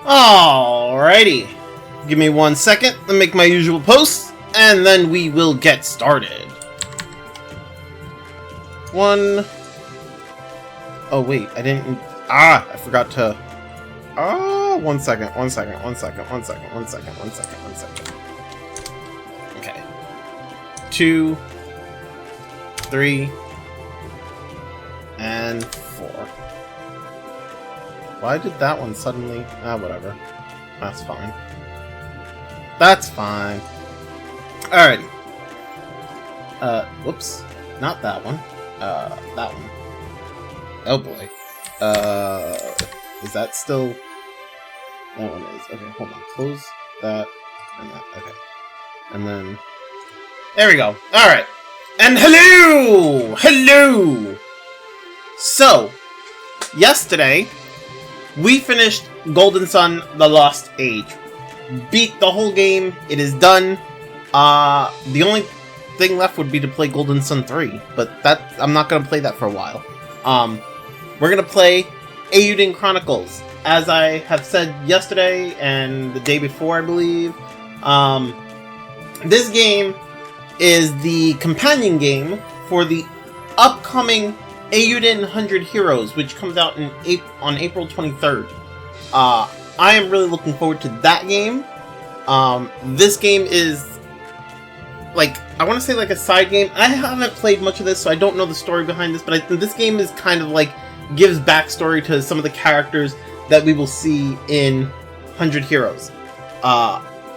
Alrighty. Give me 1 second to make my usual posts, and then we will get started. Oh wait, I didn't... I forgot to... 1 second. Okay. 2, 3, and 4. Why did that one suddenly... whatever. That's fine. That's fine. Alrighty. Whoops. Not that one. That one. Oh boy. Is that still... That one is. Okay, hold on. Close that and that. Okay. And then... There we go. Alright. And hello! Hello! So, yesterday, we finished Golden Sun: The Lost Age. Beat the whole game. It is done. The only thing left would be to play Golden Sun 3, but that I'm not gonna play that for a while. We're gonna play Eiyuden Chronicles, as I have said yesterday and the day before, I believe. This game is the companion game for the upcoming Eiyuden 100 Heroes, which comes out on April 23rd. I am really looking forward to that game. This game is, like, I want to say like a side game. I haven't played much of this, so I don't know the story behind this, but I think this game is kind of like, gives backstory to some of the characters that we will see in 100 Heroes.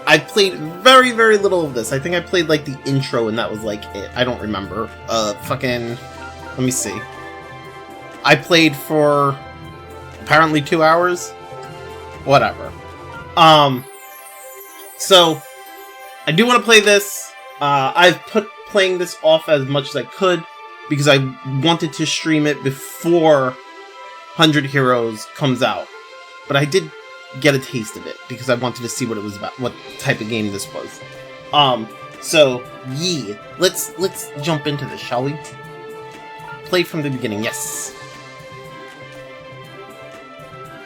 I played very, very little of this. I think I played like the intro and that was like it. I don't remember. Let me see. I played for apparently 2 hours. Whatever. So I do want to play this. I've put playing this off as much as I could because I wanted to stream it before 100 Heroes comes out. But I did get a taste of it because I wanted to see what it was about, what type of game this was. So yeah, let's jump into this, shall we? Play from the beginning, yes.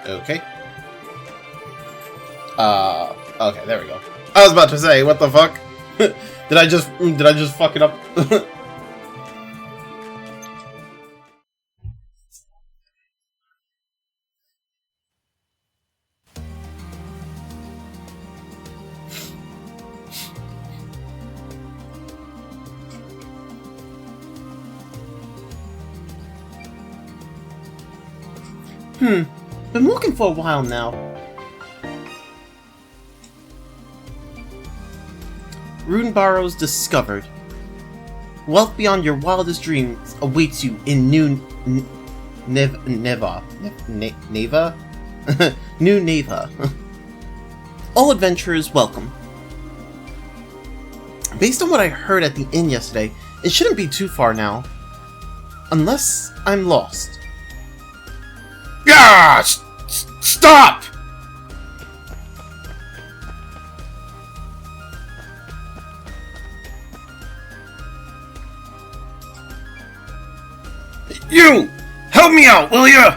Okay. Okay, there we go. I was about to say, what the fuck? Did I just fuck it up? Been looking for a while now. Rune Barrows discovered. Wealth beyond your wildest dreams awaits you in New Neva. New Neva. All adventurers welcome. Based on what I heard at the inn yesterday, it shouldn't be too far now. Unless I'm lost. Yeah! Stop! You! Help me out, will ya?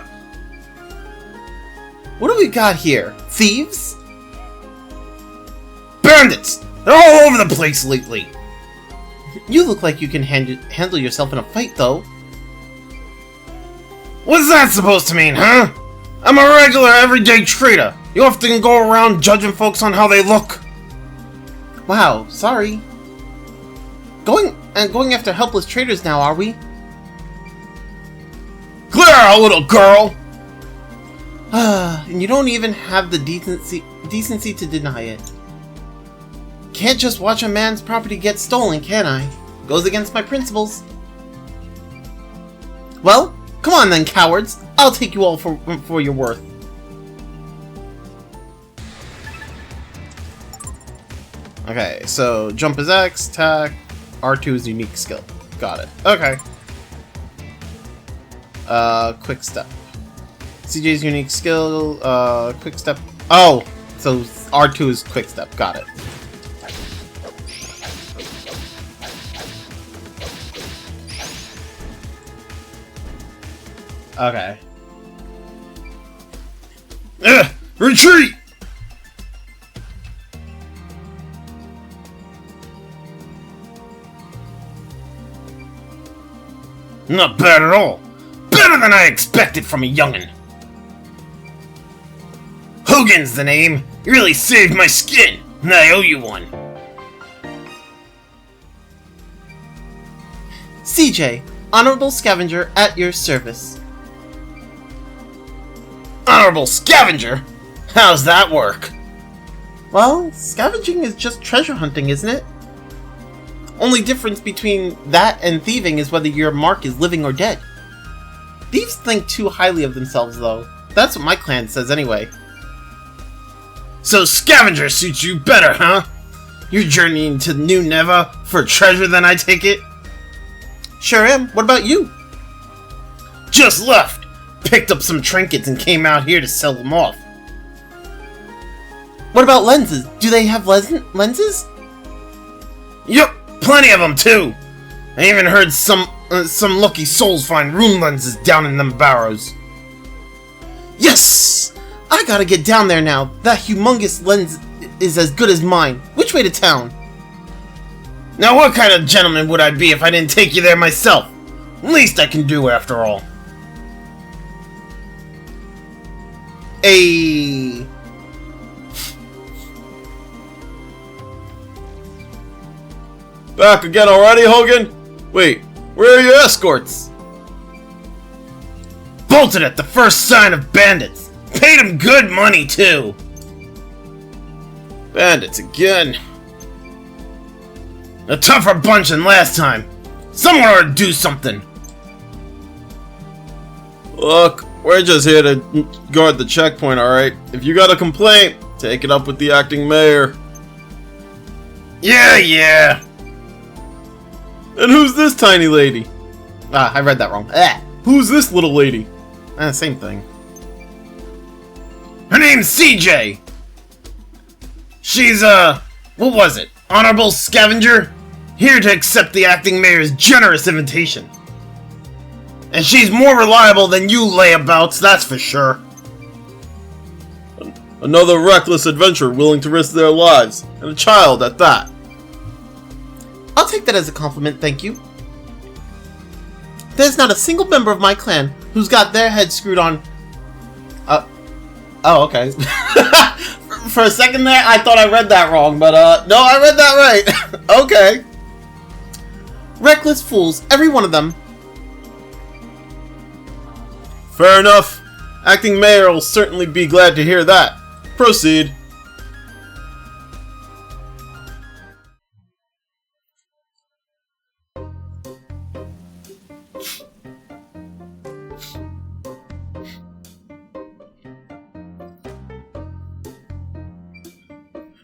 What do we got here? Thieves? Bandits! They're all over the place lately. You look like you can handle yourself in a fight, though. What's that supposed to mean, huh? I'm a regular, everyday trader. You often go around judging folks on how they look. Wow, sorry. Going after helpless traders now, are we? Clear out, little girl! And you don't even have the decency to deny it. Can't just watch a man's property get stolen, can I? Goes against my principles. Well, come on then, cowards. I'll take you all for your worth. Okay, so jump is X, attack, R2 is unique skill. Got it. Okay. Quick step. CJ's unique skill, quick step. Oh, so R2 is quick step. Got it. Okay. Retreat! Not bad at all. Better than I expected from a youngin'. Hogan's the name. You really saved my skin, and I owe you one. CJ, Honorable Scavenger at your service. Honorable Scavenger? How's that work? Well, scavenging is just treasure hunting, isn't it? Only difference between that and thieving is whether your mark is living or dead. Thieves think too highly of themselves, though. That's what my clan says anyway. So scavenger suits you better, huh? You're journeying to New Neva for treasure then, I take it? Sure am. What about you? Just left. Picked up some trinkets and came out here to sell them off. What about lenses? Do they have lenses? Yup, plenty of them too. I even heard some lucky souls find rune lenses down in them barrows. Yes! I gotta get down there now. That humongous lens is as good as mine. Which way to town? Now what kind of gentleman would I be if I didn't take you there myself? Least I can do after all. Back again already, Hogan? Wait, where are your escorts? Bolted at the first sign of bandits. Paid them good money, too. Bandits again. A tougher bunch than last time. Someone ought to do something. Look, we're just here to guard the checkpoint, alright? If you got a complaint, take it up with the acting mayor. Yeah. And who's this tiny lady? Ah, I read that wrong. Who's this little lady? Same thing. Her name's CJ. She's, what was it? Honorable Scavenger? Here to accept the acting mayor's generous invitation. And she's more reliable than you layabouts, that's for sure. Another reckless adventurer willing to risk their lives, and a child at that. I'll take that as a compliment, thank you. There's not a single member of my clan who's got their head screwed on... Oh, okay. For a second there, I thought I read that wrong, but no, I read that right. Okay. Reckless fools, every one of them. Fair enough. Acting mayor will certainly be glad to hear that. Proceed.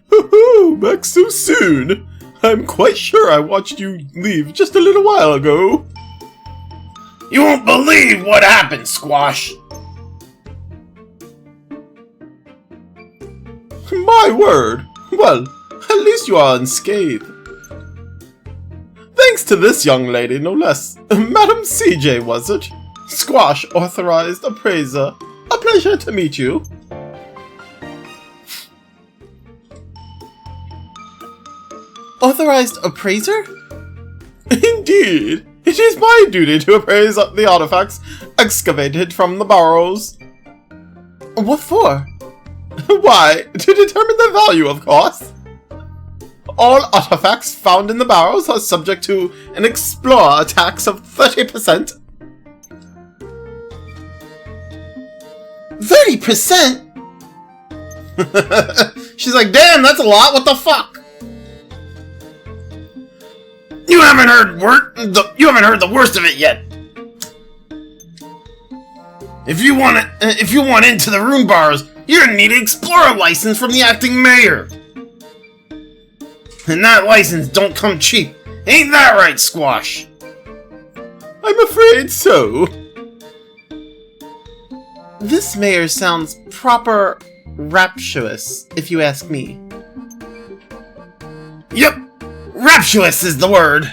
Woohoo! Back so soon! I'm quite sure I watched you leave just a little while ago. You won't believe what happened, Squash. My word! Well, at least you are unscathed. Thanks to this young lady, no less. Madam CJ, was it? Squash, authorized appraiser. A pleasure to meet you. Authorized appraiser? Indeed. It is my duty to appraise the artifacts excavated from the barrows. What for? Why, to determine their value, of course. All artifacts found in the barrows are subject to an explorer tax of 30%. 30%? She's like, damn, that's a lot, what the fuck? You haven't heard the worst of it yet. If you want into the rune barrows, you're gonna need an explorer license from the acting mayor. And that license don't come cheap. Ain't that right, Squash? I'm afraid so. This mayor sounds proper rapturous, if you ask me. Yep, rapturous is the word.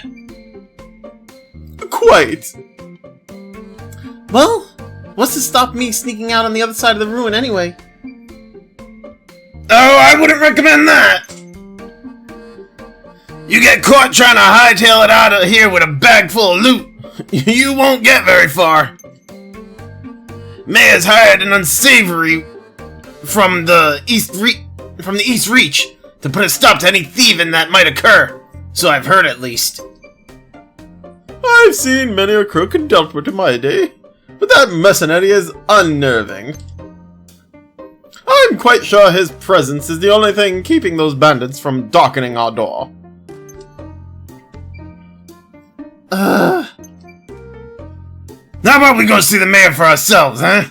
Quite. Well, what's to stop me sneaking out on the other side of the ruin anyway? Oh, I wouldn't recommend that. You get caught trying to hightail it out of here with a bag full of loot. You won't get very far. May has hired an unsavory from the East Reach to put a stop to any thieving that might occur. So I've heard, at least. I've seen many a crook and dealt with in my day, but that mercenary is unnerving. I'm quite sure his presence is the only thing keeping those bandits from darkening our door. How about we go see the mayor for ourselves, huh?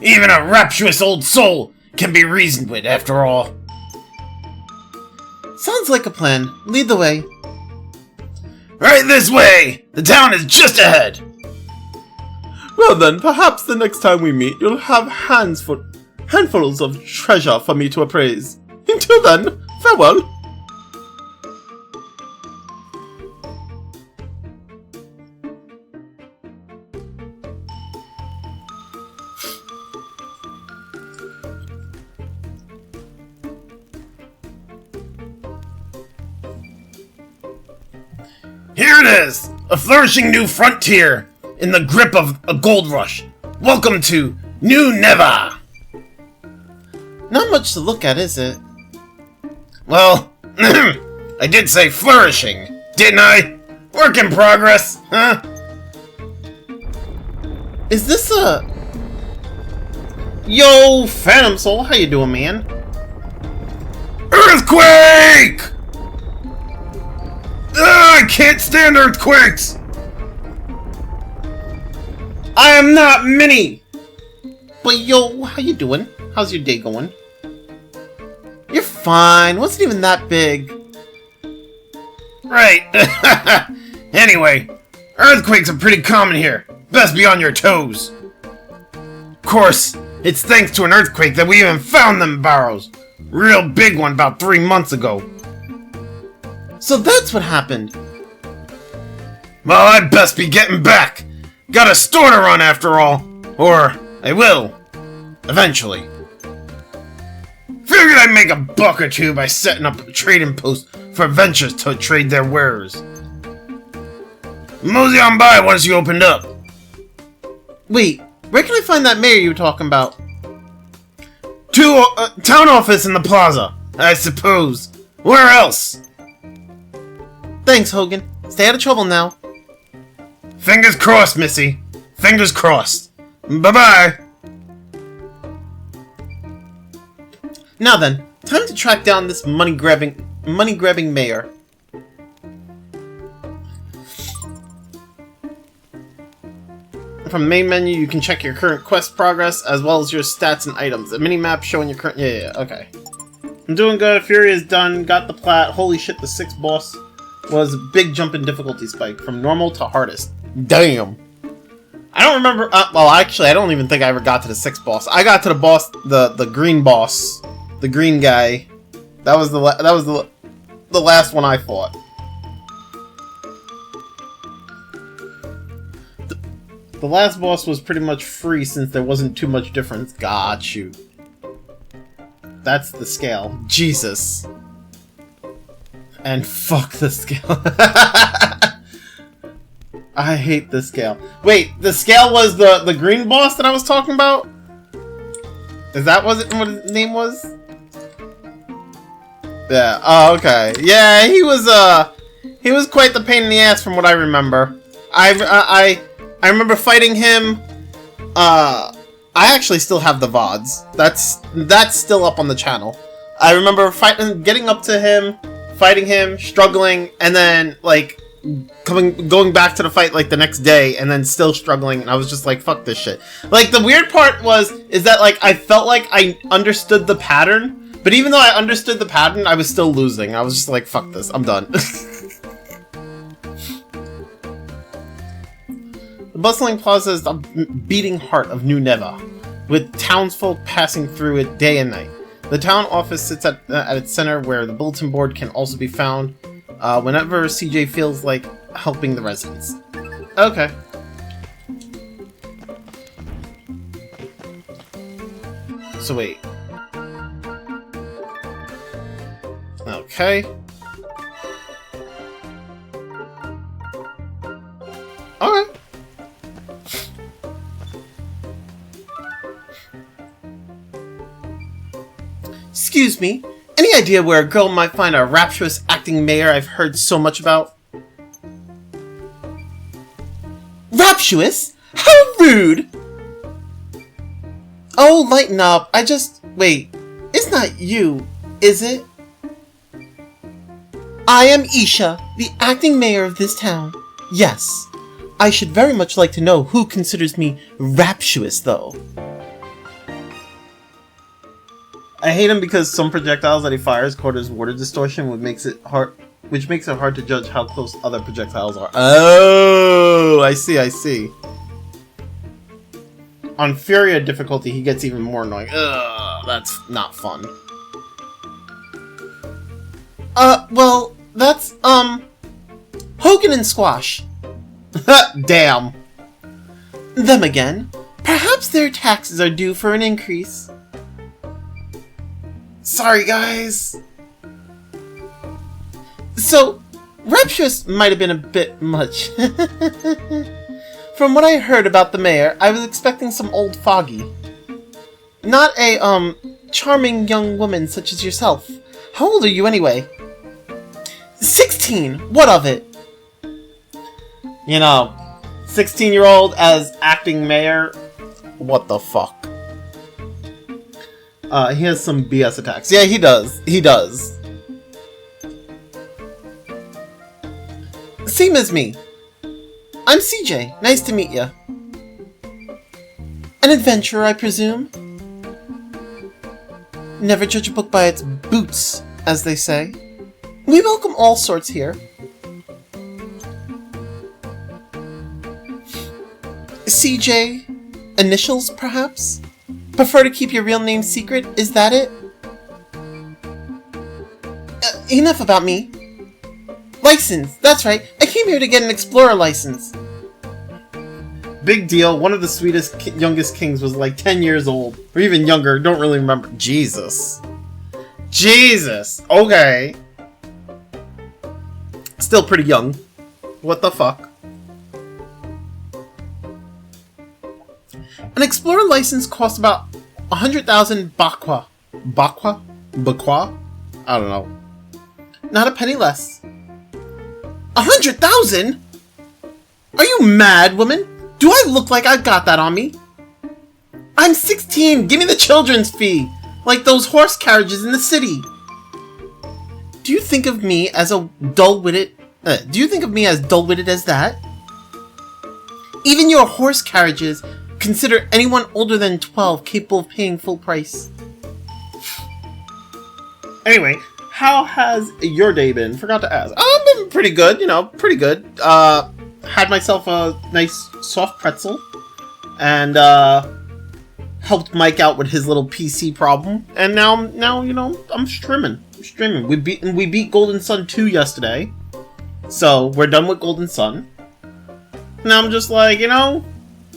Even a rapturous old soul can be reasoned with, after all. Sounds like a plan. Lead the way. Right this way! The town is just ahead! Well then, perhaps the next time we meet, you'll have handfuls of treasure for me to appraise. Until then, farewell. Here it is! A flourishing new frontier in the grip of a gold rush. Welcome to New Neva! Not much to look at, is it? Well, I did say flourishing, didn't I? Work in progress, huh? Is this a... Yo, Phantom Soul, how you doing, man? Earthquake! I can't stand earthquakes! I am not Minnie! But yo, how you doing? How's your day going? You're fine, wasn't even that big. Right. Anyway, earthquakes are pretty common here. Best be on your toes. Of course, it's thanks to an earthquake that we even found them barrows. Real big one about 3 months ago. So that's what happened. Well, I'd best be getting back. Got a store to run after all. Or I will. Eventually. Figured I'd make a buck or two by setting up a trading post for adventurers to trade their wares. Mosey on by once you opened up. Wait, where can I find that mayor you were talking about? Town office in the plaza, I suppose. Where else? Thanks, Hogan. Stay out of trouble now. Fingers crossed, Missy. Fingers crossed. Bye-bye. Now then, time to track down this money-grabbing mayor. From the main menu, you can check your current quest progress, as well as your stats and items. A mini-map showing your current... Yeah, okay. I'm doing good. Fury is done. Got the plat. Holy shit, the 6th boss was a big jump in difficulty spike, from normal to hardest. Damn. I don't remember... well, actually, I don't even think I ever got to the 6th boss. I got to the boss, the green boss. The green guy. That was the last one I fought. The last boss was pretty much free since there wasn't too much difference. God, shoot. That's the scale. Jesus. And fuck the scale. I hate the scale. Wait, the scale was the green boss that I was talking about? Is that what his name was? Yeah, oh, okay. Yeah, he was quite the pain in the ass from what I remember. I remember fighting him. I actually still have the Vods. That's still up on the channel. I remember getting up to him, fighting him, struggling, and then like going back to the fight like the next day, and then still struggling. And I was just like, "Fuck this shit." Like the weird part is that like I felt like I understood the pattern, but even though I understood the pattern, I was still losing. I was just like, "Fuck this, I'm done." The bustling plaza is the beating heart of New Neva, with townsfolk passing through it day and night. The town office sits at its center, where the bulletin board can also be found whenever CJ feels like helping the residents. Okay. So wait. Okay. me, any idea where a girl might find a rapturous acting mayor I've heard so much about? Rapturous? How rude! Oh, lighten up. Wait. It's not you, is it? I am Isha, the acting mayor of this town. Yes. I should very much like to know who considers me rapturous, though. I hate him because some projectiles that he fires cause water distortion, which makes it hard to judge how close other projectiles are. Oh, I see. On Furia difficulty, he gets even more annoying. Ugh, that's not fun. Well, that's, Hogan and Squash. Damn. Them again. Perhaps their taxes are due for an increase. Sorry, guys. So, rapturous might have been a bit much. From what I heard about the mayor, I was expecting some old fogey. Not a, charming young woman such as yourself. How old are you anyway? 16! What of it? You know, 16-year-old as acting mayor? What the fuck? He has some BS attacks. Yeah, he does. Same as me. I'm CJ. Nice to meet ya. An adventurer, I presume? Never judge a book by its boots, as they say. We welcome all sorts here. CJ? Initials, perhaps? Prefer to keep your real name secret? Is that it? Enough about me. License! That's right. I came here to get an explorer license. Big deal. One of the sweetest, youngest kings was like 10 years old. Or even younger. Don't really remember. Jesus. Okay. Still pretty young. What the fuck? An explorer license costs about 100,000 bakwa. Bakwa? I don't know. Not a penny less. 100,000? Are you mad, woman? Do I look like I got that on me? I'm 16. Give me the children's fee, like those horse carriages in the city. Do you think of me as dull-witted as that? Even your horse carriages consider anyone older than 12 capable of paying full price. Anyway, how has your day been? Forgot to ask. I've been pretty good, pretty good. Had myself a nice soft pretzel, and helped Mike out with his little PC problem, and now I'm streaming. We beat Golden Sun 2 yesterday, so we're done with Golden Sun. Now I'm just like,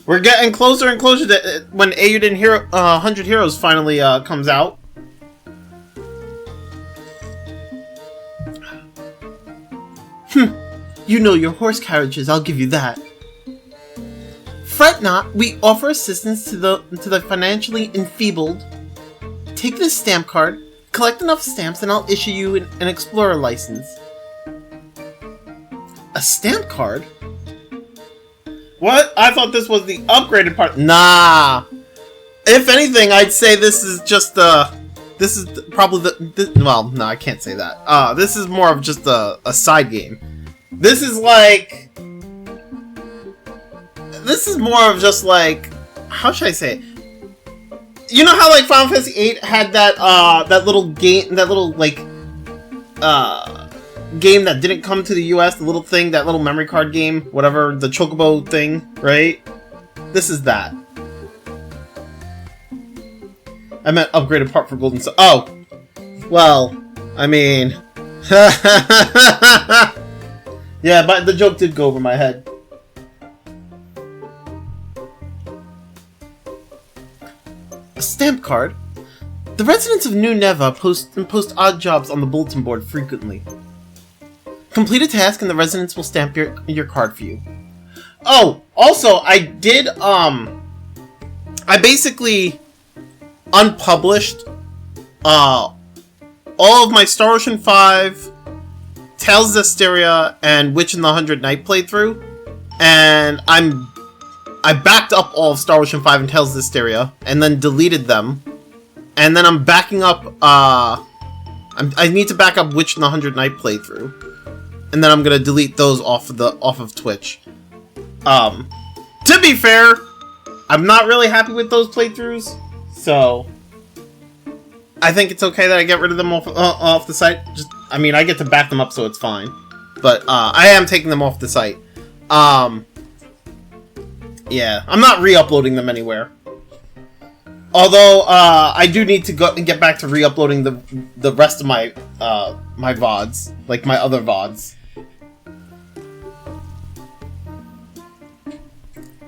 we're getting closer and closer to when Eiyuden 100 Heroes finally comes out. You know your horse carriages, I'll give you that. Fret not, we offer assistance to the financially enfeebled. Take this stamp card, collect enough stamps, and I'll issue you an explorer license. A stamp card? What? I thought this was the upgraded part. Nah. If anything, I'd say this is just this is probably well, no, I can't say that. This is more of just a side game. This is more of just like, how should I say it? You know how like Final Fantasy VIII had that little game, game that didn't come to the US, the little thing, that little memory card game, whatever, the Chocobo thing, right? This is that. I meant upgraded part for Golden Sun. Oh! Well, I mean... yeah, but the joke did go over my head. A stamp card? The residents of New Neva post odd jobs on the bulletin board frequently. Complete a task and the residents will stamp your card for you. Oh, also, I did, I basically unpublished, all of my Star Ocean 5, Tales of Zestiria, and Witch in the 100 Night playthrough, and I backed up all of Star Ocean 5 and Tales of Zestiria, and then deleted them, and then I'm backing up, I need to back up Witch in the 100 Night playthrough, and then I'm gonna delete those off of Twitch. To be fair, I'm not really happy with those playthroughs, so I think it's okay that I get rid of them off the site. I mean, I get to back them up, so it's fine. But I am taking them off the site. Yeah, I'm not re-uploading them anywhere. Although I do need to go and get back to re-uploading the rest of my my VODs, like my other VODs.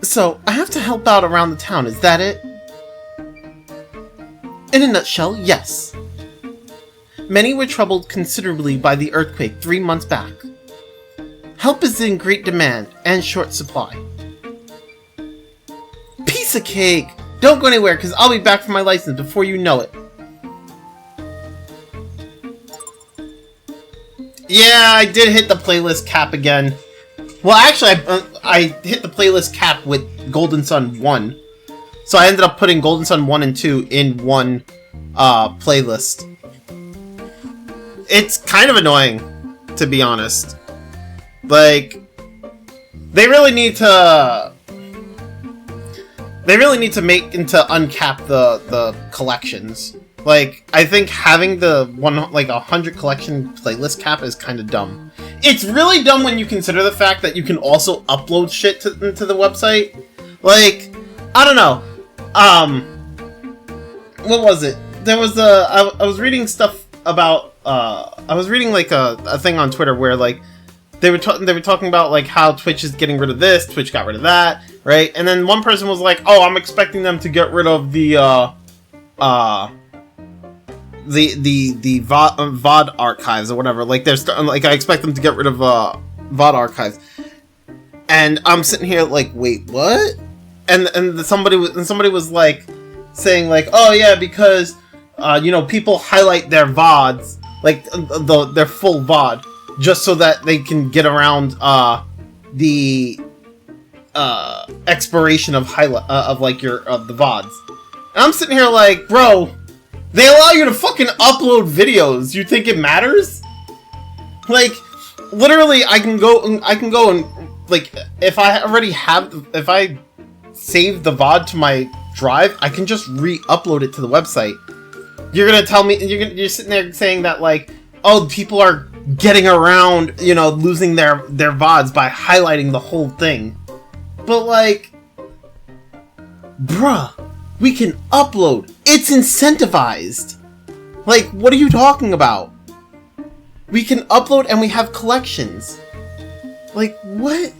So, I have to help out around the town, is that it? In a nutshell, yes. Many were troubled considerably by the earthquake 3 months back. Help is in great demand and short supply. Piece of cake! Don't go anywhere, because I'll be back for my license before you know it. Yeah, I did hit the playlist cap again. Well, actually, I hit the playlist cap with Golden Sun 1. So I ended up putting Golden Sun 1 and 2 in one playlist. It's kind of annoying, to be honest. Like, they really need to uncap the collections. Like, I think having the 100 collection playlist cap is kind of dumb. It's really dumb when you consider the fact that you can also upload shit into the website. Like, I don't know. What was it? There was I was reading stuff about, I was reading, like, a thing on Twitter where, like, they were talking about, like, how Twitch is getting rid of this, Twitch got rid of that, right? And then one person was like, oh, I'm expecting them to get rid of the VOD archives or whatever. Like, I expect them to get rid of VOD archives. And I'm sitting here like, wait, what? And somebody was like saying like, oh yeah, because you know, people highlight their VODs, like their full VOD, just so that they can get around the expiration of the VODs. And I'm sitting here like, bro, they allow you to fucking upload videos. You think it matters? Like, literally, I can go and like, if I save the VOD to my drive, I can just re-upload it to the website. You're gonna tell me, you're sitting there saying that, like, oh, people are getting around, you know, losing their VODs by highlighting the whole thing. But, like, bruh, we can upload. It's incentivized. Like, what are you talking about? We can upload and we have collections. Like, what?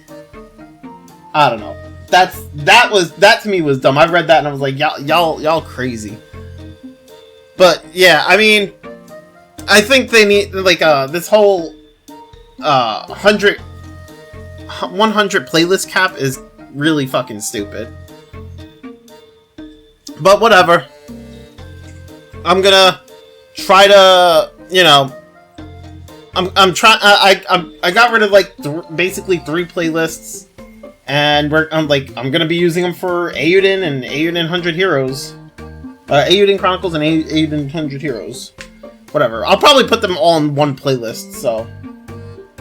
I don't know. That to me was dumb. I read that and I was like, y'all crazy. But yeah, I mean, I think they need, like, this whole 100 playlist cap is really fucking stupid. But whatever. I'm gonna try to, you know, I'm trying. I got rid of like basically 3 playlists, and I'm gonna be using them for Eiyuden and Eiyuden Hundred Heroes, Eiyuden Chronicles and Eiyuden Hundred Heroes. Whatever. I'll probably put them all in one playlist. So,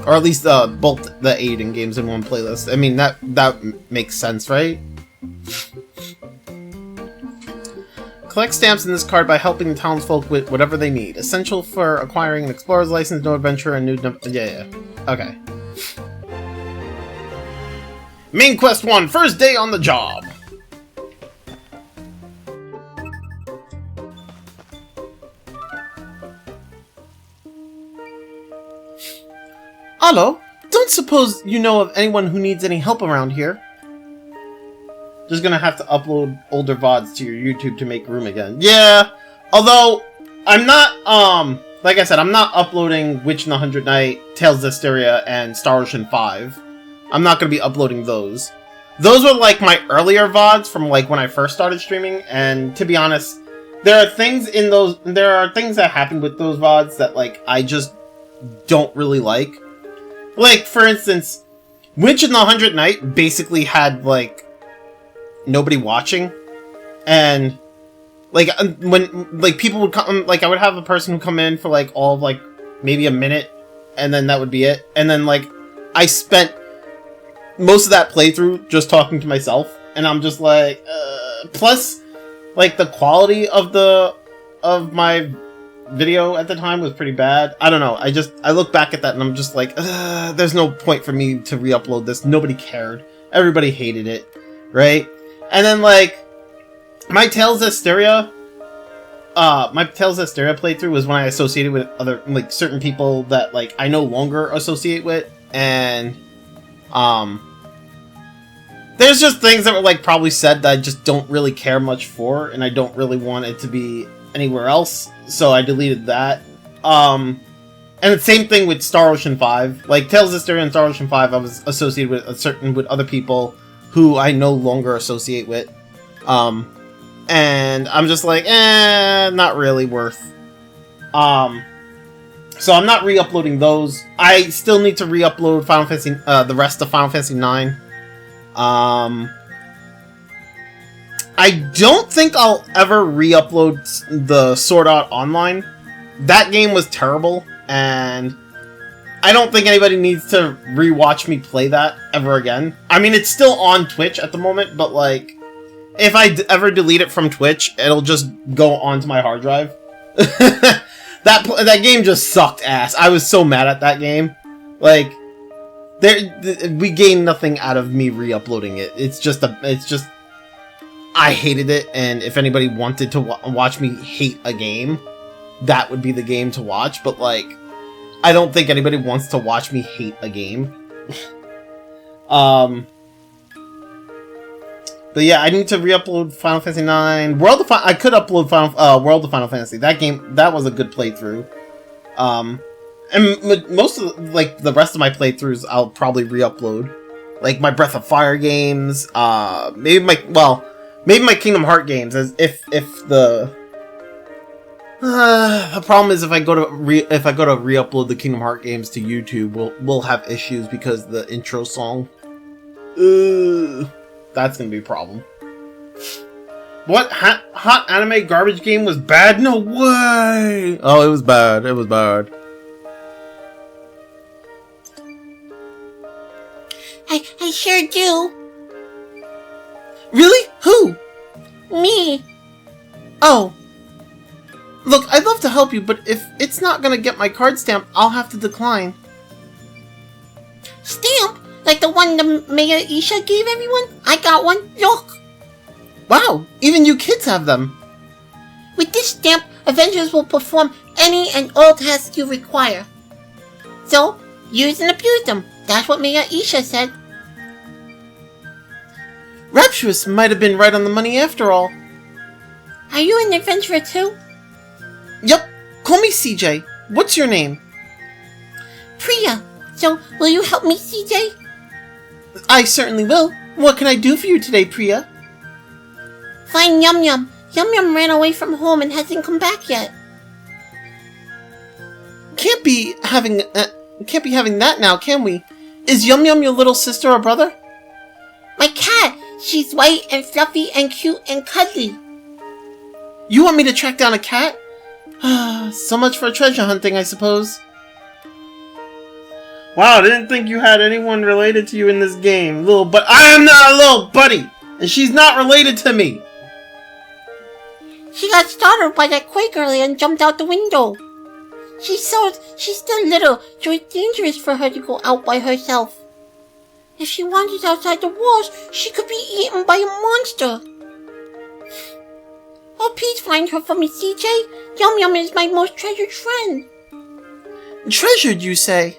or at least both the Eiyuden games in one playlist. I mean, that makes sense, right? Collect stamps in this card by helping the townsfolk with whatever they need. Essential for acquiring an explorer's license, no adventure, and new... Yeah. Okay. Main quest 1, first day on the job. Hello. Don't suppose you know of anyone who needs any help around here? Just gonna have to upload older VODs to your YouTube to make room again. Yeah, although, I'm not, like I said, I'm not uploading Witch in the 100 Night, Tales of Zestiria, and Star Ocean 5. I'm not gonna be uploading those. Those were, like, my earlier VODs from, like, when I first started streaming, and to be honest, there are things in those, there are things that happen with those VODs that, like, I just don't really like. Like, for instance, Witch in the 100th Night basically had, like, nobody watching. And, like, when, like, people would come, like, I would have a person who come in for, like, all of, like, maybe a minute, and then that would be it. And then, like, I spent most of that playthrough just talking to myself, and I'm just like, plus, like, the quality of my video at the time was pretty bad. I don't know, I look back at that and I'm just like, there's no point for me to re-upload this. Nobody cared. Everybody hated it, right? And then, like, my Tales of Styria playthrough was when I associated with other, like, certain people that, like, I no longer associate with, and, there's just things that were, like, probably said that I just don't really care much for, and I don't really want it to be anywhere else, so I deleted that. And the same thing with Star Ocean 5. Like, Tales of Styria and Star Ocean 5, I was associated with other people who I no longer associate with. And I'm just like, not really worth. So I'm not re-uploading those. I still need to re-upload Final Fantasy, the rest of Final Fantasy 9. I don't think I'll ever re-upload the Sword Art Online. That game was terrible, and I don't think anybody needs to re-watch me play that ever again. I mean, it's still on Twitch at the moment, but, like, if I ever delete it from Twitch, it'll just go onto my hard drive. That game just sucked ass. I was so mad at that game. Like, we gained nothing out of me re-uploading it. It's just I hated it, and if anybody wanted to watch me hate a game, that would be the game to watch, but, like, I don't think anybody wants to watch me hate a game. But yeah, I need to re-upload Final Fantasy 9. I could upload World of Final Fantasy. That game, that was a good playthrough. And most of, like, the rest of my playthroughs, I'll probably re-upload. Like, my Breath of Fire games, maybe my Kingdom Hearts games, as if the problem is if I go to re-upload the Kingdom Hearts games to YouTube, we'll have issues because the intro song. That's gonna be a problem. What? Hot anime garbage game was bad? No way! Oh, it was bad. It was bad. I sure do. Really? Who? Me. Oh. Look, I'd love to help you, but if it's not gonna get my card stamp, I'll have to decline. Stamp? Like the one the Mayor Isha gave everyone? I got one. Look. Wow, even you kids have them. With this stamp, Avengers will perform any and all tasks you require. So, use and abuse them. That's what Mayor Isha said. Rapturous might have been right on the money after all. Are you an adventurer too? Yup, call me CJ. What's your name? Priya. So, will you help me, CJ? I certainly will. What can I do for you today, Priya? Find Yum Yum. Yum Yum ran away from home and hasn't come back yet. Can't be having that now, can we? Is Yum Yum your little sister or brother? My cat. She's white and fluffy and cute and cuddly. You want me to track down a cat? So much for treasure hunting, I suppose. Wow, I didn't think you had anyone related to you in this game. But I am not a little buddy! And she's not related to me! She got startled by that quake earlier and jumped out the window. She's still little, so it's dangerous for her to go out by herself. If she wanders outside the walls, she could be eaten by a monster. Oh, please find her for me, CJ. Yum Yum is my most treasured friend. Treasured, you say?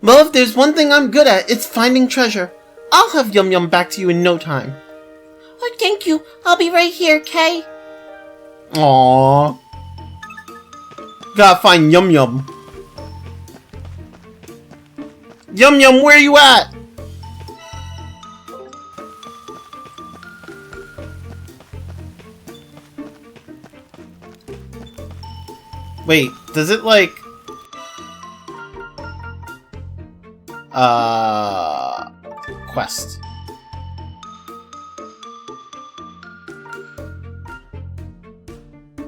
Well, if there's one thing I'm good at, it's finding treasure. I'll have Yum Yum back to you in no time. Oh, thank you. I'll be right here, Kay. Aww. Gotta find Yum Yum. Yum Yum, where you at? Wait, does it like... Quest.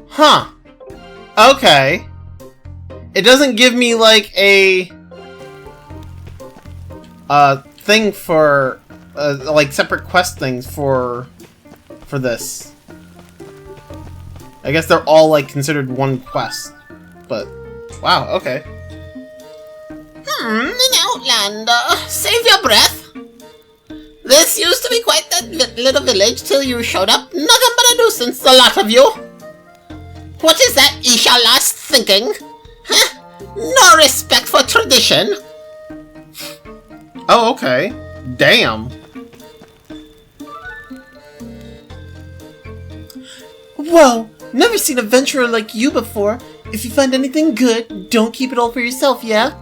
Huh. Okay. It doesn't give me like a thing for like separate quest things for this. I guess they're all like considered one quest. But wow, okay. An outlander. Save your breath. This used to be quite a little village till you showed up. Nothing but a nuisance, the lot of you. What is that Isha last thinking? Huh? No respect for tradition. Oh, okay. Damn. Whoa, never seen a venturer like you before. If you find anything good, don't keep it all for yourself, yeah?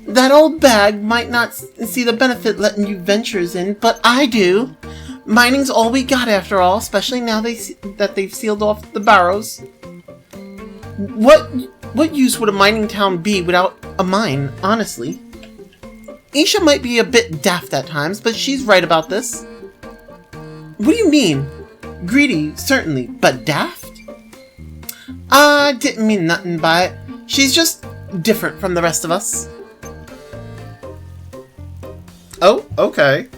That old bag might not see the benefit letting you ventures in, but I do. Mining's all we got after all, especially now that they've sealed off the barrows. What use would a mining town be without a mine, honestly? Isha might be a bit daft at times, but she's right about this. What do you mean? Greedy, certainly, but daft? I didn't mean nothing by it. She's just different from the rest of us. Oh, okay.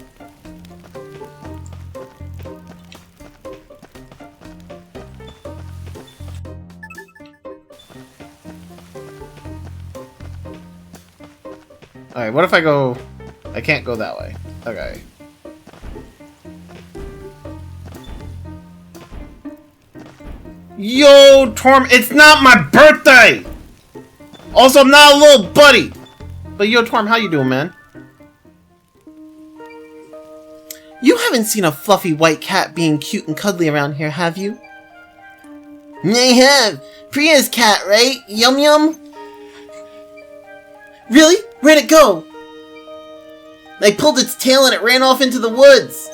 Alright, what if I go... I can't go that way. Okay. Yo, Torm, it's not my birthday! Also, I'm not a little buddy! But yo, Torm, how you doing, man? You haven't seen a fluffy white cat being cute and cuddly around here, have you? I have. Priya's cat, right? Yum Yum? Really? Where'd it go? I pulled its tail and it ran off into the woods.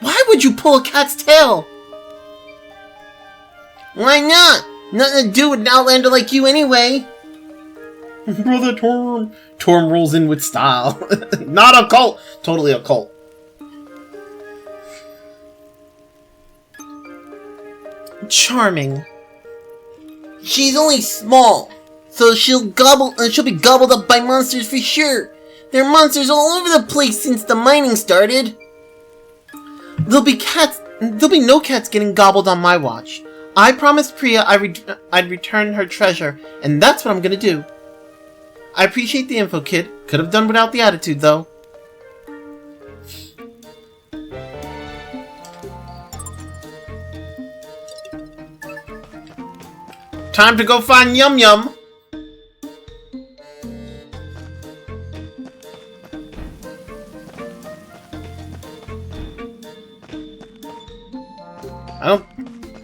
Why would you pull a cat's tail? Why not? Nothing to do with an outlander like you anyway. Brother Torm. Torm rolls in with style. Not a cult. Totally a cult. Charming. She's only small, so she'll be gobbled up by monsters for sure. There are monsters all over the place since the mining started. There'll be no cats getting gobbled on my watch. I promised Priya I'd return her treasure, and that's what I'm gonna do. I appreciate the info, kid. Could have done without the attitude, though. Time to go find Yum Yum.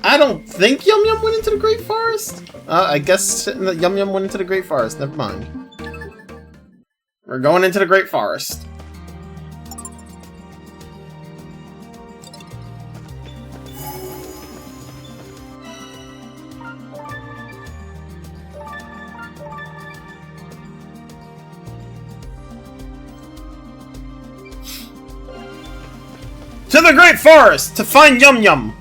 I don't think Yum Yum went into the Great Forest. I guess Yum Yum went into the Great Forest. Never mind. We're going into the Great Forest. To the Great Forest to find Yum Yum.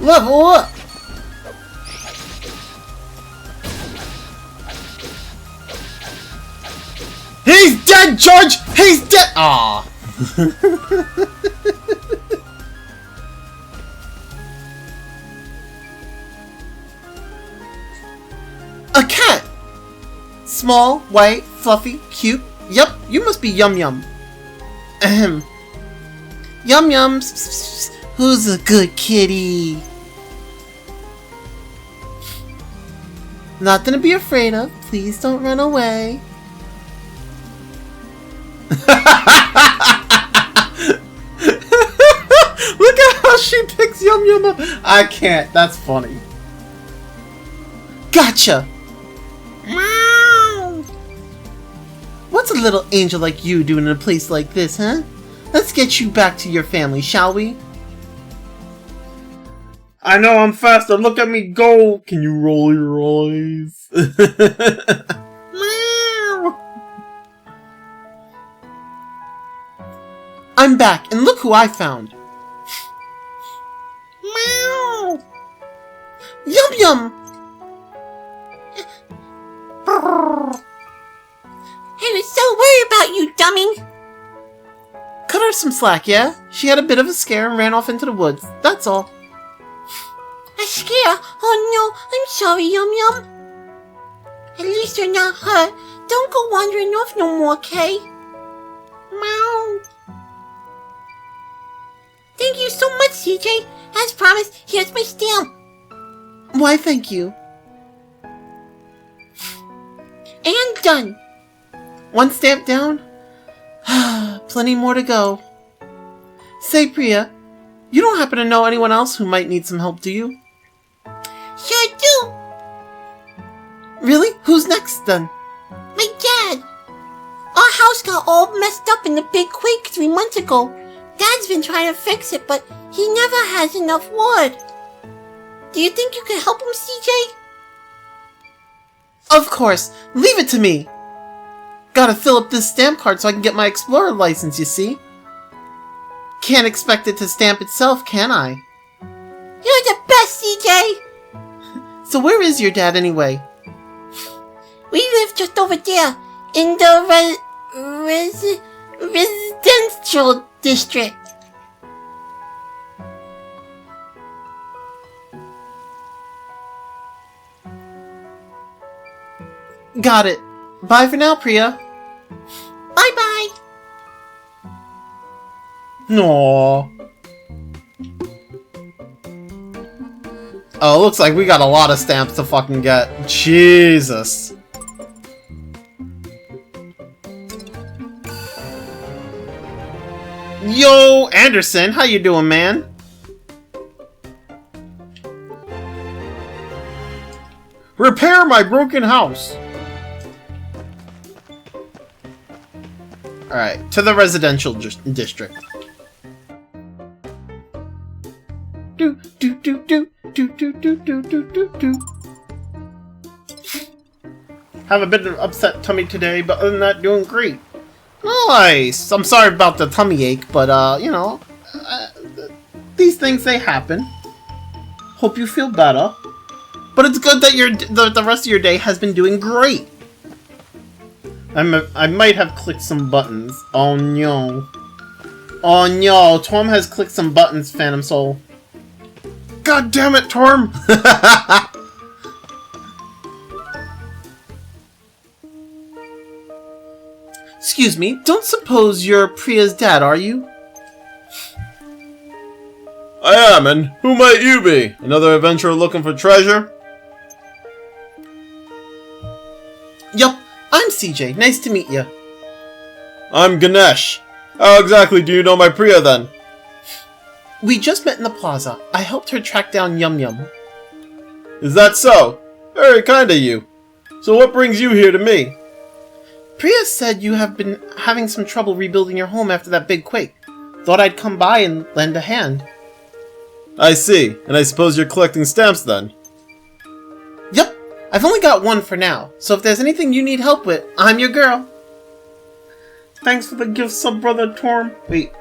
Level up! He's dead, George! He's dead! Aww. A cat! Small, white, fluffy, cute. Yep, you must be Yum Yum. Ahem. Yum Yum. Who's a good kitty? Nothing to be afraid of. Please don't run away. Look at Yum Yum. I can't. That's funny. Gotcha! Meow. What's a little angel like you doing in a place like this, huh? Let's get you back to your family, shall we? I know I'm faster. Look at me go. Can you roll your eyes? Meow. I'm back, and look who I found. Meow. Yum Yum! I was so worried about you, dummy. Cut her some slack, yeah? She had a bit of a scare and ran off into the woods. That's all. A scare? Oh no, I'm sorry, Yum Yum. At least you're not hurt. Don't go wandering off no more, Kay. Meow. Thank you so much, CJ. As promised, here's my stamp. Why, thank you. And done. One stamp down? Plenty more to go. Say, Priya, you don't happen to know anyone else who might need some help, do you? Sure do. Really? Who's next, then? My dad. Our house got all messed up in the big quake 3 months ago. Dad's been trying to fix it, but he never has enough wood. Do you think you can help him, CJ? Of course! Leave it to me! Gotta fill up this stamp card so I can get my Explorer license, you see? Can't expect it to stamp itself, can I? You're the best, CJ! So where is your dad, anyway? We live just over there, in the residential district. Got it. Bye for now, Priya. Bye-bye. Aww. Oh, looks like we got a lot of stamps to fucking get. Jesus. Yo, Anderson, how you doing, man? Repair my broken house. Alright, to the residential district. Do do do do do do do do do do do. Have a bit of upset tummy today, but other than that, doing great. Nice. I'm sorry about the tummy ache, but you know, these things they happen. Hope you feel better. But it's good that the rest of your day has been doing great. I might have clicked some buttons. Oh no. Oh no, Torm has clicked some buttons, Phantom Soul. God damn it, Torm! Excuse me, don't suppose you're Priya's dad, are you? I am, and who might you be? Another adventurer looking for treasure? Yup, I'm CJ. Nice to meet you. I'm Ganesh. How exactly do you know my Priya then? We just met in the plaza. I helped her track down Yum Yum. Is that so? Very kind of you. So what brings you here to me? Priya said you have been having some trouble rebuilding your home after that big quake. Thought I'd come by and lend a hand. I see, and I suppose you're collecting stamps then? Yup, I've only got one for now, so if there's anything you need help with, I'm your girl. Thanks for the gift, sub-brother Torm. Wait,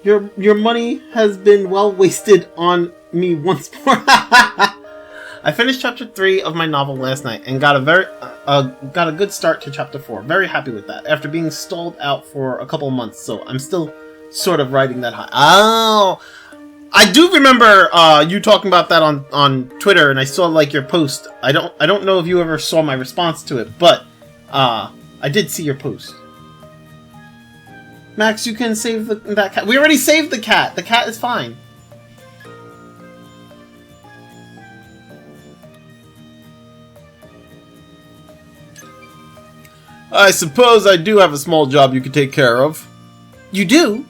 Your money has been well wasted on me once more. I finished chapter 3 of my novel last night and got a good start to chapter 4. Very happy with that. After being stalled out for a couple of months, so I'm still sort of riding that high. Oh, I do remember you talking about that on Twitter, and I saw like your post. I don't know if you ever saw my response to it, but I did see your post. Max, you can save that cat. We already saved the cat. The cat is fine. I suppose I do have a small job you could take care of. You do?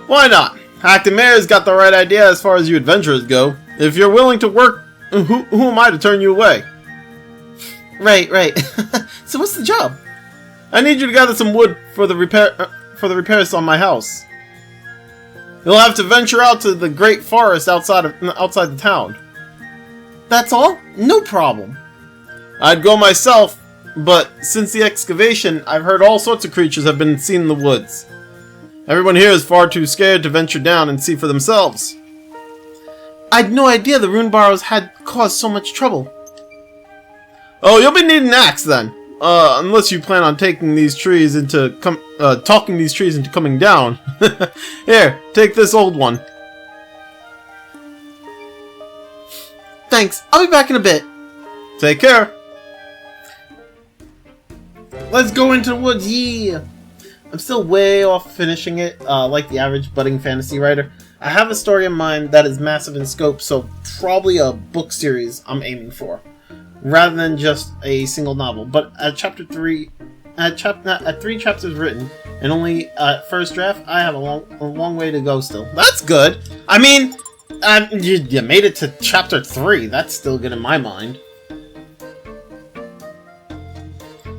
Why not? Acting Mayor's got the right idea as far as you adventurers go. If you're willing to work, who am I to turn you away? Right. So what's the job? I need you to gather some wood for the repairs on my house. You'll have to venture out to the great forest outside the town. That's all? No problem. I'd go myself, but since the excavation, I've heard all sorts of creatures have been seen in the woods. Everyone here is far too scared to venture down and see for themselves. I'd no idea the rune borrows had caused so much trouble. Oh, you'll be needing an axe then. Unless you plan on taking these trees into talking these trees into coming down. Here, take this old one. Thanks. I'll be back in a bit. Take care. Let's go into the woods. Yeah. I'm still way off finishing it, like the average budding fantasy writer. I have a story in mind that is massive in scope, so probably a book series I'm aiming for, rather than just a single novel. But at chapter 3, at 3 chapters written, and only at first draft, I have a long way to go still. That's good. I mean, you made it to chapter 3. That's still good in my mind.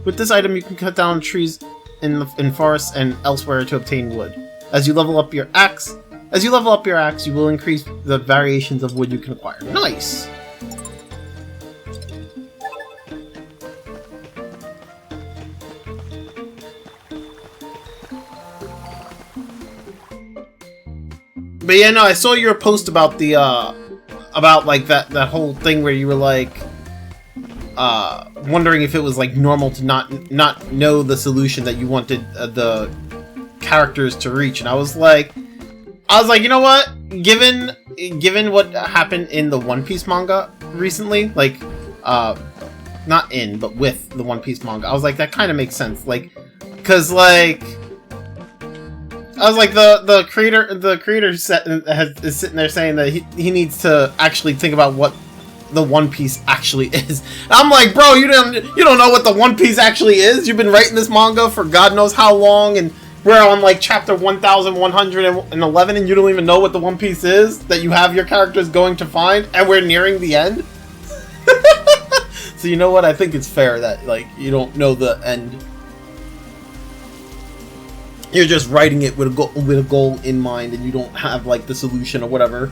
With this item, you can cut down trees in forests and elsewhere to obtain wood. As you level up your axe, you will increase the variations of wood you can acquire. Nice. But yeah, no, I saw your post about the about like that whole thing where you were like wondering if it was like normal to not know the solution that you wanted the characters to reach, and I was like, you know what? Given what happened in the One Piece manga recently, like not in, but with the One Piece manga, I was like, that kind of makes sense, like, cause like I was like, the creator is sitting there saying that he needs to actually think about what the One Piece actually is. I'm like, bro, you don't know what the One Piece actually is? You've been writing this manga for God knows how long, and we're on like chapter 1111 and you don't even know what the One Piece is that you have your characters going to find, and we're nearing the end? So you know what? I think it's fair that like you don't know the end. You're just writing it with a goal in mind, and you don't have like the solution or whatever.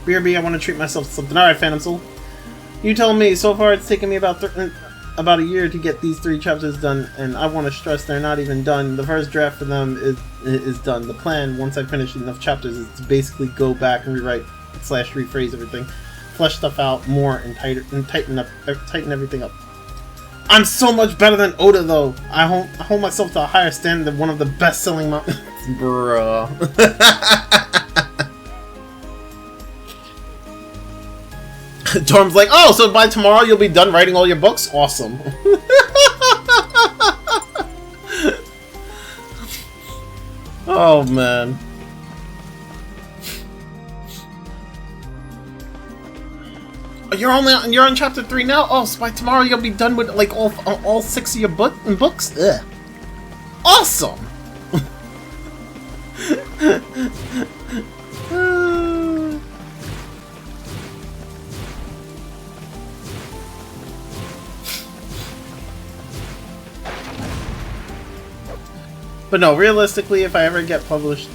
BRB, I want to treat myself to something. Alright, Phantom Soul. You tell me. So far, it's taken me about a year to get these 3 chapters done, and I want to stress they're not even done. The first draft for them is done. The plan, once I finish enough chapters, is to basically go back and rewrite / rephrase everything, flesh stuff out more, and tighten everything up. I'm so much better than Oda, though. I hold myself to a higher standard than one of the best-selling Bruh. Torm's like, oh, so by tomorrow you'll be done writing all your books? Awesome. Oh, man. You're on chapter 3 now? Oh, so by tomorrow you'll be done with like all 6 of your books? Ugh. Awesome! But no, realistically, if I ever get published,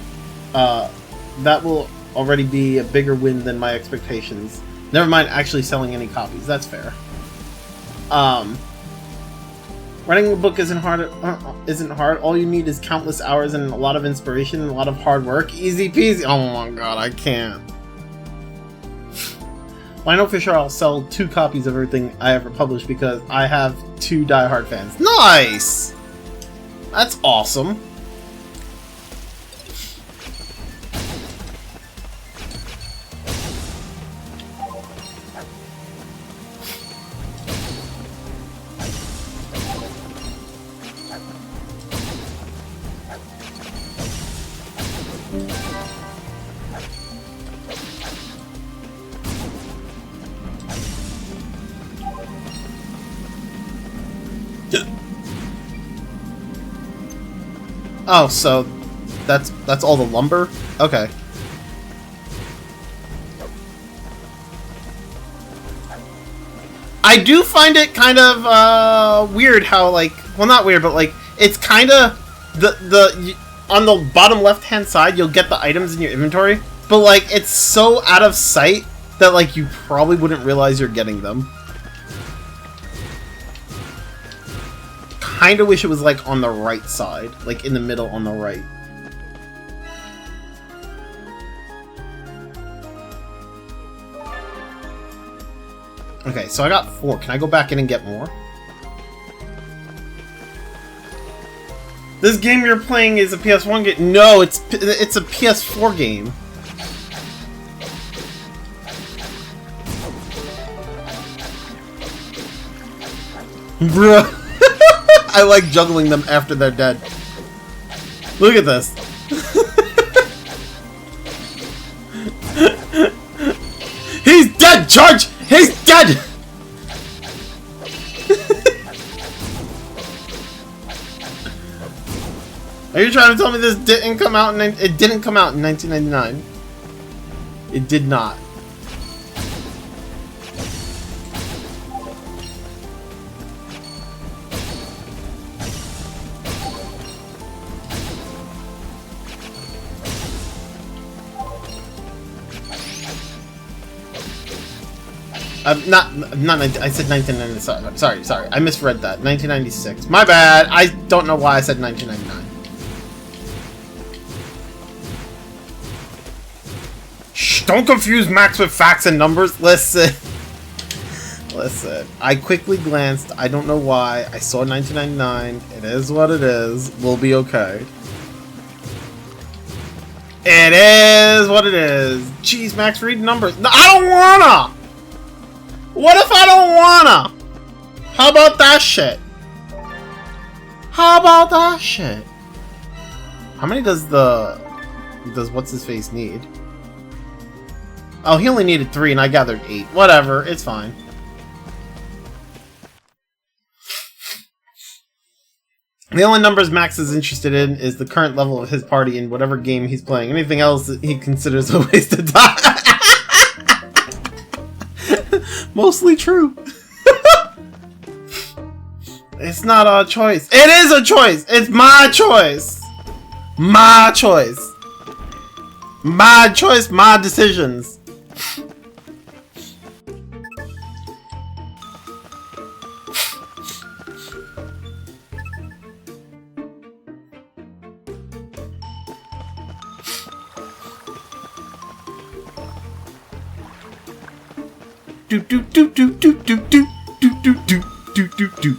that will already be a bigger win than my expectations. Never mind actually selling any copies. That's fair. Writing a book isn't hard. All you need is countless hours and a lot of inspiration and a lot of hard work. Easy peasy. Oh my god, I can't. Well, I know for sure I'll sell 2 copies of everything I ever publish because I have 2 diehard fans. Nice! That's awesome. Oh, so That's all the lumber? Okay. I do find it kind of weird how, like, well, not weird, but like it's kind of on the bottom left hand side you'll get the items in your inventory, but like it's so out of sight that like you probably wouldn't realize you're getting them. Kind of wish it was like on the right side, like in the middle on the right. Okay, so I got 4. Can I go back in and get more? This game you're playing is a PS1 game. No, it's a PS4 game. Bruh. I like juggling them after they're dead. Look at this. He's dead, Charge! He's dead! Are you trying to tell me this didn't come out it didn't come out in 1999? It did not. Not I said 1997. Sorry. I misread that. 1996. My bad. I don't know why I said 1999. Shh, don't confuse Max with facts and numbers. Listen. Listen. I quickly glanced. I don't know why. I saw 1999. It is what it is. We'll be okay. It is what it is. Jeez, Max, read numbers. No, I don't wanna! What if I don't wanna? How about that shit? How about that shit? How many does what's his face need? Oh, he only needed 3 and I gathered 8. Whatever, it's fine. The only numbers Max is interested in is the current level of his party in whatever game he's playing. Anything else he considers a waste of time. Mostly true. It's not our choice. It is a choice. It's my choice. My choice. My choice, my decisions. Do do do do do do do do do do do do do.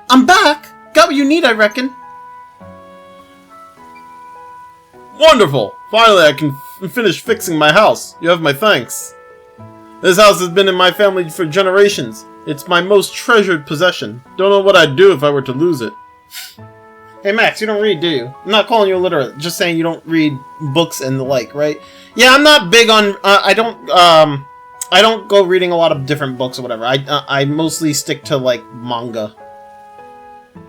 I'm back. Got what you need, I reckon. Wonderful. Finally, I can finish fixing my house. You have my thanks. This house has been in my family for generations. It's my most treasured possession. Don't know what I'd do if I were to lose it. Hey Max, you don't read, do you? I'm not calling you illiterate, just saying you don't read books and the like, right? Yeah, I'm not big on, I don't go reading a lot of different books or whatever. I mostly stick to, like, manga.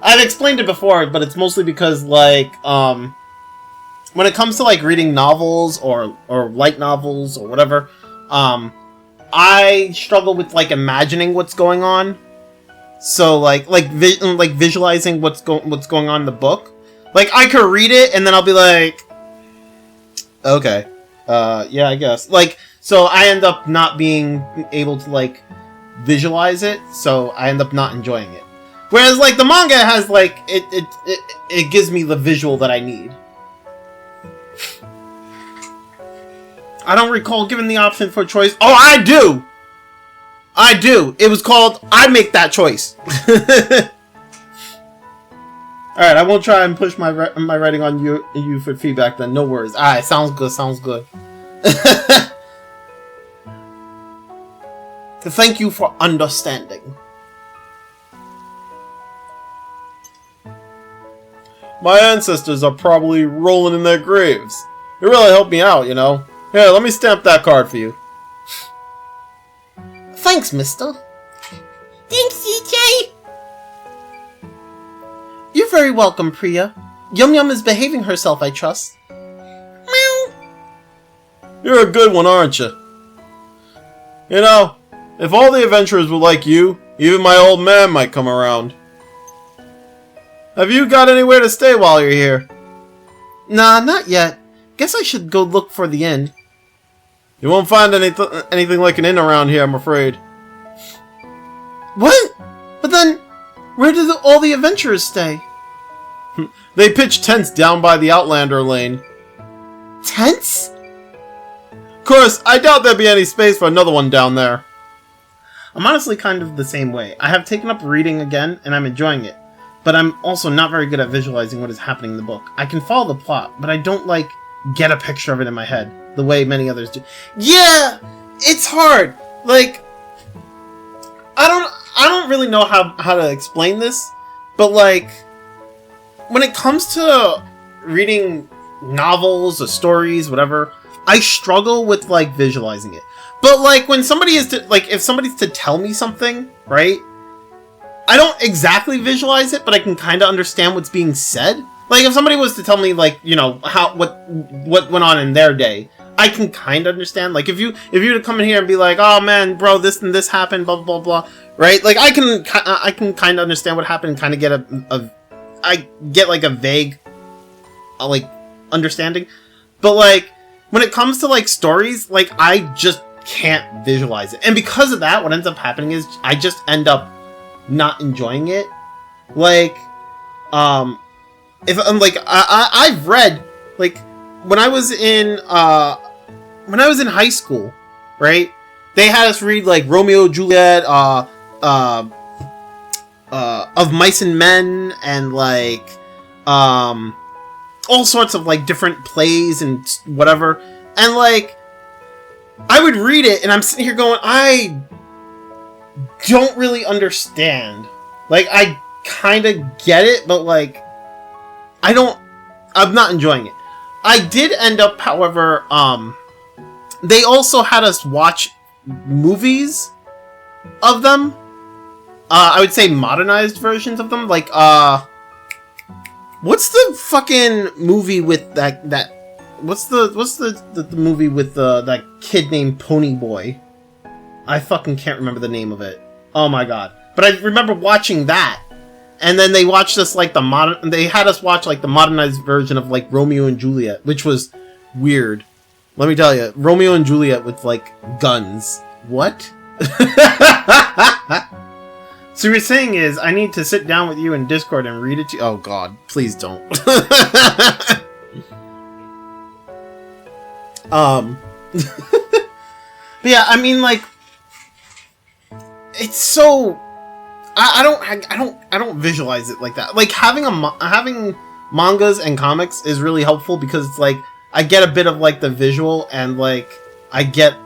I've explained it before, but it's mostly because, like, when it comes to, like, reading novels or light novels or whatever, I struggle with, like, imagining what's going on. So, like visualizing what's going on in the book. Like, I could read it, and then I'll be like, okay, yeah, I guess. Like, so I end up not being able to, like, visualize it, so I end up not enjoying it. Whereas, like, the manga has, like, it gives me the visual that I need. I don't recall giving the option for choice. Oh, I do! I do. It was called I Make That Choice. Alright, I won't try and push my writing on you for feedback then. No worries. Alright, sounds good, sounds good. Thank you for understanding. My ancestors are probably rolling in their graves. It really helped me out, you know. Here, let me stamp that card for you. Thanks, mister. Thanks, CJ. You're very welcome, Priya. Yum Yum is behaving herself, I trust. Meow. You're a good one, aren't you? You know, if all the adventurers were like you, even my old man might come around. Have you got anywhere to stay while you're here? Nah, not yet. Guess I should go look for the inn. You won't find anything like an inn around here, I'm afraid. What? But then, where do all the adventurers stay? They pitch tents down by the Outlander lane. Tents? Of course, I doubt there'd be any space for another one down there. I'm honestly kind of the same way. I have taken up reading again, and I'm enjoying it. But I'm also not very good at visualizing what is happening in the book. I can follow the plot, but I don't, like, get a picture of it in my head, the way many others do. Yeah! It's hard! Like, I don't really know how to explain this, but, like, when it comes to reading novels or stories, whatever, I struggle with, like, visualizing it. But, like, when somebody is to, like, if somebody's to tell me something, right? I don't exactly visualize it, but I can kind of understand what's being said. Like, if somebody was to tell me, like, you know, what went on in their day, I can kind of understand. Like, if you were to come in here and be like, oh man, bro, this and this happened, blah, blah, blah, right? Like, I can kind of understand what happened and kind of get I get, like, a vague, like, understanding. But, like, when it comes to, like, stories, like, I just can't visualize it. And because of that, what ends up happening is I just end up not enjoying it. Like, if I'm like, I've read, like, when I was in high school, right? They had us read, like, Romeo and Juliet, Of Mice and Men, and, like, all sorts of, like, different plays and whatever. And, like, I would read it, and I'm sitting here going, I don't really understand. Like, I kind of get it, but, like, I'm not enjoying it. I did end up, however, they also had us watch movies of them. I would say modernized versions of them. Like, what's the fucking movie with that what's the movie with that kid named Pony Boy? I fucking can't remember the name of it. Oh my god. But I remember watching that. And then they watched us, like, they had us watch, like, the modernized version of, like, Romeo and Juliet, which was weird. Let me tell you, Romeo and Juliet with, like, guns. What? So what you're saying is, I need to sit down with you in Discord and read it to you? Oh god, please don't. But yeah, I mean, like, it's so... I don't visualize it like that. Like, having mangas and comics is really helpful because it's like I get a bit of, like, the visual, and, like, I get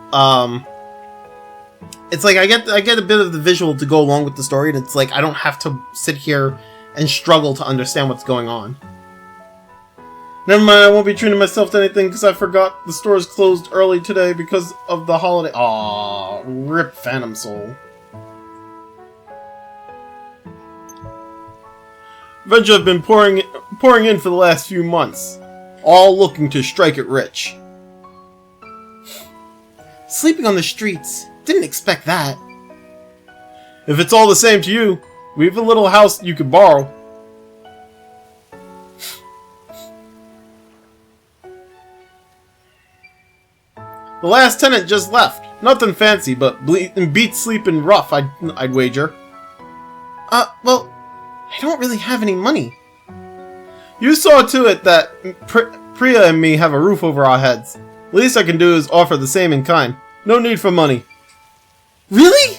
it's like I get a bit of the visual to go along with the story, and it's like I don't have to sit here and struggle to understand what's going on. Never mind, I won't be treating myself to anything because I forgot the stores closed early today because of the holiday. Aww, rip Phantom Soul. Venture have been pouring in for the last few months, all looking to strike it rich. Sleeping on the streets. Didn't expect that. If it's all the same to you, we have a little house you could borrow. The last tenant just left. Nothing fancy, but beats sleeping rough, I'd wager. Well, I don't really have any money. You saw to it that Priya and me have a roof over our heads. Least I can do is offer the same in kind. No need for money. Really?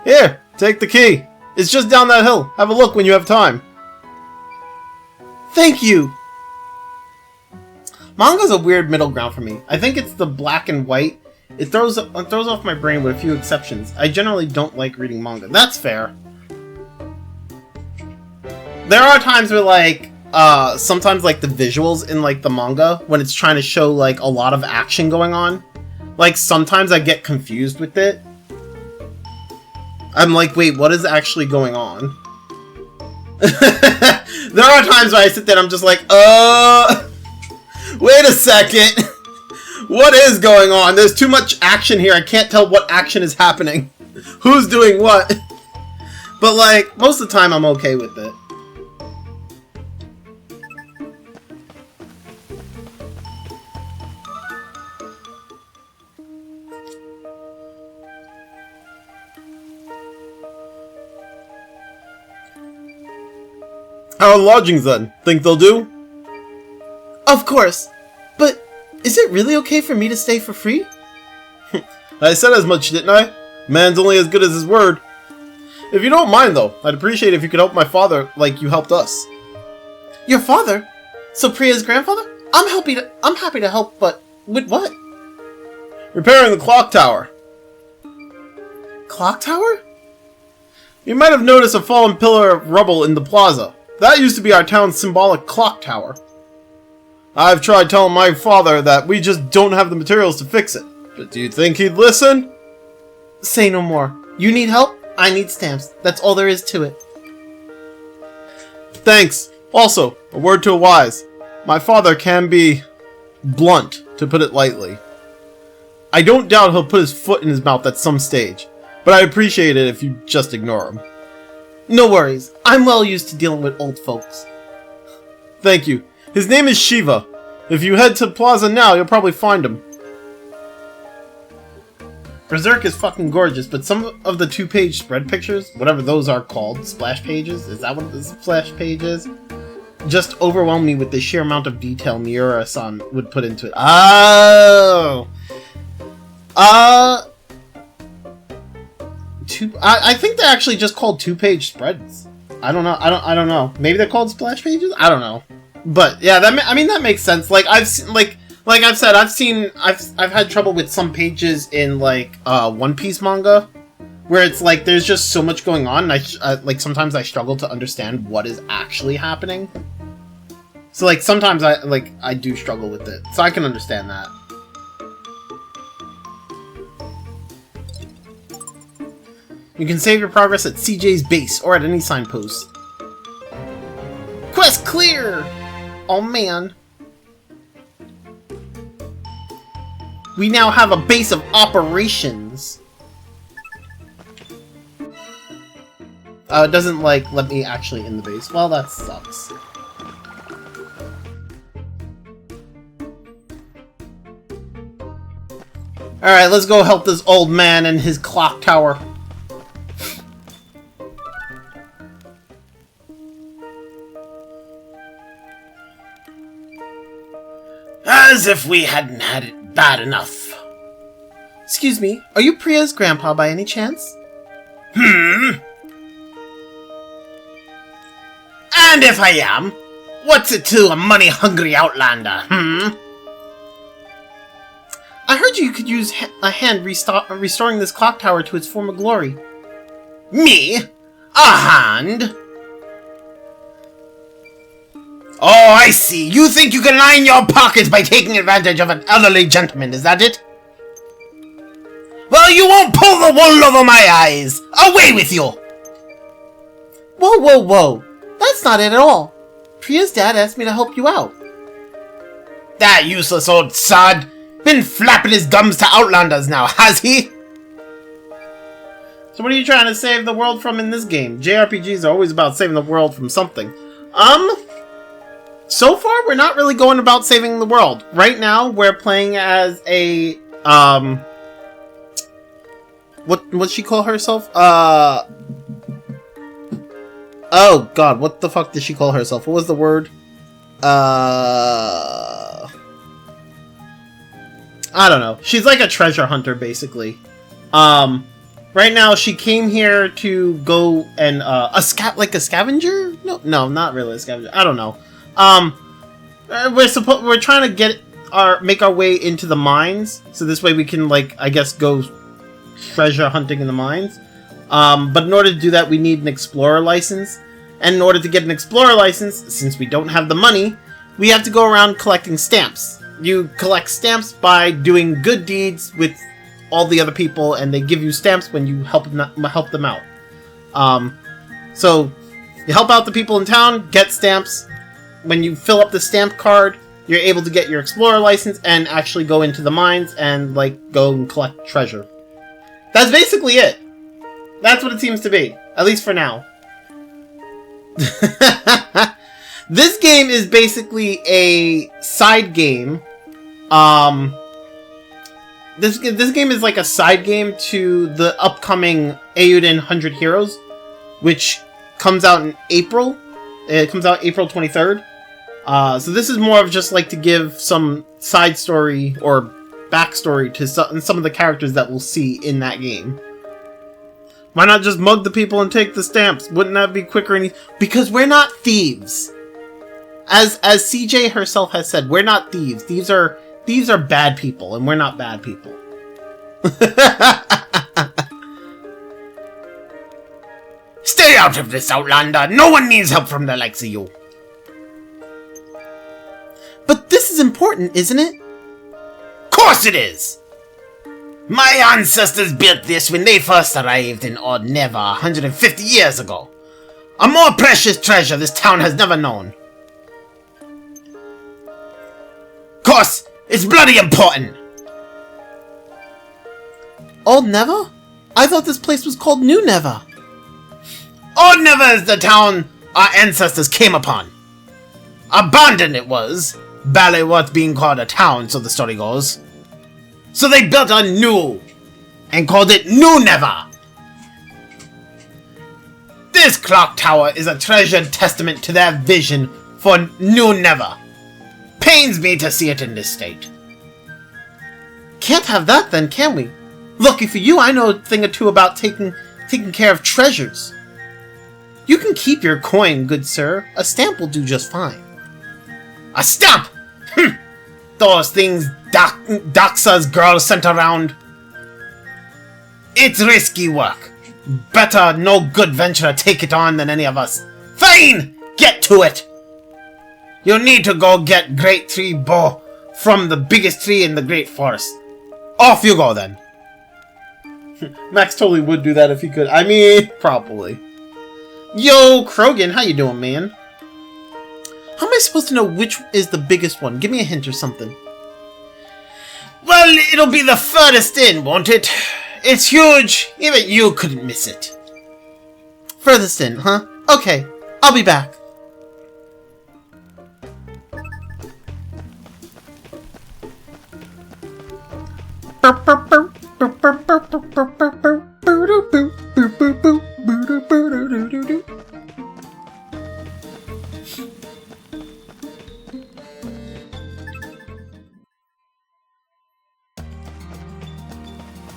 Here, take the key. It's just down that hill. Have a look when you have time. Thank you. Manga's a weird middle ground for me. I think it's the black and white. It throws off my brain with a few exceptions. I generally don't like reading manga. That's fair. There are times where, like, sometimes, like, the visuals in, like, the manga, when it's trying to show, like, a lot of action going on, like, sometimes I get confused with it. I'm like, wait, what is actually going on? There are times where I sit there and I'm just like, wait a second. What is going on? There's too much action here. I can't tell what action is happening. Who's doing what? But like, most of the time I'm okay with it. How are lodgings then? Think they'll do? Of course. But is it really okay for me to stay for free? I said as much, didn't I? Man's only as good as his word. If you don't mind though, I'd appreciate if you could help my father like you helped us. Your father? So Priya's grandfather? I'm happy to help, but with what? Repairing the clock tower. Clock tower? You might have noticed a fallen pillar of rubble in the plaza. That used to be our town's symbolic clock tower. I've tried telling my father that we just don't have the materials to fix it. But do you think he'd listen? Say no more. You need help? I need stamps. That's all there is to it. Thanks. Also, a word to a wise. My father can be blunt, to put it lightly. I don't doubt he'll put his foot in his mouth at some stage, but I appreciate it if you just ignore him. No worries. I'm well used to dealing with old folks. Thank you. His name is Shiva. If you head to Plaza now, you'll probably find him. Berserk is fucking gorgeous, but some of the 2-page spread pictures, whatever those are called, splash pages, is that what the splash page is? Just overwhelm me with the sheer amount of detail Miura-san would put into it. Oh! I think they're actually just called 2-page spreads. I don't know. I don't know. Maybe they're called splash pages. I don't know. But yeah, that makes sense. Like I've had trouble with some pages in like One Piece manga, where it's like there's just so much going on. And like sometimes I struggle to understand what is actually happening. So like sometimes I do struggle with it. So I can understand that. You can save your progress at CJ's base or at any signpost. Quest clear! Oh man. We now have a base of operations. It doesn't like let me actually in the base. Well, that sucks. Alright, let's go help this old man in his clock tower. As if we hadn't had it bad enough. Excuse me, are you Priya's grandpa by any chance? And if I am, what's it to a money-hungry outlander, I heard you could use a hand restoring this clock tower to its former glory. Me? A hand? Oh, I see. You think you can line your pockets by taking advantage of an elderly gentleman, is that it? Well, you won't pull the wool over my eyes! Away with you! Whoa, whoa, whoa. That's not it at all. Priya's dad asked me to help you out. That useless old sod. Been flapping his gums to outlanders now, has he? So what are you trying to save the world from in this game? JRPGs are always about saving the world from something. So far, we're not really going about saving the world. Right now, we're playing as a, what'd she call herself? Oh god, what the fuck did she call herself? What was the word? I don't know. She's like a treasure hunter, basically. Right now, she came here to go and, like a scavenger? No, not really a scavenger. I don't know. We're trying to make our way into the mines, so this way we can, like, I guess go treasure hunting in the mines. But in order to do that, we need an explorer license. And in order to get an explorer license, since we don't have the money, we have to go around collecting stamps. You collect stamps by doing good deeds with all the other people, and they give you stamps when you help them out. So You help out the people in town, get stamps. When you fill up the stamp card, you're able to get your explorer license and actually go into the mines and, like, go and collect treasure. That's basically it. That's what it seems to be. At least for now. This game is basically a side game. This game is like a side game to the upcoming Eiyuden 100 Heroes, which comes out in April. It comes out April 23rd. So this is more of just like to give some side story or backstory to some of the characters that we'll see in that game. Why not just mug the people and take the stamps? Wouldn't that be quicker? Because we're not thieves. As CJ herself has said, we're not thieves. Thieves are bad people, and we're not bad people. Stay out of this, Outlander. No one needs help from the likes of you. But this is important, isn't it? Course it is! My ancestors built this when they first arrived in Odd Never 150 years ago. A more precious treasure this town has never known. Course, it's bloody important. Old Never? I thought this place was called New Never. Old Never is the town our ancestors came upon. Abandoned it was, barely worth being called a town, so the story goes. So they built a new, and called it New Never. This clock tower is a treasured testament to their vision for New Never. Pains me to see it in this state. Can't have that then, can we? Lucky for you, I know a thing or two about taking care of treasures. You can keep your coin, good sir. A stamp will do just fine. A stamp? Those things Daxa's girl sent around. It's risky work. Better no good venture take it on than any of us. Fine! Get to it! You need to go get Great Tree Bow from the biggest tree in the Great Forest. Off you go then. Max totally would do that if he could. I mean, probably. Yo, Krogan, how you doing, man? How am I supposed to know which is the biggest one? Give me a hint or something. Well, it'll be the furthest in, won't it? It's huge. Even you couldn't miss it. Furthest in, huh? Okay, I'll be back.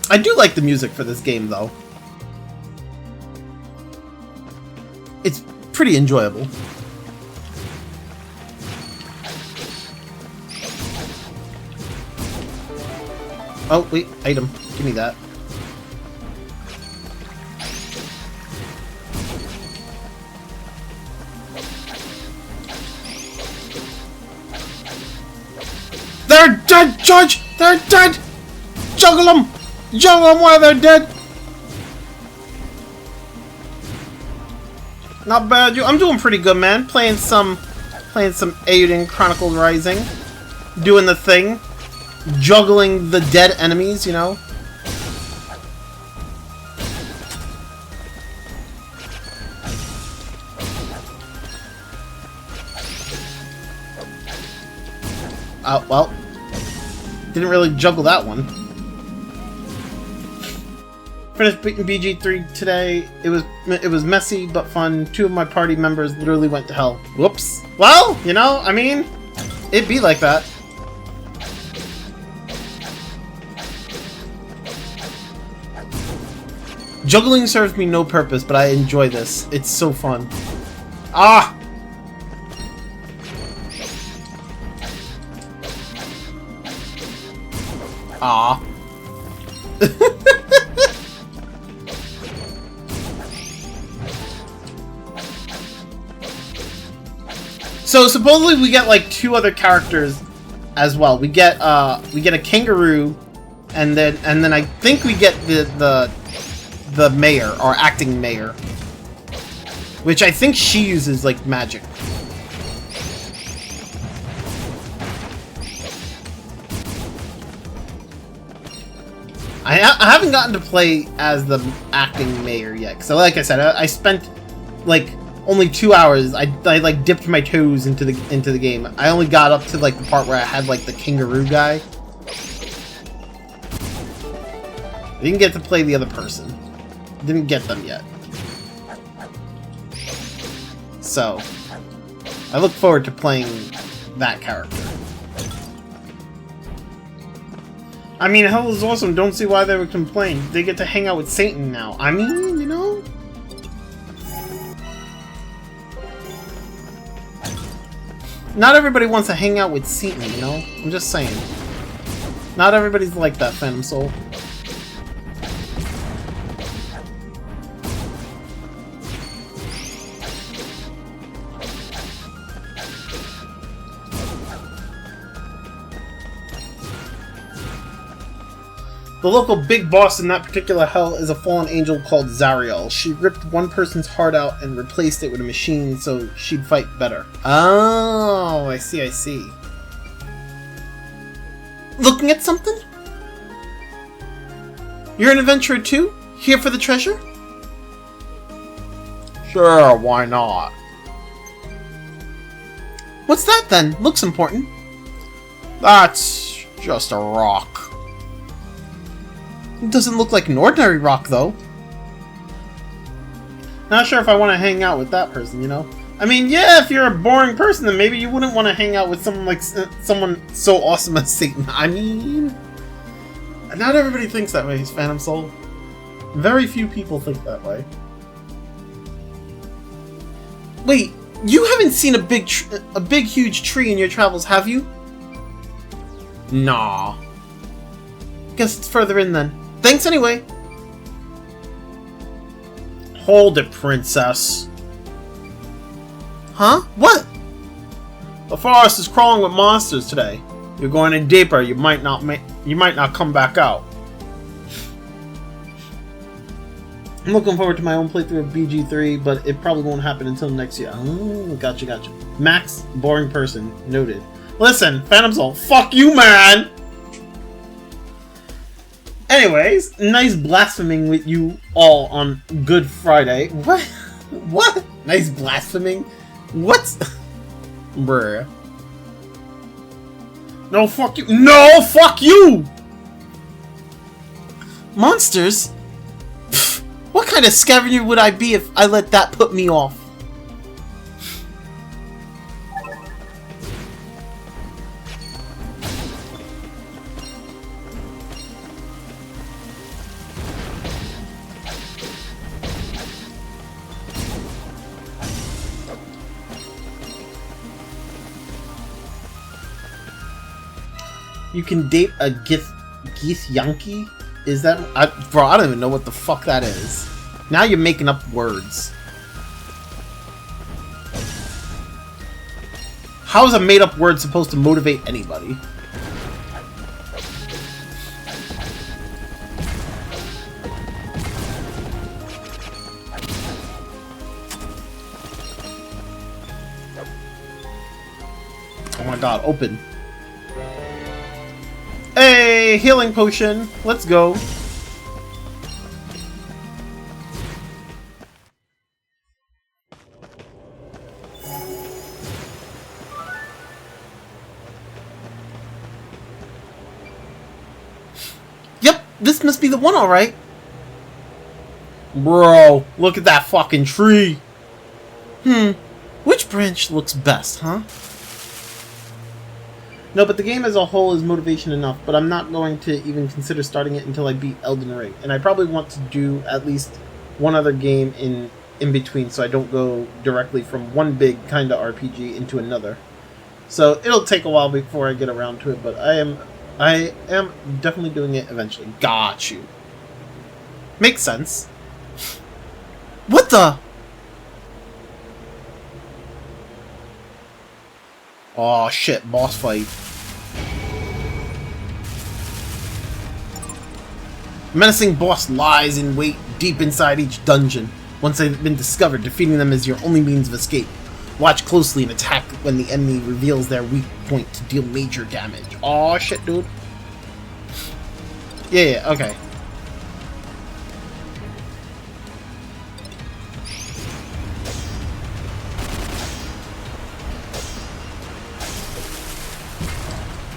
I do like the music for this game, though. It's pretty enjoyable. Oh, wait, item. Give me that. They're dead, Judge! They're dead! Juggle them! Juggle them while they're dead! Not bad. I'm doing pretty good, man. Playing some Eiyuden Chronicle Rising. Doing the thing. Juggling the dead enemies, you know? Well. Didn't really juggle that one. Finished beating BG3 today. It was messy but fun. 2 of my party members literally went to hell. Whoops. Well, you know, I mean, it'd be like that. Juggling serves me no purpose, but I enjoy this. It's so fun. Ah! Ah. So supposedly we get like 2 other characters as well. We get a kangaroo, and then I think we get the mayor or acting mayor. Which I think she uses, like, magic. I haven't gotten to play as the acting mayor yet. So, like I said, I spent, like, only 2 hours. I like dipped my toes into the game. I only got up to like the part where I had like the kangaroo guy. I didn't get to play the other person. Didn't get them yet. So I look forward to playing that character. I mean, hell is awesome. Don't see why they would complain. They get to hang out with Satan now. I mean, you know. Not everybody wants to hang out with Satan, you know? I'm just saying. Not everybody's like that, Phantom Soul. The local big boss in that particular hell is a fallen angel called Zariel. She ripped one person's heart out and replaced it with a machine so she'd fight better. Oh, I see, I see. Looking at something? You're an adventurer too? Here for the treasure? Sure, why not? What's that then? Looks important. That's just a rock. It doesn't look like an ordinary rock, though. Not sure if I want to hang out with that person, you know? I mean, yeah, if you're a boring person, then maybe you wouldn't want to hang out with someone like someone so awesome as Satan. I mean, not everybody thinks that way, Phantom Soul. Very few people think that way. Wait, you haven't seen a big, huge tree in your travels, have you? Nah. Guess it's further in then. Thanks anyway. Hold it, princess. Huh? What? The forest is crawling with monsters today. You're going in deeper. You might not come back out. I'm looking forward to my own playthrough of BG3, but it probably won't happen until next year. Oh, gotcha. Max, boring person. Noted. Listen, Phantom Soul, fuck you, man! Anyways, nice blaspheming with you all on Good Friday. What? What? Nice blaspheming? What? Bruh. No, fuck you. No, fuck you! Monsters? Pfft, what kind of scavenger would I be if I let that put me off? You can date a Geese Yankee? Is that... bro, I don't even know what the fuck that is. Now you're making up words. How is a made-up word supposed to motivate anybody? Oh my god, open. Hey, healing potion. Let's go. Yep, this must be the one, alright. Bro, look at that fucking tree. Which branch looks best, huh? No, but the game as a whole is motivation enough, but I'm not going to even consider starting it until I beat Elden Ring. And I probably want to do at least one other game in between so I don't go directly from one big kind of RPG into another. So it'll take a while before I get around to it, but I am definitely doing it eventually. Got you. Makes sense. What the? Oh shit, boss fight. Menacing boss lies in wait deep inside each dungeon. Once they've been discovered, defeating them is your only means of escape. Watch closely and attack when the enemy reveals their weak point to deal major damage. Aw, shit, dude. Yeah, okay.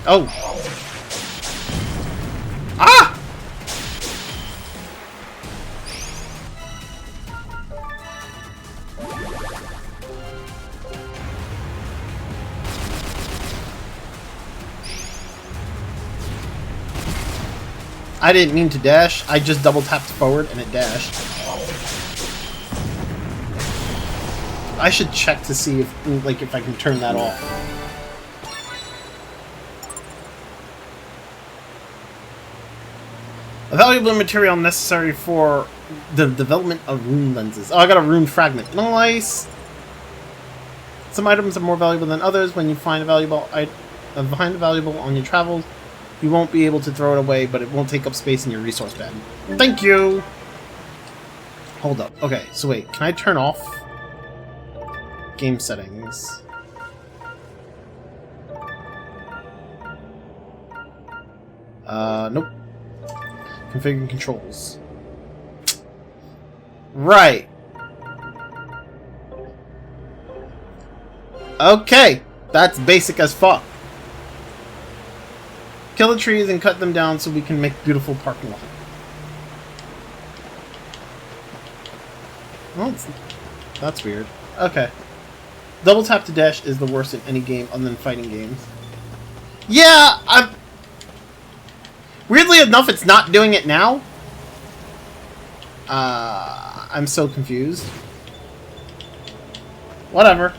Oh. Ah! I didn't mean to dash. I just double tapped forward and it dashed. I should check to see if I can turn that off. A valuable material necessary for the development of rune lenses. Oh, I got a rune fragment. Nice! Some items are more valuable than others. When you find a valuable on your travels, you won't be able to throw it away, but it won't take up space in your resource bin. Thank you! Hold up. Okay, so wait. Can I turn off game settings? Nope. Configuring controls. Right. Okay. That's basic as fuck. Kill the trees and cut them down so we can make beautiful parking lot. Well, that's weird. Okay. Double tap to dash is the worst in any game other than fighting games. Yeah, weirdly enough, it's not doing it now. I'm so confused. Whatever.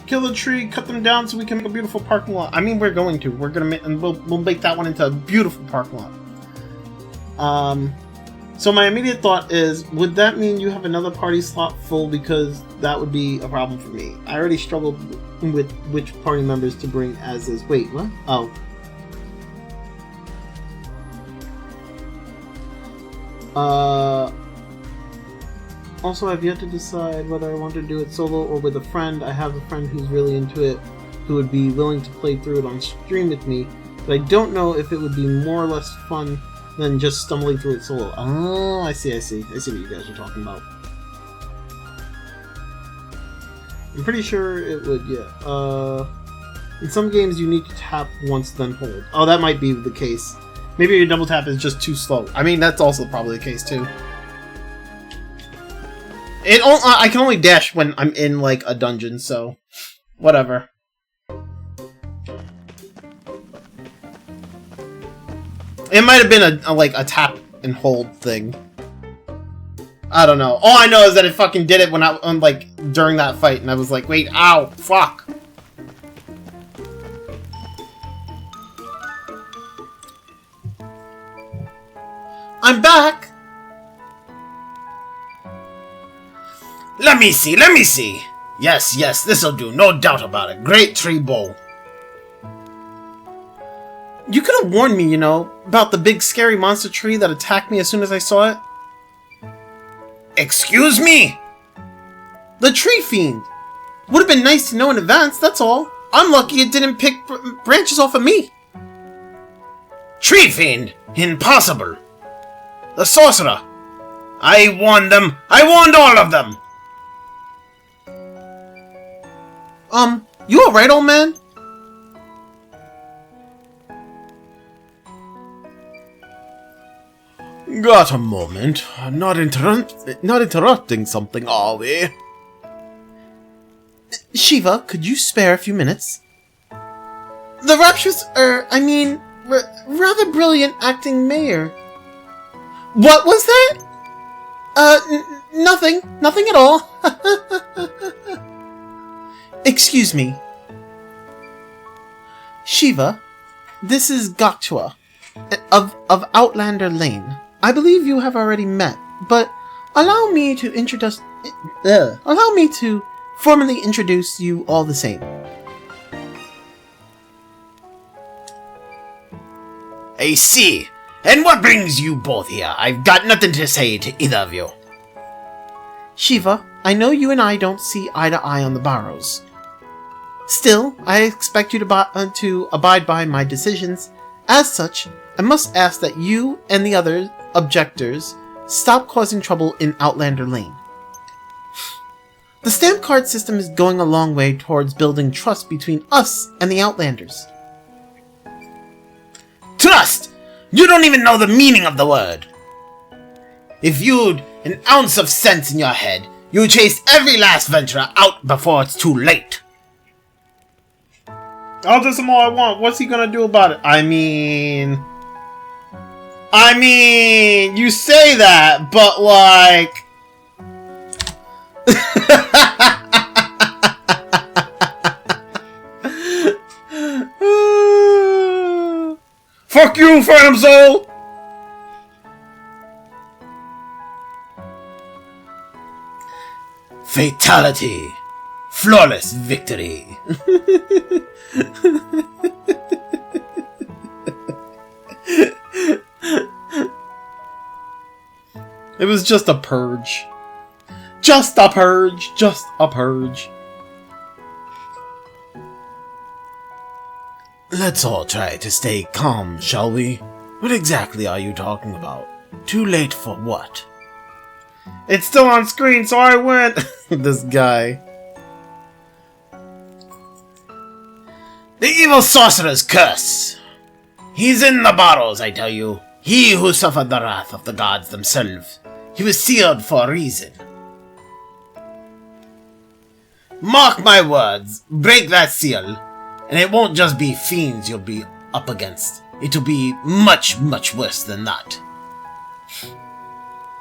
Kill the tree, cut them down so we can make a beautiful parking lot. I mean, we're going to. We're gonna make, and we'll make that one into a beautiful parking lot. So my immediate thought is, would that mean you have another party slot full? Because that would be a problem for me. I already struggled with which party members to bring as is. Wait, what? Oh. Also, I've yet to decide whether I want to do it solo or with a friend. I have a friend who's really into it, who would be willing to play through it on stream with me, but I don't know if it would be more or less fun than just stumbling through it solo. Oh, I see. I see what you guys are talking about. I'm pretty sure it would, yeah. In some games, you need to tap once, then hold. Oh, that might be the case. Maybe your double tap is just too slow. I mean, that's also probably the case, too. I can only dash when I'm in, like, a dungeon, so... whatever. It might have been a tap and hold thing. I don't know. All I know is that it fucking did it when during that fight, and I was like, wait, ow, fuck. I'm back! Let me see. Yes, this'll do, no doubt about it. Great tree bow. You could have warned me, you know, about the big scary monster tree that attacked me as soon as I saw it. Excuse me? The tree fiend! Would have been nice to know in advance, that's all. I'm lucky it didn't pick branches off of me. Tree fiend? Impossible. The sorcerer. I warned them. I warned all of them. You alright, old man? Got a moment. Not interrupting something, are we? Shiva, could you spare a few minutes? The rapturous, rather brilliant acting mayor. What was that? Nothing at all. Excuse me. Shiva, this is Goktua, of Outlander Lane. I believe you have already met, but Allow me to formally introduce you all the same. I see. And what brings you both here? I've got nothing to say to either of you. Shiva, I know you and I don't see eye to eye on the Barrows. Still, I expect you to abide by my decisions. As such, I must ask that you and the other objectors stop causing trouble in Outlander Lane. The stamp card system is going a long way towards building trust between us and the Outlanders. Trust! You don't even know the meaning of the word. If you'd an ounce of sense in your head, you chase every last venturer out before it's too late. I'll do some more I want. What's he gonna do about it? I mean, you say that, but like... Fuck you, Phantom Soul! Fatality. Flawless victory. It was just a purge. Just a purge. Just a purge. Let's all try to stay calm, shall we? What exactly are you talking about? Too late for what? It's still on screen, so I went. This guy. The evil sorcerer's curse. He's in the bottles, I tell you. He who suffered the wrath of the gods themselves. He was sealed for a reason. Mark my words, break that seal, and it won't just be fiends you'll be up against. It'll be much, much worse than that.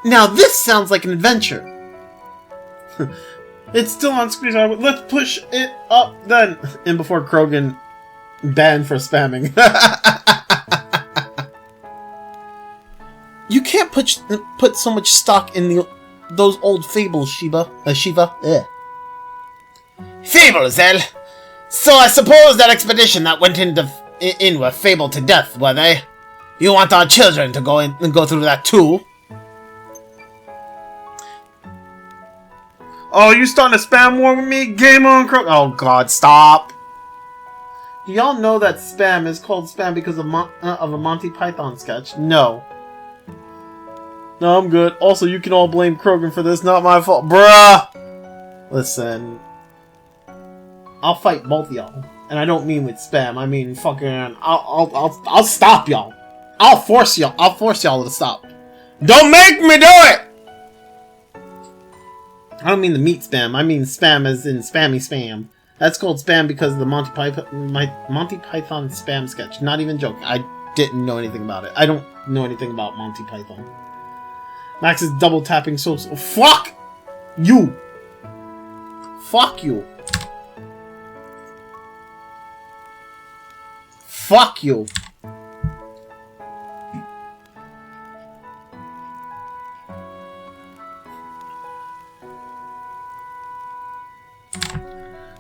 Now this sounds like an adventure. It's still on screen, so let's push it up then. And before Krogan banned for spamming. You can't put so much stock in those old fables, Shiva. Ugh. Fables, eh? So I suppose that expedition that went in were fabled to death, were they? You want our children to go in and go through that too? Oh, you starting to spam war with me? Game on, Krogan. Oh God, stop. Do y'all know that spam is called spam because of a Monty Python sketch? No. No, I'm good. Also, you can all blame Krogan for this. Not my fault, bruh. Listen, I'll fight both of y'all, and I don't mean with spam. I mean fucking. I'll stop y'all. I'll force y'all to stop. Don't make me do it. I don't mean the meat spam. I mean spam as in spammy spam. That's called spam because of the Monty Python spam sketch. Not even joking. I didn't know anything about it. I don't know anything about Monty Python. Max is double tapping so fuck you. Fuck you. Fuck you.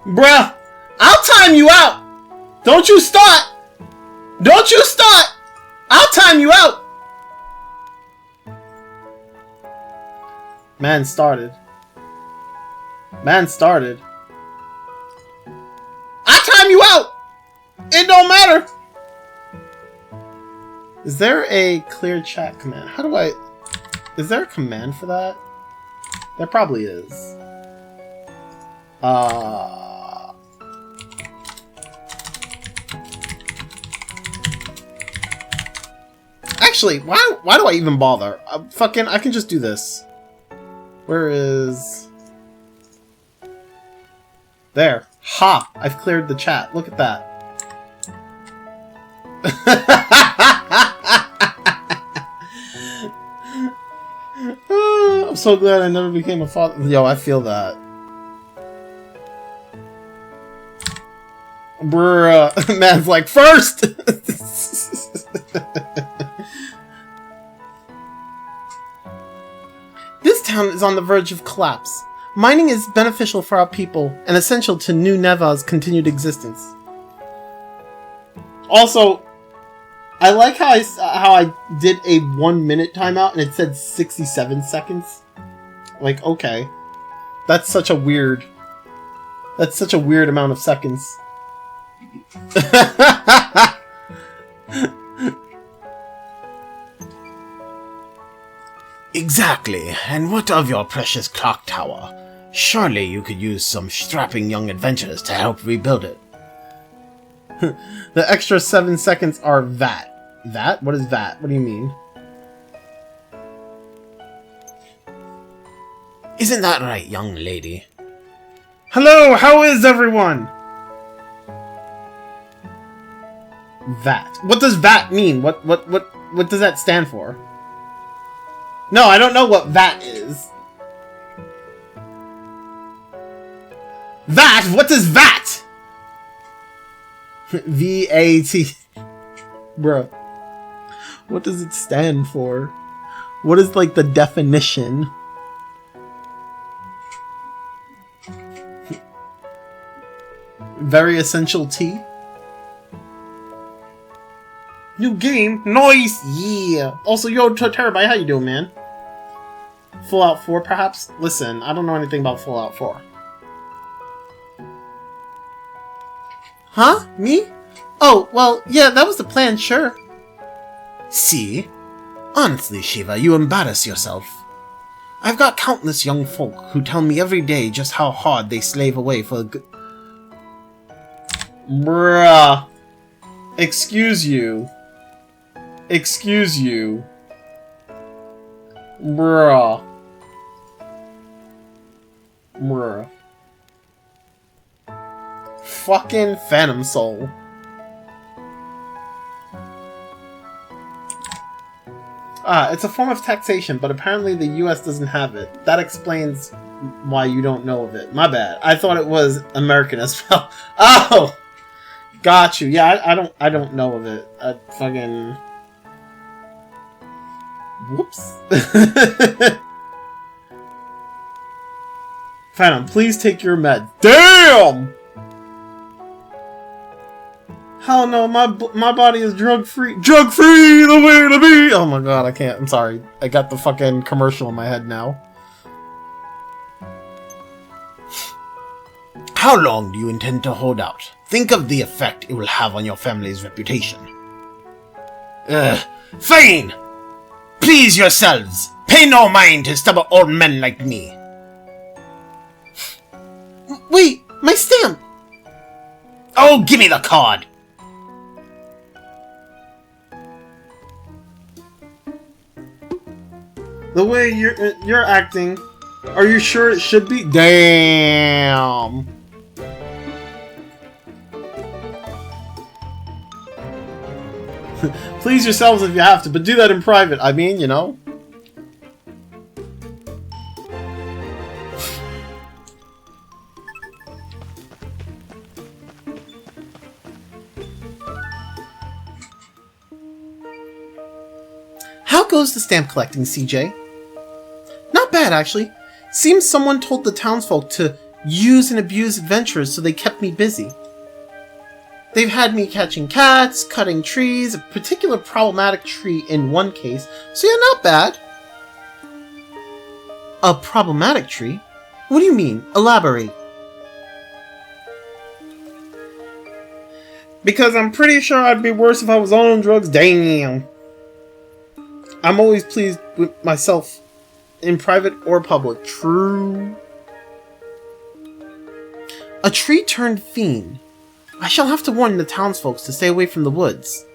Bruh, I'll time you out. Don't you start. Don't you start. I'll time you out. Man started. Man started. I time you out. It don't matter. Is there a clear chat command? How do I... Is there a command for that? There probably is. Actually, why do I even bother? I can just do this. Where is... There. Ha! I've cleared the chat. Look at that. I'm so glad I never became a father. Yo, I feel that. Bruh. Man's like, first! This town is on the verge of collapse. Mining is beneficial for our people and essential to New Neva's continued existence. Also, I like how I did a 1 minute timeout and it said 67 seconds. Like, okay. That's such a weird amount of seconds. Exactly. And what of your precious clock tower? Surely you could use some strapping young adventurers to help rebuild it. The extra 7 seconds are VAT. VAT? What is VAT? What do you mean? Isn't that right, young lady? Hello, how is everyone? VAT. What does VAT mean? What does that stand for? No, I don't know what VAT is. VAT? What does VAT? V-A-T. Bruh. What does it stand for? What is, like, the definition? Very essential tea? New game? Nice! Yeah! Also, yo, Terabyte, how you doing, man? Fallout 4, perhaps? Listen, I don't know anything about Fallout 4. Huh? Me? Oh, well, yeah, that was the plan, sure. See? Honestly, Shiva, you embarrass yourself. I've got countless young folk who tell me every day just how hard they slave away for a good... Bruh. Excuse you. Excuse you. Bruh. Bruh. Fucking Phantom Soul. It's a form of taxation, but apparently the US doesn't have it. That explains why you don't know of it. My bad. I thought it was American as well. Oh! Got you. Yeah, I don't know of it. I fucking... Whoops. Phantom, please take your med. Damn! Hell no, my body is drug-free. Drug-free, the way to be! Oh my god, I can't. I'm sorry. I got the fucking commercial in my head now. How long do you intend to hold out? Think of the effect it will have on your family's reputation. Fine! Please yourselves! Pay no mind to stubborn old men like me! Wait! My stamp! Oh, give me the card! The way you're acting, are you sure it should be? Damn! Please yourselves if you have to, but do that in private. I mean, you know. How goes the stamp collecting, CJ? Not bad, actually. Seems someone told the townsfolk to use and abuse adventurers, so they kept me busy. They've had me catching cats, cutting trees, a particular problematic tree in one case, so yeah, not bad. A problematic tree? What do you mean? Elaborate. Because I'm pretty sure I'd be worse if I was on drugs. Damn. I'm always pleased with myself in private or public. True. A tree turned fiend. I shall have to warn the townsfolk to stay away from the woods.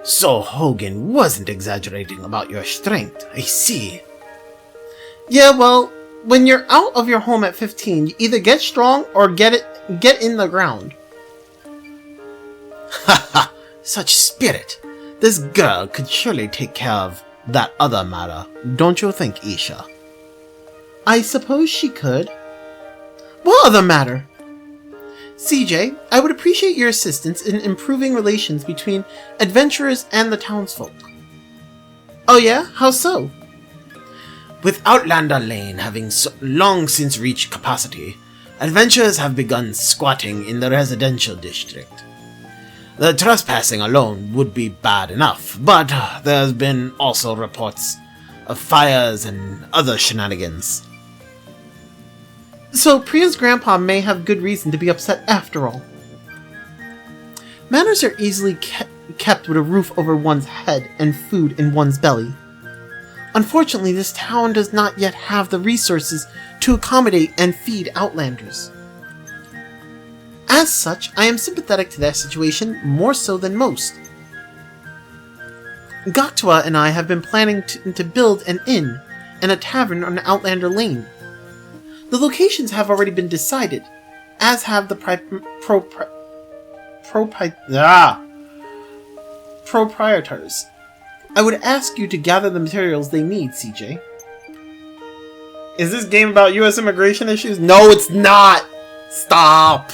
So Hogan wasn't exaggerating about your strength, I see. Yeah, well, when you're out of your home at 15, you either get strong or get in the ground. Haha, such spirit. This girl could surely take care of that other matter, don't you think, Isha? I suppose she could. What other matter? CJ, I would appreciate your assistance in improving relations between adventurers and the townsfolk. Oh yeah? How so? With Outlander Lane having long since reached capacity, adventurers have begun squatting in the residential district. The trespassing alone would be bad enough, but there's been also reports of fires and other shenanigans. So Priya's grandpa may have good reason to be upset after all. Manners are easily kept with a roof over one's head and food in one's belly. Unfortunately, this town does not yet have the resources to accommodate and feed Outlanders. As such, I am sympathetic to their situation more so than most. Goktua and I have been planning to build an inn and a tavern on Outlander Lane. The locations have already been decided, as have the proprietors. I would ask you to gather the materials they need, CJ. Is this game about U.S. immigration issues? No, it's not! Stop!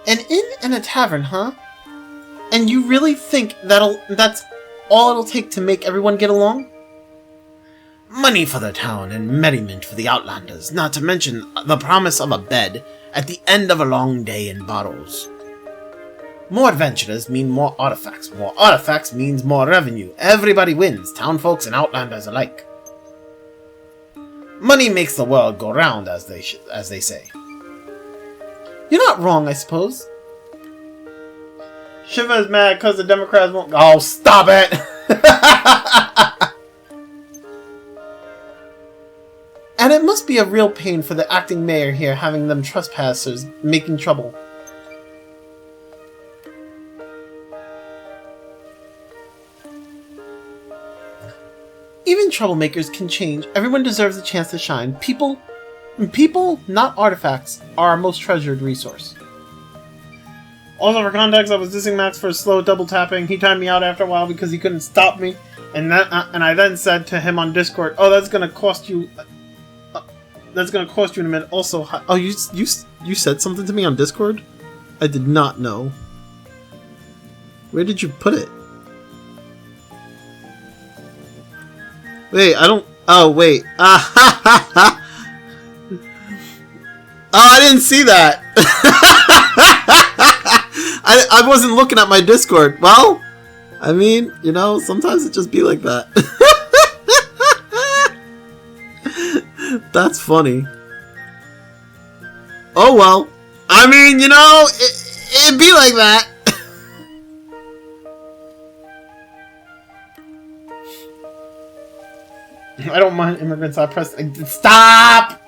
An inn and a tavern, huh? And you really think that's all it'll take to make everyone get along? Money for the town and merriment for the Outlanders, not to mention the promise of a bed at the end of a long day in Burrows. More adventurers mean more artifacts. More artifacts means more revenue. Everybody wins, townfolks and Outlanders alike. Money makes the world go round, as they say. You're not wrong, I suppose. Shiva is mad because the Democrats won't... Oh, stop it! And it must be a real pain for the acting mayor here having them trespassers making trouble. Even troublemakers can change. Everyone deserves a chance to shine. People, not artifacts, are our most treasured resource. Also, for context, I was dissing Max for slow double tapping. He timed me out after a while because he couldn't stop me. And I then said to him on Discord, "Oh, that's gonna cost you. That's gonna cost you in a minute." Also, oh, you said something to me on Discord? I did not know. Where did you put it? Wait, I don't... Oh, wait. Oh, I didn't see that. I wasn't looking at my Discord. Well, I mean, you know, sometimes it just be like that. That's funny. Oh, well. I mean, you know, it'd be like that. I don't mind immigrants. I press... Stop!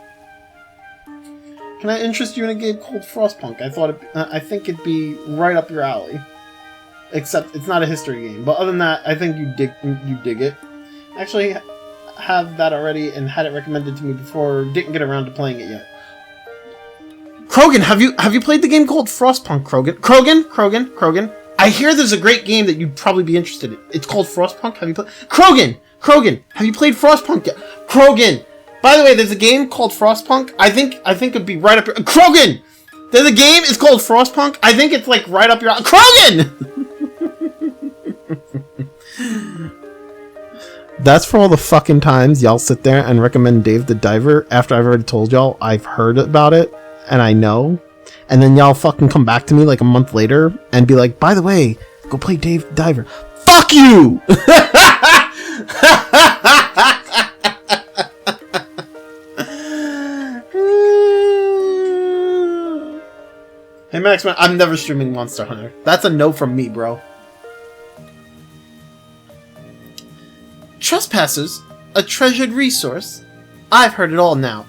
Can I interest you in a game called Frostpunk? I think it'd be right up your alley. Except it's not a history game. But other than that, I think you dig it. Actually, have that already and had it recommended to me before. Didn't get around to playing it yet. Krogan, have you played the game called Frostpunk, Krogan? Krogan. I hear there's a great game that you'd probably be interested in. It's called Frostpunk. Have you played... Krogan, have you played Frostpunk yet? Krogan! By the way, there's a game called Frostpunk. I think it'd be right up your... Krogan! There's a game, it's called Frostpunk. I think it's like right up your... Krogan! That's for all the fucking times y'all sit there and recommend Dave the Diver after I've already told y'all I've heard about it and I know. And then y'all fucking come back to me like a month later and be like, by the way, go play Dave the Diver. Fuck you! Hey Max, man, I'm never streaming Monster Hunter. That's a no from me, bro. Trespassers, a treasured resource. I've heard it all now.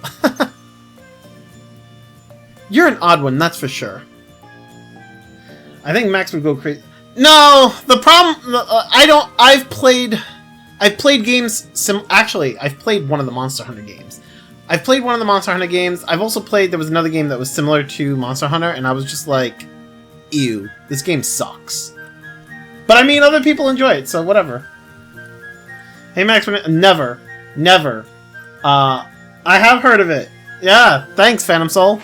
You're an odd one, that's for sure. I think Max would go crazy. No, the problem... I've played games... Actually, I've played one of the Monster Hunter games. I've also played... There was another game that was similar to Monster Hunter, and I was just like, ew, this game sucks. But I mean, other people enjoy it, so whatever. Hey Max, never. I have heard of it. Yeah, thanks, Phantom Soul.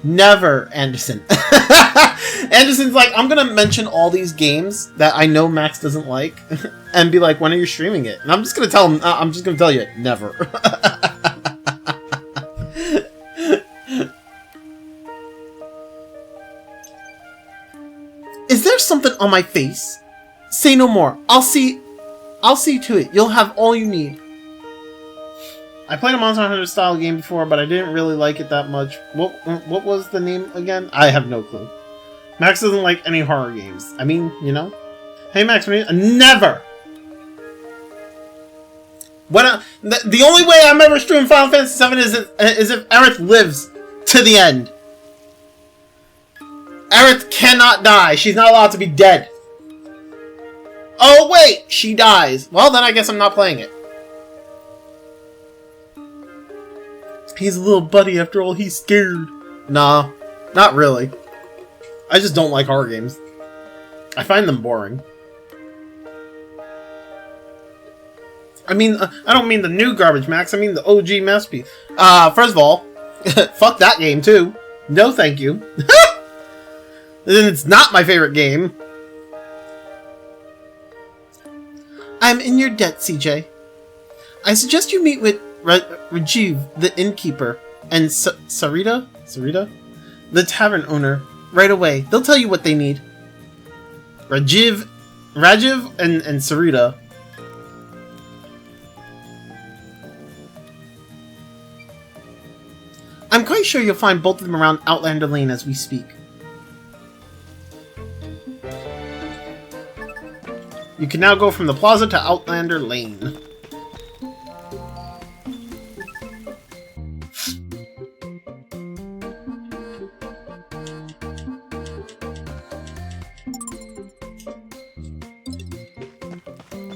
Never, Anderson. Anderson's like, I'm gonna mention all these games that I know Max doesn't like, and be like, when are you streaming it? And I'm just gonna tell him. I'm just gonna tell you, never. Is there something on my face? Say no more. I'll see to it. You'll have all you need. I played a Monster Hunter style game before, but I didn't really like it that much. What was the name again? I have no clue. Max doesn't like any horror games. I mean, you know. Hey Max, never. When the only way I'm ever streaming Final Fantasy VII is if Aerith lives to the end. Aerith cannot die. She's not allowed to be dead. Oh wait, she dies. Well, then I guess I'm not playing it. He's a little buddy after all. He's scared. Nah, not really. I just don't like horror games. I find them boring. I mean, I don't mean the new garbage, Max. I mean the OG masterpiece. First of all, fuck that game too. No, thank you. It's not my favorite game. I'm in your debt, CJ. I suggest you meet with Rajiv, the innkeeper, and Sarita, the tavern owner, right away. They'll tell you what they need. Rajiv and Sarita. I'm quite sure you'll find both of them around Outlander Lane as we speak. You can now go from the plaza to Outlander Lane.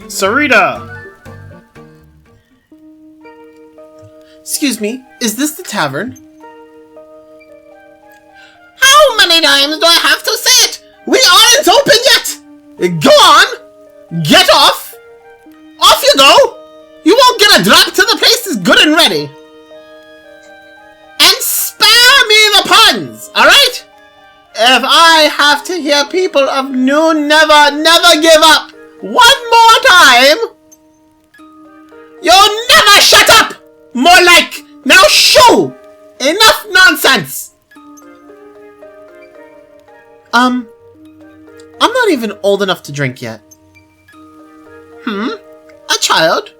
Sarita! Excuse me, is this the tavern? How many times do I have to say it? We aren't open yet! Go on! Get off! Off you go! You won't get a drop till the place is good and ready! And spare me the puns, alright? If I have to hear people of Noon never give up one more time, you'll never shut up! More like, now shoo! Enough nonsense! I'm not even old enough to drink yet. A child?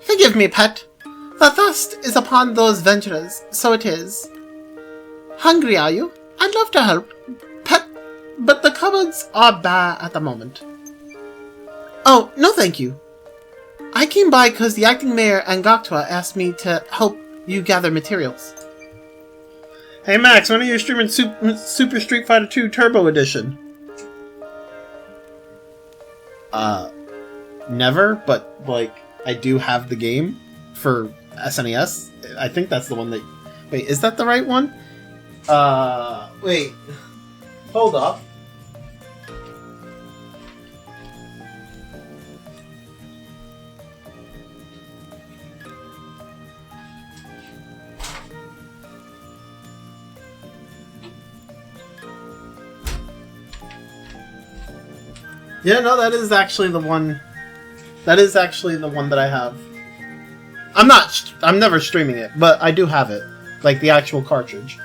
Forgive me, pet. The thirst is upon those venturers, so it is. Hungry, are you? I'd love to help, pet, but the cupboards are bare at the moment. Oh, no thank you. I came by because the acting mayor and Goktua asked me to help you gather materials. Hey Max, when are you streaming Super Street Fighter 2 Turbo Edition? Never, but, like, I do have the game for SNES. I think that's the one that... Wait, is that the right one? Wait. Hold up. Yeah, no, that is actually the one. That is actually the one that I have. I'm never streaming it, but I do have it. Like, the actual cartridge.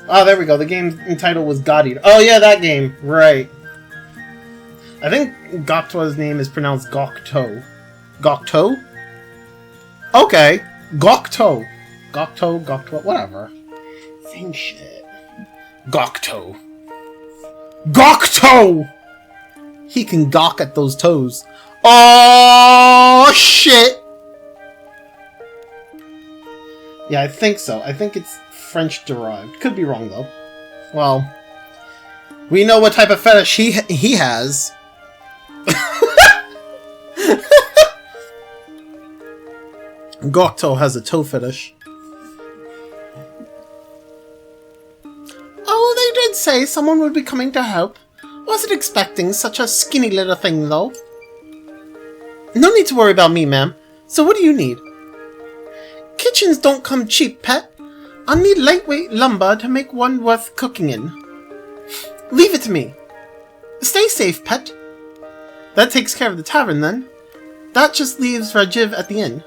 Oh, there we go. The game title was God Eater. Oh, yeah, that game. Right. I think Goktua's name is pronounced Gokto. Gokto? Okay. Gokto. Goktua, whatever. Same shit. Gokto. Gokto! He can gawk at those toes. Oh, shit! Yeah, I think so. I think it's French derived. Could be wrong, though. Well, we know what type of fetish he has. Gokto has a toe fetish. Oh, they did say someone would be coming to help. Wasn't expecting such a skinny little thing, though. No need to worry about me, ma'am. So what do you need? Kitchens don't come cheap, pet. I'll need lightweight lumber to make one worth cooking in. Leave it to me. Stay safe, pet. That takes care of the tavern, then. That just leaves Rajiv at the inn.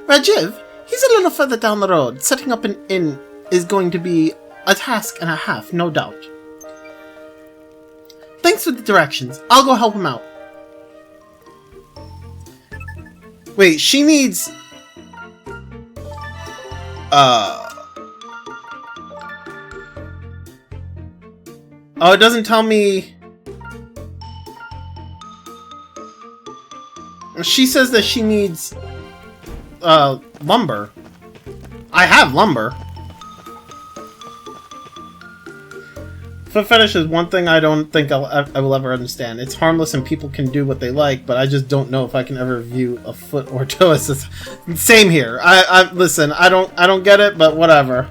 Rajiv? He's a little further down the road. Setting up an inn is going to be a task and a half, no doubt. Thanks for the directions. I'll go help him out. Wait, she needs... Oh, it doesn't tell me... She says that she needs... lumber. I have lumber. Foot fetish is one thing I don't think I will ever understand. It's harmless and people can do what they like, but I just don't know if I can ever view a foot or toe as same here. Listen, I don't get it, but whatever.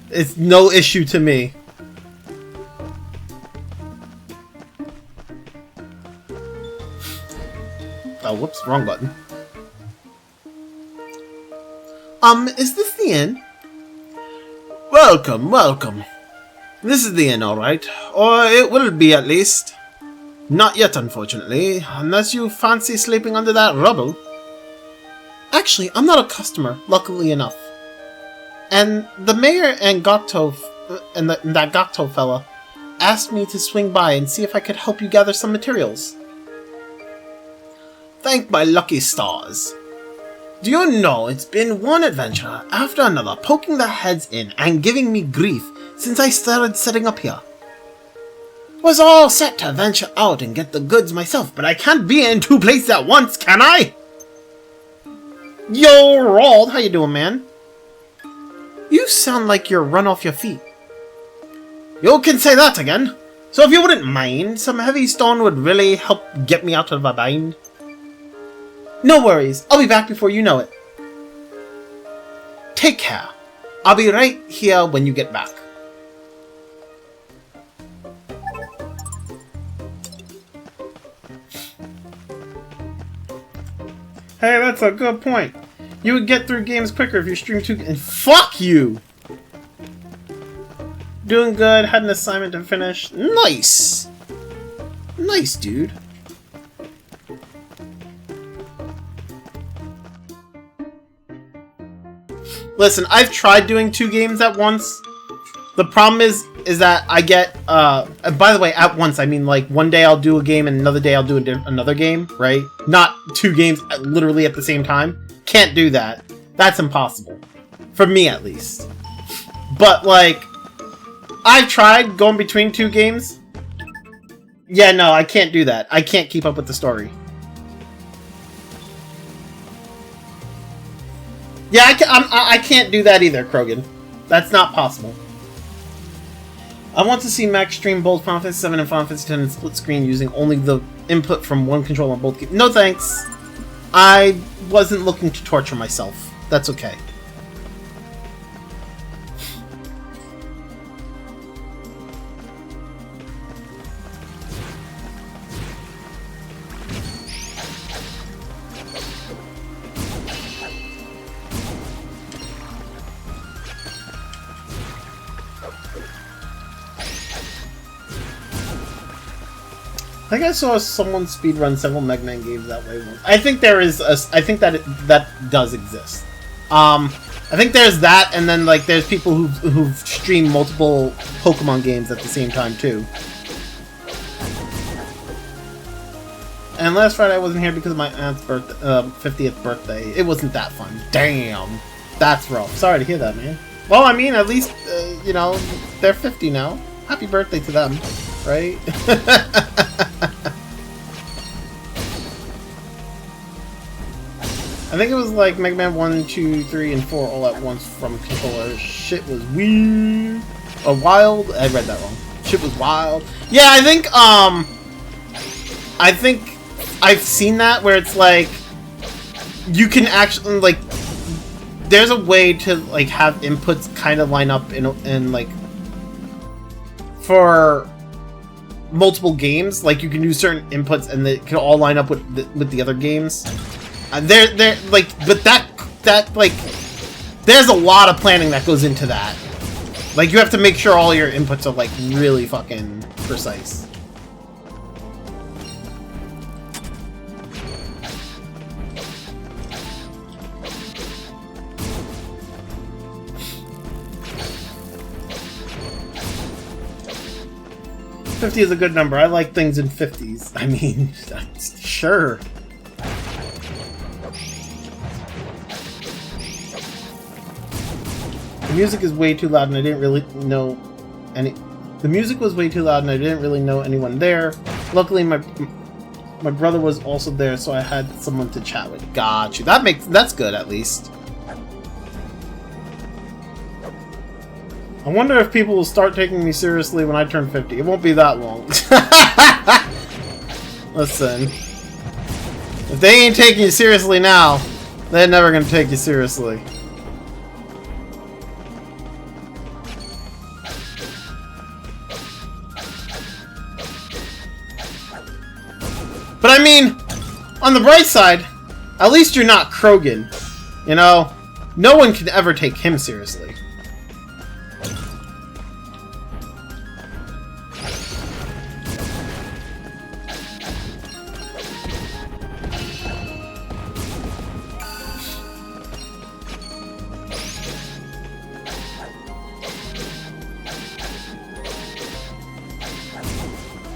It's no issue to me. Oh, whoops, wrong button. Is this the inn? Welcome, welcome. This is the inn, alright. Or it will be, at least. Not yet, unfortunately. Unless you fancy sleeping under that rubble. Actually, I'm not a customer, luckily enough. And the mayor and Gokto, and that Gokto fella, asked me to swing by and see if I could help you gather some materials. Thank my lucky stars. Do you know, it's been one adventure after another poking their heads in and giving me grief since I started setting up here. Was all set to venture out and get the goods myself, but I can't be in two places at once, can I? Yo, Roald, how you doing, man? You sound like you're run off your feet. You can say that again. So if you wouldn't mind, some heavy stone would really help get me out of a bind. No worries, I'll be back before you know it. Take care. I'll be right here when you get back. Hey, that's a good point. You would get through games quicker if you stream two... And fuck you! Doing good, had an assignment to finish. Nice! Nice, dude. Listen, I've tried doing two games at once. The problem is that I get, by the way, at once, I mean, like, one day I'll do a game and another day I'll do another game, right? Not two games literally at the same time. Can't do that. That's impossible. For me, at least. But, like, I've tried going between two games. Yeah, no, I can't do that. I can't keep up with the story. Yeah, I can't do that either, Krogan. That's not possible. I want to see Max stream both Final Fantasy 7 and Final Fantasy 10 in split screen using only the input from one controller on both games. No thanks. I wasn't looking to torture myself. That's okay. I think I saw someone speedrun several Mega Man games that way once. I think there is I think that that does exist. I think there's that, and then like there's people who've streamed multiple Pokemon games at the same time too. And last Friday I wasn't here because of my aunt's 50th birthday. It wasn't that fun. Damn, that's rough. Sorry to hear that, man. Well, I mean, at least you know, they're 50 now. Happy birthday to them, right? I think it was like Mega Man 1, 2, 3, and 4 all at once from controller. Shit was weird. Or wild. I read that wrong. Shit was wild. Yeah, I think I've seen that where it's like you can actually like there's a way to like have inputs kind of line up in like for multiple games. Like you can do certain inputs and they can all line up with the other games. They're like, but that like there's a lot of planning that goes into that. Like, you have to make sure all your inputs are, like, really fucking precise. $50 is a good number. I like things in 50s. I mean, sure. The music is way too loud and I didn't really know any... The music was way too loud and I didn't really know anyone there. Luckily, my brother was also there, so I had someone to chat with. Got you. That's good, at least. I wonder if people will start taking me seriously when I turn 50. It won't be that long. Listen. If they ain't taking you seriously now, they're never gonna take you seriously. But I mean, on the bright side, at least you're not Krogan. You know? No one can ever take him seriously.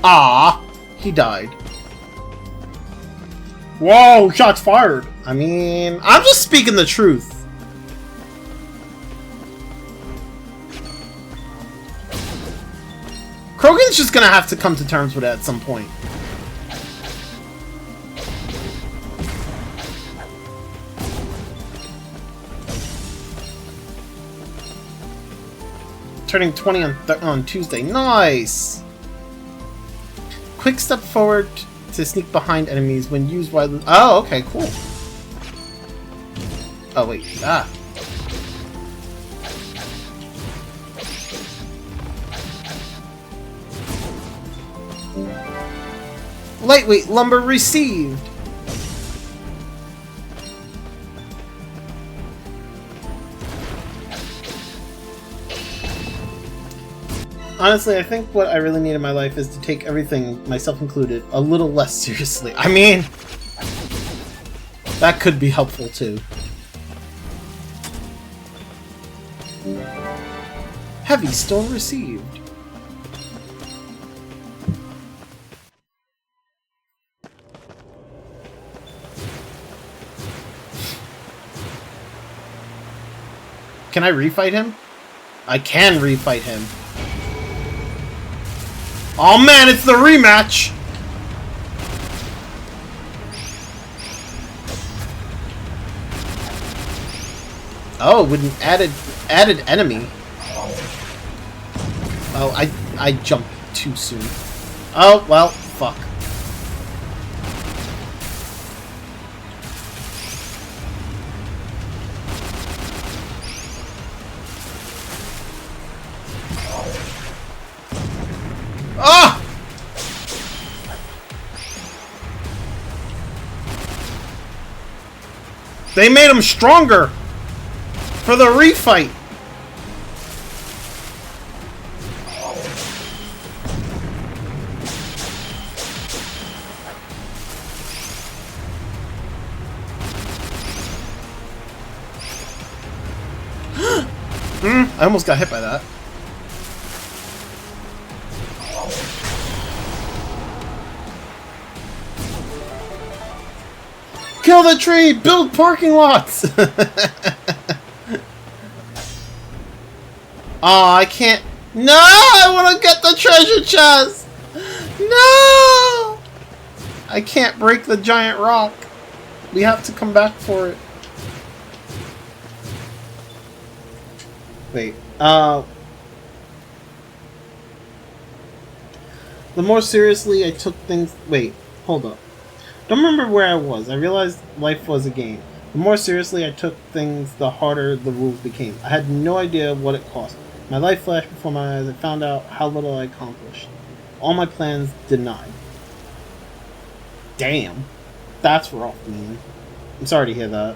Ah, he died. Whoa, shots fired. I mean, I'm just speaking the truth. Krogan's just gonna have to come to terms with it at some point. Turning 20 on Tuesday. Nice! Quick step forward to sneak behind enemies when used widely. Oh, okay, cool. Oh, wait. Ah. Lightweight lumber received. Honestly, I think what I really need in my life is to take everything, myself included, a little less seriously. I mean, that could be helpful too. Heavy stone received. Can I refight him? I can refight him. Oh man, it's the rematch! Oh, with an added enemy. Oh, I jumped too soon. Oh, well, fuck. Ah! They made him stronger for the refight. I almost got hit by that. Kill the tree! Build parking lots! Oh, I can't... No! I want to get the treasure chest! No! I can't break the giant rock. We have to come back for it. Wait, the more seriously I took things... Wait, hold up. Don't remember where I was. I realized life was a game. The more seriously I took things, the harder the rules became. I had no idea what it cost. My life flashed before my eyes. I found out how little I accomplished. All my plans denied. Damn. That's rough, man. I'm sorry to hear that.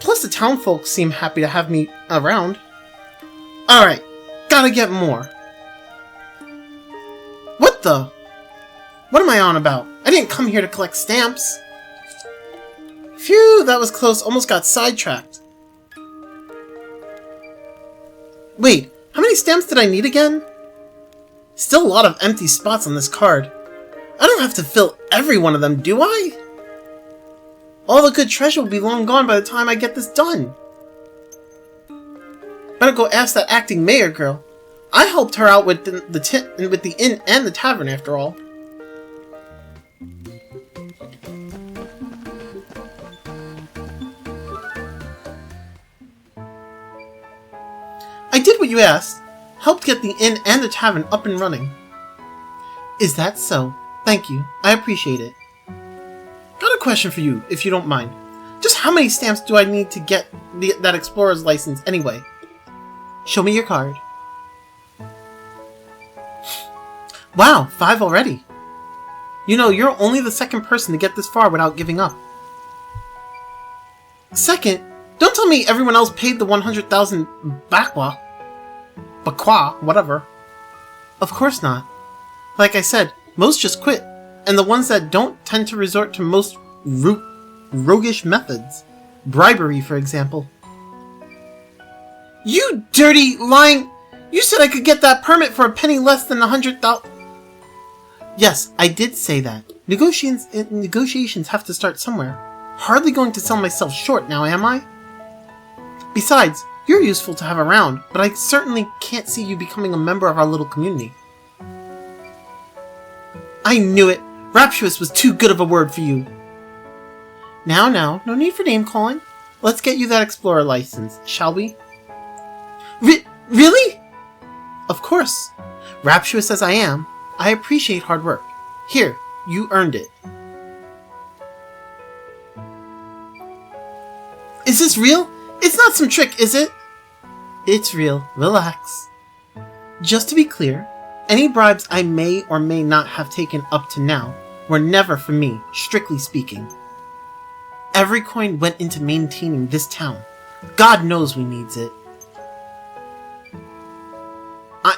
Plus the town folks seem happy to have me around. Alright, gotta get more. What the? What am I on about? I didn't come here to collect stamps. Phew, that was close. Almost got sidetracked. Wait, how many stamps did I need again? Still a lot of empty spots on this card. I don't have to fill every one of them, do I? All the good treasure will be long gone by the time I get this done. Better go ask that acting mayor girl. I helped her out with the inn and the tavern, after all. I did what you asked. Helped get the inn and the tavern up and running. Is that so? Thank you. I appreciate it. Got a question for you, if you don't mind. Just how many stamps do I need to get that explorer's license anyway? Show me your card. Wow, 5 already. You know, you're only the second person to get this far without giving up. Second? Don't tell me everyone else paid the 100,000 bakwa, whatever. Of course not. Like I said, most just quit, and the ones that don't tend to resort to most roguish methods. Bribery, for example. You dirty, lying... You said I could get that permit for a penny less than 100,000... Yes, I did say that. Negotiations have to start somewhere. Hardly going to sell myself short now, am I? Besides, you're useful to have around, but I certainly can't see you becoming a member of our little community. I knew it! Rapturous was too good of a word for you! Now, no need for name-calling. Let's get you that explorer license, shall we? Really? Of course. Rapturous as I am, I appreciate hard work. Here, you earned it. Is this real? It's not some trick, is it? It's real. Relax. Just to be clear, any bribes I may or may not have taken up to now were never for me, strictly speaking. Every coin went into maintaining this town. God knows we needs it.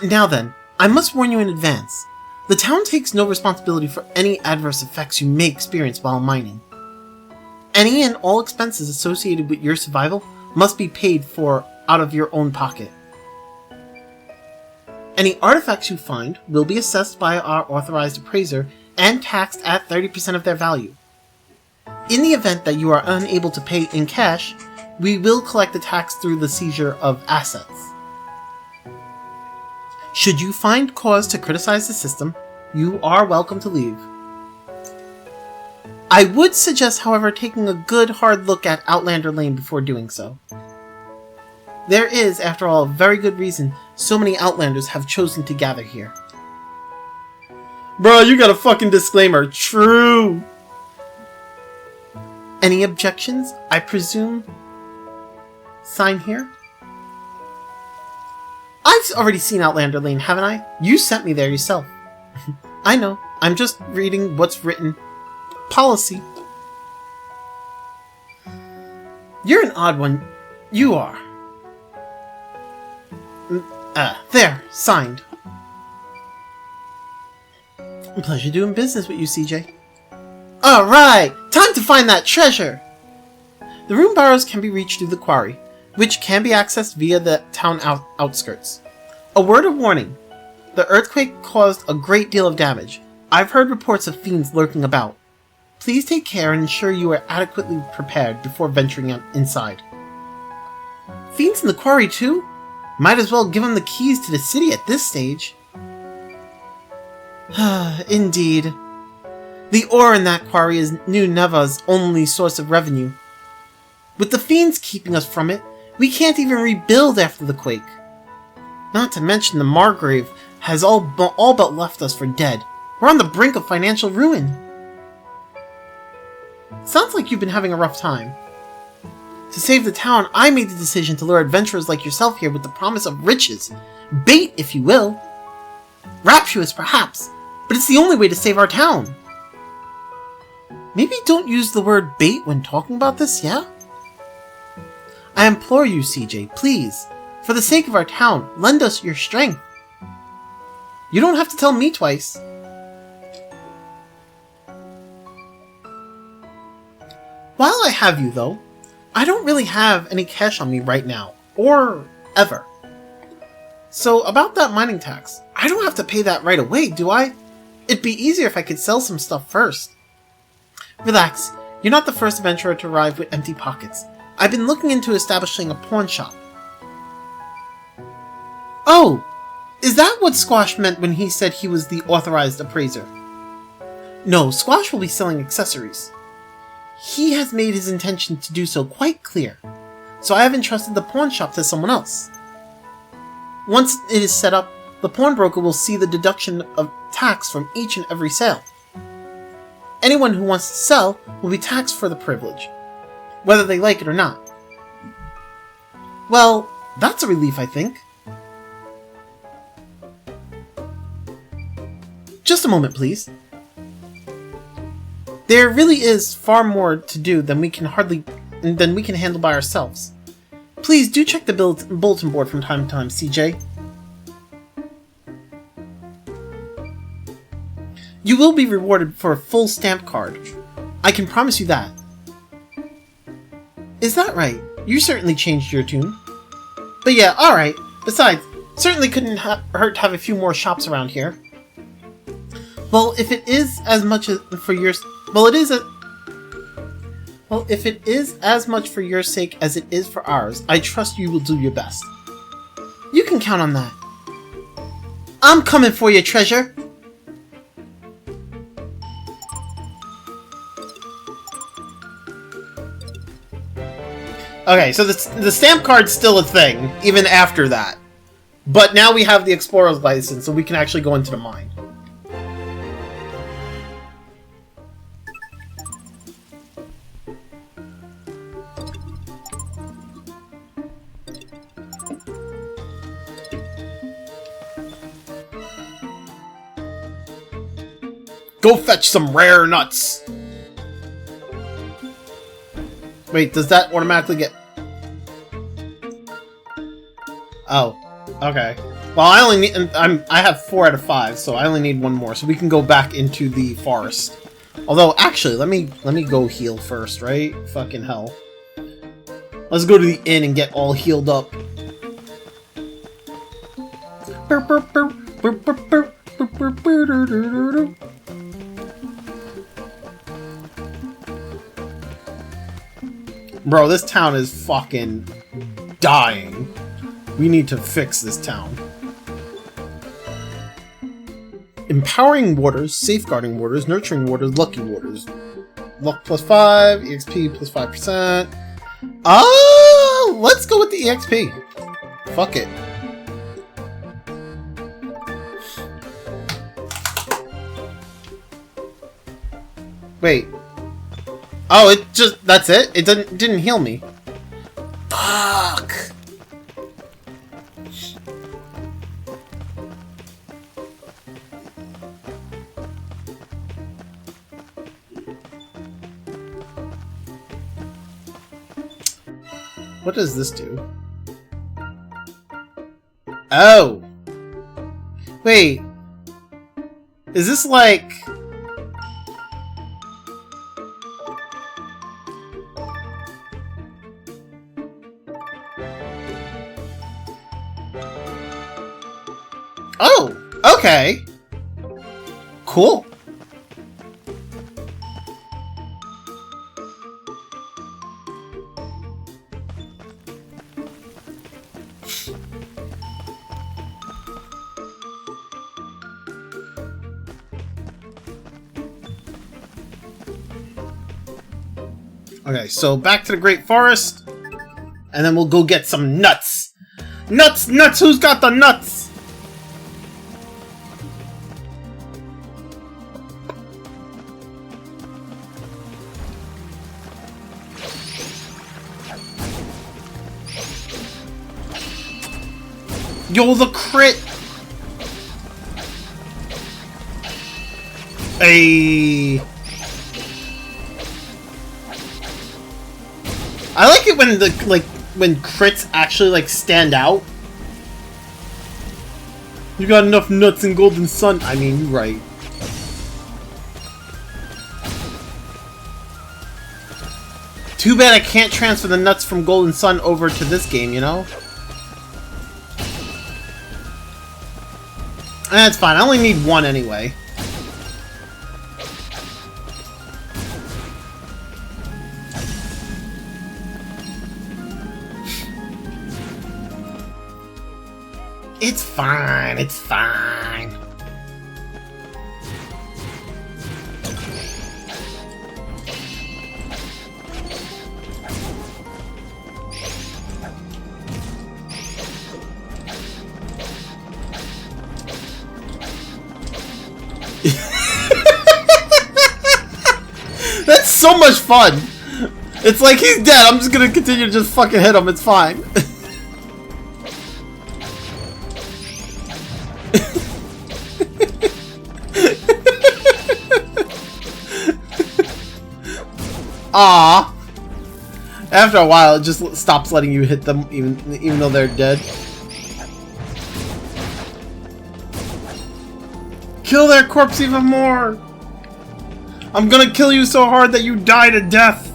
Now then, I must warn you in advance. The town takes no responsibility for any adverse effects you may experience while mining. Any and all expenses associated with your survival must be paid for out of your own pocket. Any artifacts you find will be assessed by our authorized appraiser and taxed at 30% of their value. In the event that you are unable to pay in cash, we will collect the tax through the seizure of assets. Should you find cause to criticize the system, you are welcome to leave. I would suggest, however, taking a good hard look at Outlander Lane before doing so. There is, after all, a very good reason so many Outlanders have chosen to gather here. Bruh, you got a fucking disclaimer. True! Any objections? I presume? Sign here? I've already seen Outlander Lane, haven't I? You sent me there yourself. I know. I'm just reading what's written. Policy. You're an odd one. You are. There. Signed. Pleasure doing business with you, CJ. Alright! Time to find that treasure! The rune barrows can be reached through the quarry, which can be accessed via the town outskirts. A word of warning. The earthquake caused a great deal of damage. I've heard reports of fiends lurking about. Please take care and ensure you are adequately prepared before venturing inside. Fiends in the quarry too? Might as well give them the keys to the city at this stage. Indeed. The ore in that quarry is New Neva's only source of revenue. With the fiends keeping us from it, we can't even rebuild after the quake. Not to mention the Margrave has all but left us for dead. We're on the brink of financial ruin. Sounds like you've been having a rough time. To save the town, I made the decision to lure adventurers like yourself here with the promise of riches. Bait, if you will. Rapturous, perhaps, but it's the only way to save our town. Maybe don't use the word bait when talking about this, yeah? I implore you, CJ, please, for the sake of our town, lend us your strength. You don't have to tell me twice. While I have you, though, I don't really have any cash on me right now, or ever. So about that mining tax, I don't have to pay that right away, do I? It'd be easier if I could sell some stuff first. Relax, you're not the first adventurer to arrive with empty pockets. I've been looking into establishing a pawn shop. Oh, is that what Squash meant when he said he was the authorized appraiser? No, Squash will be selling accessories. He has made his intention to do so quite clear, so I have entrusted the pawn shop to someone else. Once it is set up, the pawnbroker will see the deduction of tax from each and every sale. Anyone who wants to sell will be taxed for the privilege, whether they like it or not. Well, that's a relief, I think. Just a moment, please. There really is far more to do than we can handle by ourselves. Please do check the bulletin board from time to time, CJ. You will be rewarded for a full stamp card. I can promise you that. Is that right? You certainly changed your tune. But yeah, alright. Besides, certainly couldn't hurt to have a few more shops around here. Well, if it is as much for your... if it is as much for your sake as it is for ours, I trust you will do your best. You can count on that. I'm coming for you, treasure! Okay, so the stamp card's still a thing, even after that. But now we have the Explorer's License, so we can actually go into the mine. Go fetch some rare nuts! Wait, does that automatically get... Oh, okay. Well, I only need... I have 4 out of 5, so I only need 1 more, so we can go back into the forest. Although, actually, let me go heal first, right? Fucking hell. Let's go to the inn and get all healed up. Bro, this town is fucking dying. We need to fix this town. Empowering waters, safeguarding waters, nurturing waters, lucky waters. Luck plus 5, EXP plus 5%. Let's go with the EXP. Fuck it. Wait. Oh, it just... that's it? It didn't heal me. Fuck! What does this do? Oh! Wait. Is this like... Oh! Okay! Cool. Okay, so back to the Great Forest, and then we'll go get some nuts! Nuts! Nuts! Who's got the nuts? Yo, the crit! Hey. I like it when the when crits actually like stand out. You got enough nuts in Golden Sun. I mean, you're right. Too bad I can't transfer the nuts from Golden Sun over to this game, you know? That's fine. I only need one anyway. It's fine. It's fine. That's so much fun. It's like he's dead. I'm just gonna continue to just fucking hit him. It's fine. Ah. After a while, it just stops letting you hit them, even though they're dead. Kill their corpse even more. I'm gonna kill you so hard that you die to death.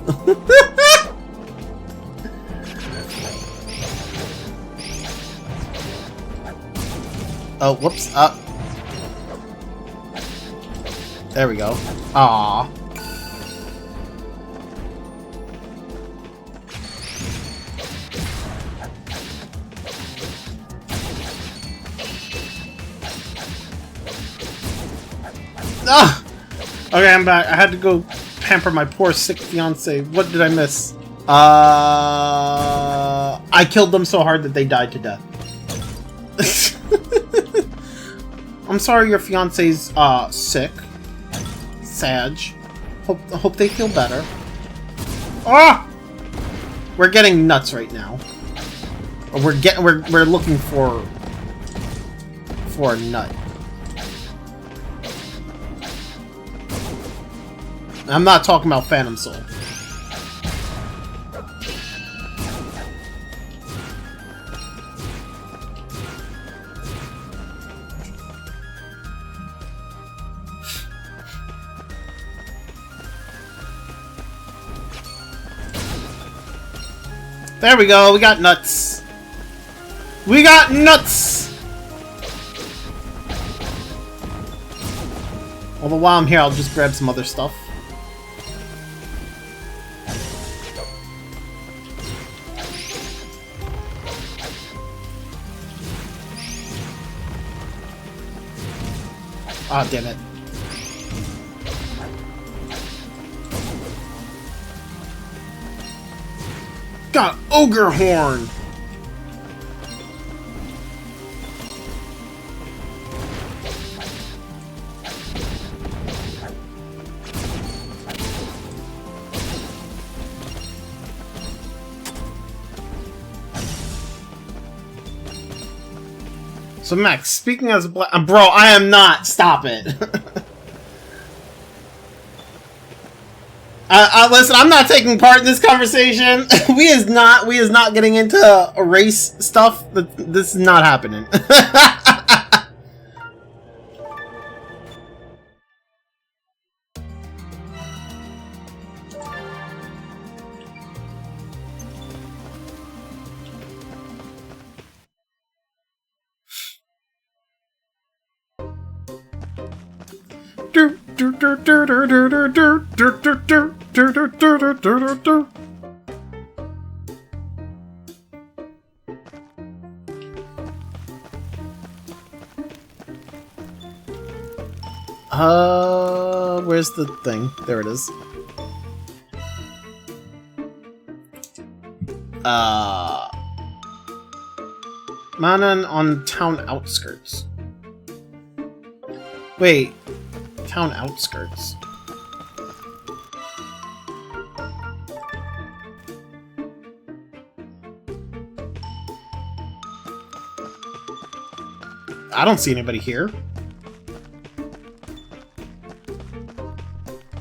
Oh, whoops. There we go. Ah. Ah! Okay, I'm back. I had to go pamper my poor sick fiance. What did I miss? I killed them so hard that they died to death. I'm sorry your fiance's sick. Sag. Hope they feel better. Ah! We're getting nuts right now. Or we're looking for a nut. I'm not talking about Phantom Soul. There we go, we got nuts. We got nuts! Although while I'm here, I'll just grab some other stuff. Ah, oh, damn it. Got Ogre Horn! So Max, speaking as a black... bro, I am not! Stop it! Listen, I'm not taking part in this conversation. we is not getting into race stuff. This is not happening. Where's the thing? There it is. Manan on town outskirts. Wait, town outskirts. I don't see anybody here.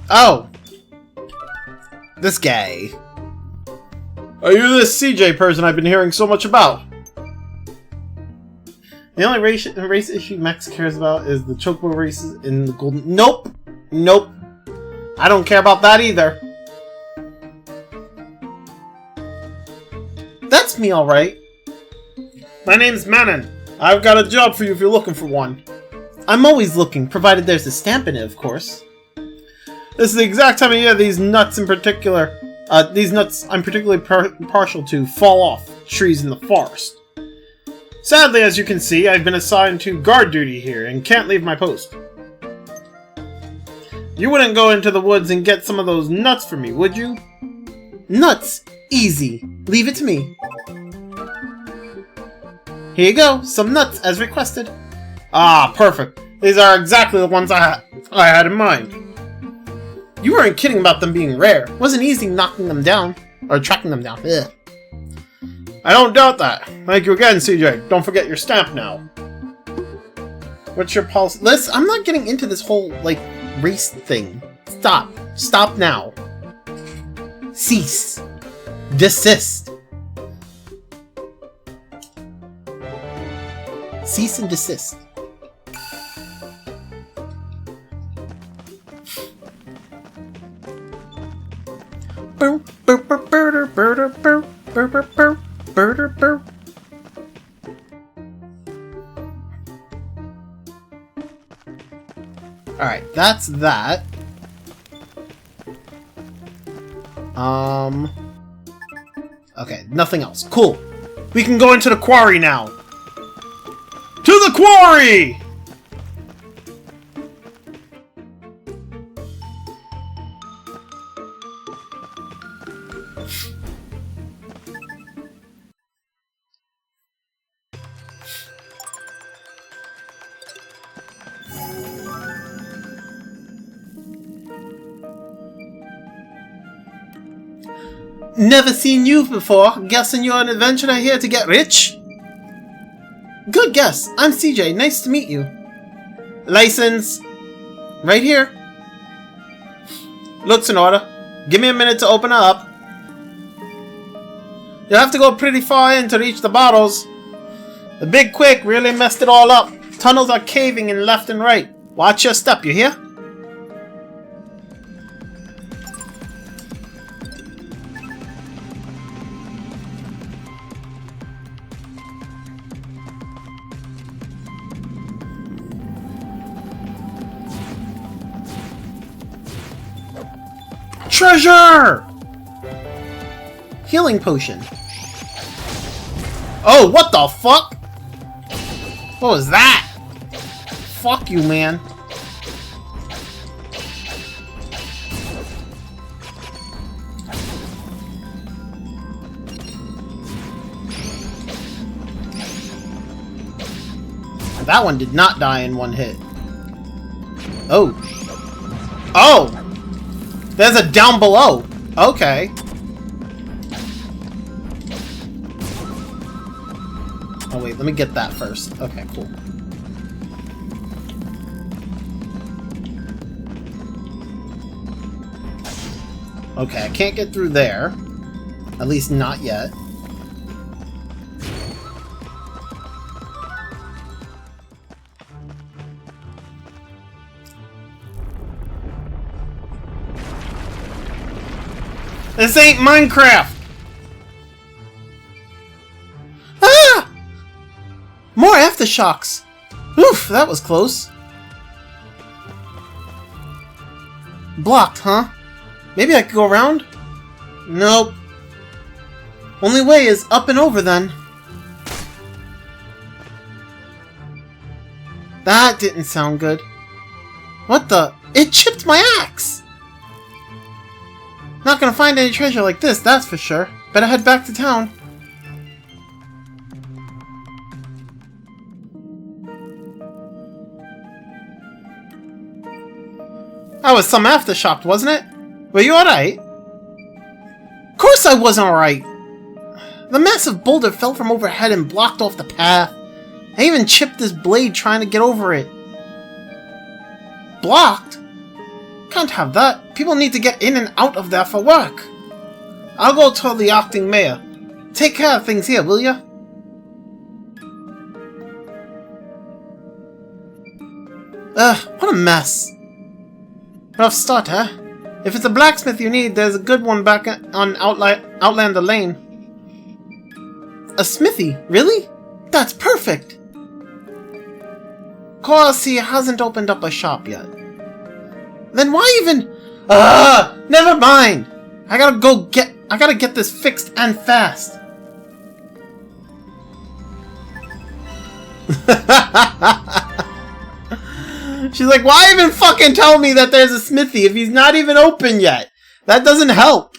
Oh! This guy. Are you this CJ person I've been hearing so much about? The only race issue Max cares about is the chocobo races in the golden... Nope! Nope. I don't care about that either. That's me, alright. My name's Manon. I've got a job for you if you're looking for one. I'm always looking, provided there's a stamp in it, of course. This is the exact time of year these nuts in particular... these nuts I'm particularly partial to fall off trees in the forest. Sadly, as you can see, I've been assigned to guard duty here and can't leave my post. You wouldn't go into the woods and get some of those nuts for me, would you? Nuts? Easy. Leave it to me. Here you go, some nuts as requested. Ah, perfect. These are exactly the ones I had in mind. You weren't kidding about them being rare. It wasn't easy knocking them down. Or tracking them down. Ugh. I don't doubt that. Thank you again, CJ. Don't forget your stamp now. What's your policy? Listen, I'm not getting into this whole, like, race thing. Stop. Stop now. Cease. Desist. Cease and desist. Alright, that's that. Okay, nothing else. Cool. We can go into the quarry now. To the quarry! Never seen you before. Guessing you're an adventurer here to get rich? Good guess. I'm CJ. Nice to meet you. License. Right here. Looks in order. Give me a minute to open it up. You'll have to go pretty far in to reach the bottles. The big quake really messed it all up. Tunnels are caving in left and right. Watch your step, you hear? Treasure! Healing potion. Oh, what the fuck? What was that? Fuck you, man. That one did not die in one hit. Oh. Oh! There's a down below. Okay. Oh wait, let me get that first. Okay, cool. Okay, I can't get through there. At least not yet. This ain't Minecraft! Ah! More aftershocks! Oof, that was close. Blocked, huh? Maybe I could go around? Nope. Only way is up and over then. That didn't sound good. What the? It chipped my axe! Not gonna find any treasure like this, that's for sure. Better head back to town. That was some aftershock, wasn't it? Were you alright? Of course I wasn't alright! The massive boulder fell from overhead and blocked off the path. I even chipped this blade trying to get over it. Blocked? Can't have that. People need to get in and out of there for work. I'll go tell the acting mayor. Take care of things here, will ya? What a mess. Rough start, huh? If it's a blacksmith you need, there's a good one back on Outlander Lane. A smithy? Really? That's perfect! Course, he hasn't opened up a shop yet. Then why even... never mind! I gotta get this fixed and fast. She's like, why even fucking tell me that there's a smithy if he's not even open yet? That doesn't help.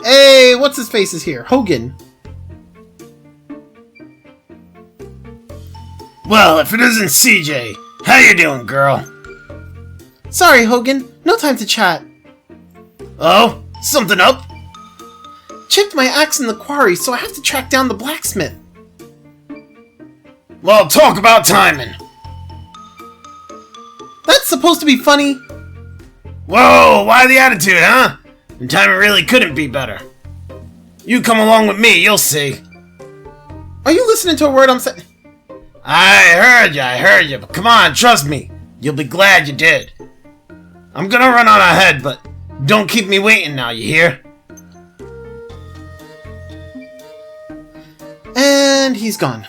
Hey, what's his face is here? Hogan. Well, if it isn't CJ, how you doing, girl? Sorry, Hogan. No time to chat. Oh? Something up? Chipped my axe in the quarry, so I have to track down the blacksmith. Well, talk about timing. That's supposed to be funny. Whoa, why the attitude, huh? And timing really couldn't be better. You come along with me, you'll see. Are you listening to a word I'm saying? I heard you, but come on, trust me. You'll be glad you did. I'm gonna run on ahead, but don't keep me waiting now, you hear? And he's gone.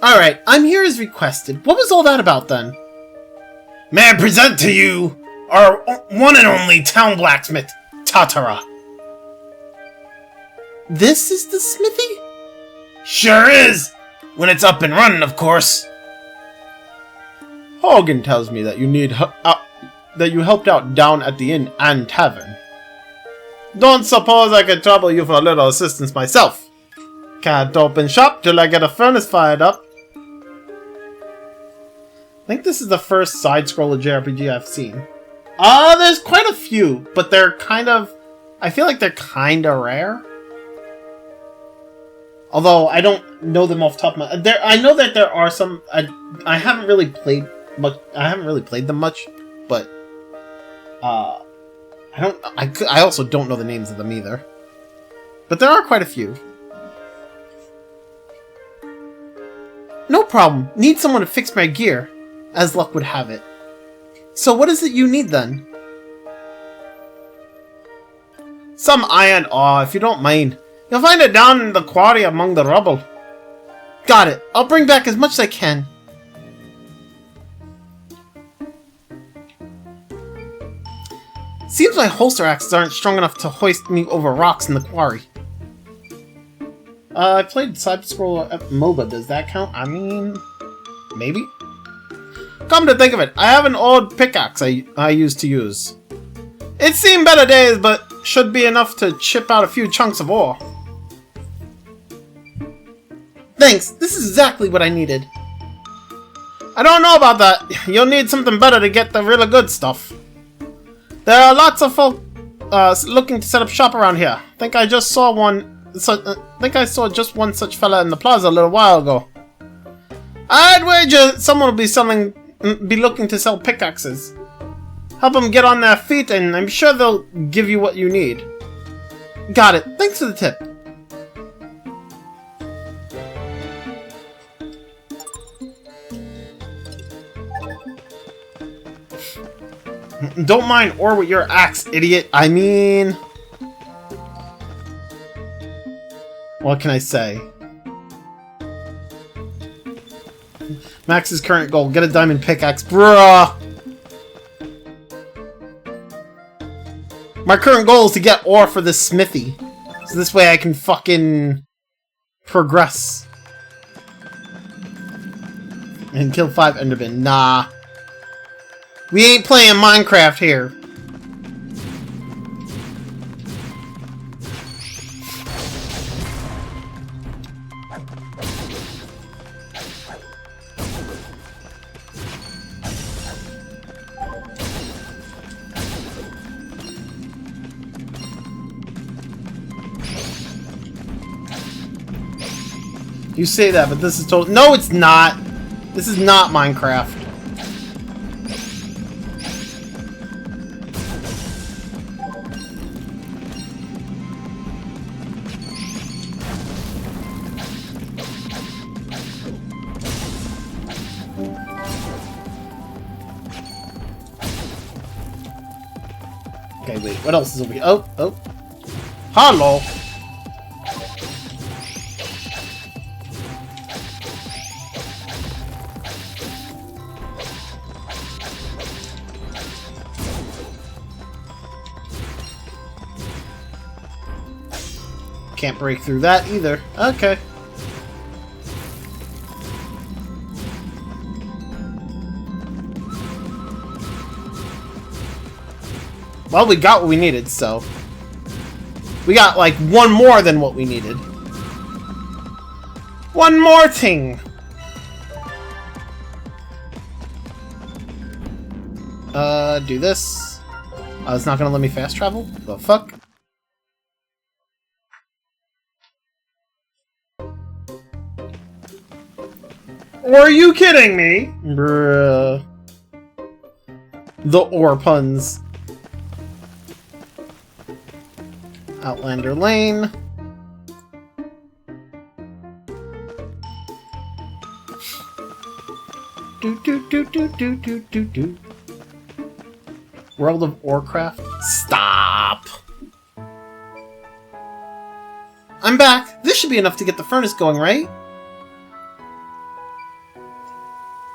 Alright, I'm here as requested. What was all that about then? May I present to you our one and only town blacksmith, Tatara. This is the smithy? Sure is! When it's up and running, of course. Hogan tells me that you that you helped out down at the inn and tavern. Don't suppose I could trouble you for a little assistance myself. Can't open shop till I get a furnace fired up. I think this is the first side-scroller JRPG I've seen. There's quite a few, but they're kind of... I feel like they're kind of rare. Although, I don't know them off the top of my... I know that there are some... I haven't really played much... I haven't really played them much, but... I also don't know the names of them either. But there are quite a few. No problem. Need someone to fix my gear. As luck would have it. So what is it you need then? Some iron ore, if you don't mind. You'll find it down in the quarry among the rubble. Got it. I'll bring back as much as I can. Seems my holster axes aren't strong enough to hoist me over rocks in the quarry. I played side-scroller MOBA. Does that count? I mean... maybe? Come to think of it, I have an old pickaxe I used to use. It's seen better days, but should be enough to chip out a few chunks of ore. Thanks, this is exactly what I needed. I don't know about that. You'll need something better to get the really good stuff. There are lots of folk looking to set up shop around here. Think I just saw one. Think I saw just one such fella in the plaza a little while ago. I'd wager someone will be looking to sell pickaxes. Help them get on their feet, and I'm sure they'll give you what you need. Got it. Thanks for the tip. Don't mind ore with your axe, idiot. I mean... what can I say? Max's current goal, get a diamond pickaxe. Bruh! My current goal is to get ore for this smithy. So this way I can fucking... progress. And kill 5 Endermen. Nah. We ain't playing Minecraft here. You say that, but this is total. No, it's not. This is not Minecraft. Okay, wait. What else is over here? Oh, oh. Hello. Can't break through that either. Okay. Well, we got what we needed, so... We got, like, one more than what we needed. One more thing! Do this. Oh, it's not gonna let me fast travel? The fuck? Are you kidding me? Bruh. The ore puns. Outlander Lane. Do. World of Warcraft. Stop. I'm back. This should be enough to get the furnace going, right?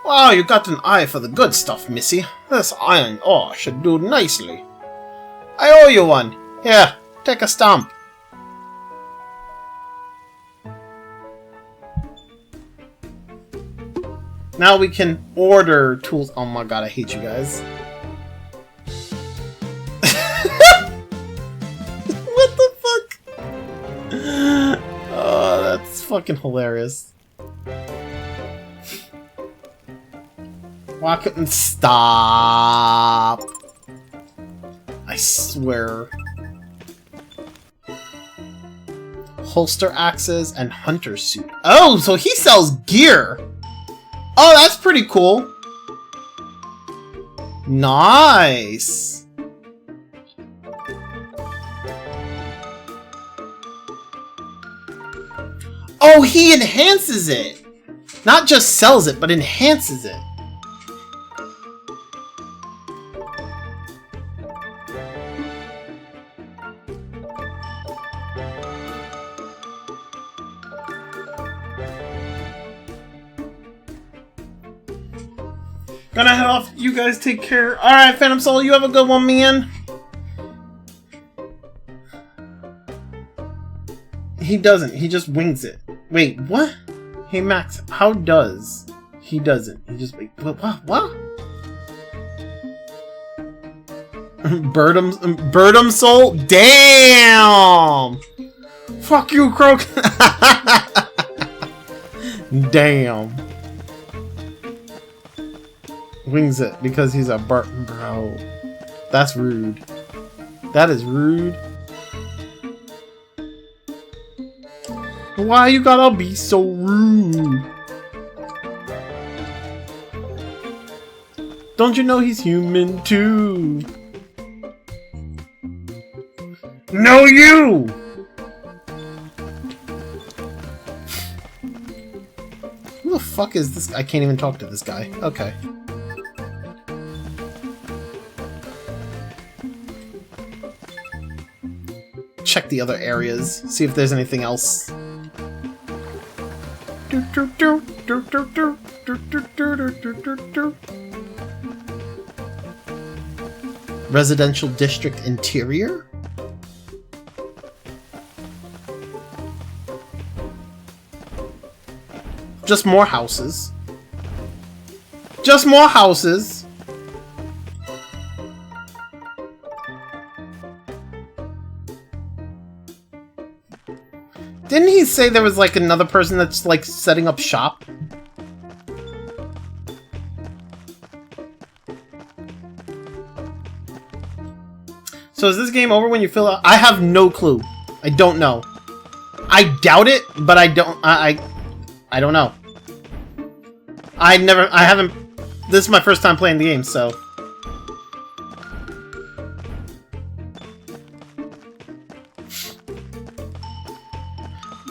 Wow, you got an eye for the good stuff, Missy. This iron ore should do nicely. I owe you one. Here, take a stomp. Now we can order tools. Oh my god, I hate you guys. What the fuck? Oh, that's fucking hilarious. Why couldn't stop? I swear. Holster axes and hunter suit. Oh, so he sells gear. Oh, that's pretty cool. Nice. Oh, he enhances it. Not just sells it, but enhances it. Gonna head off. You guys take care. Alright, Phantom Soul, you have a good one, man. He doesn't. He just wings it. Wait, what? Hey, Max, how does? He doesn't. He just... Wait, what? Birdum Soul? Damn! Fuck you, Croak! Damn. Wings it because he's a bro. That's rude. That is rude. Why you gotta be so rude? Don't you know he's human too? No, you! Who the fuck is this? I can't even talk to this guy. Okay. Check the other areas, see if there's anything else. Residential district interior? Just more houses. Just more houses. Didn't he say there was like another person that's like setting up shop? So is this game over when you fill out? I have no clue. I don't know. I doubt it, but I don't. I don't know. I haven't... This is my first time playing the game, so...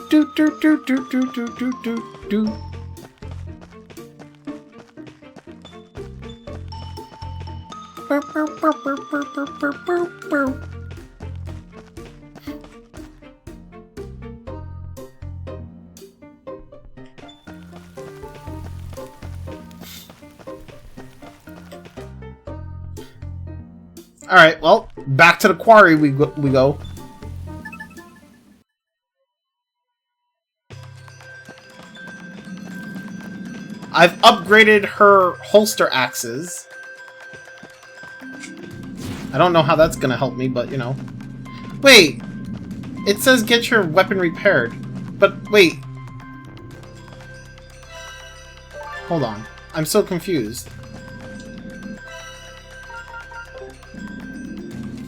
Do do do do do do do do do. Alright, well, back to the quarry we go. I've upgraded her holster axes. I don't know how that's gonna help me, but, you know. Wait! It says get your weapon repaired. But, wait. Hold on. I'm so confused.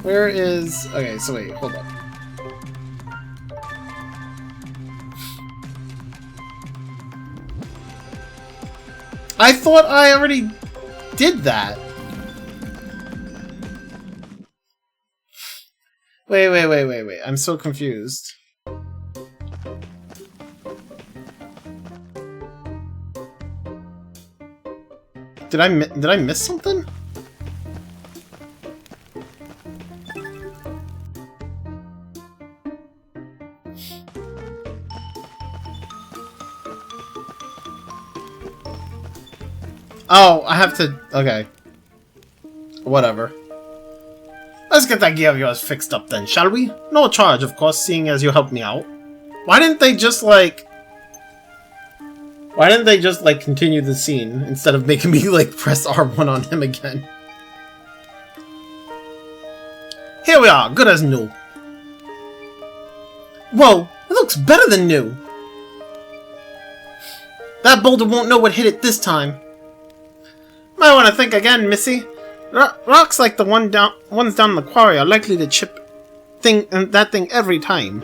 Where is... Okay, so wait, hold on. I thought I already did that. Wait. I'm so confused. Did I miss something? Oh, I have to... Okay. Whatever. Let's get that gear of yours fixed up then, shall we? No charge, of course, seeing as you helped me out. Why didn't they just, like... Why didn't they just, like, continue the scene instead of making me, like, press R1 on him again? Here we are, good as new. Whoa, it looks better than new. That boulder won't know what hit it this time. Might want to think again, Missy. Rocks like the ones down in the quarry are likely to chip that thing every time.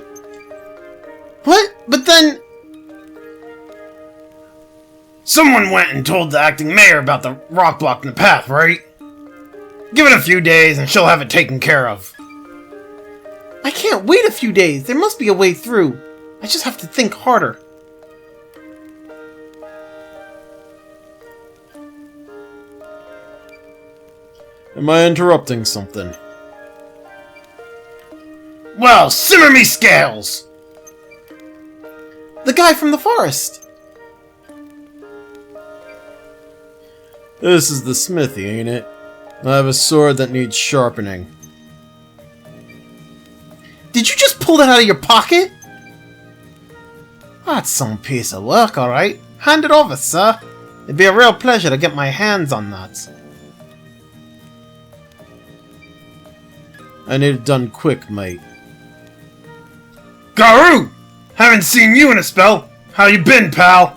What? But then... Someone went and told the acting mayor about the rock blocking the path, right? Give it a few days and she'll have it taken care of. I can't wait a few days. There must be a way through. I just have to think harder. Am I interrupting something? Well, simmer me scales! The guy from the forest! This is the smithy, ain't it? I have a sword that needs sharpening. Did you just pull that out of your pocket? That's some piece of work, alright. Hand it over, sir. It'd be a real pleasure to get my hands on that. I need it done quick, mate. Garou! Haven't seen you in a spell. How you been, pal?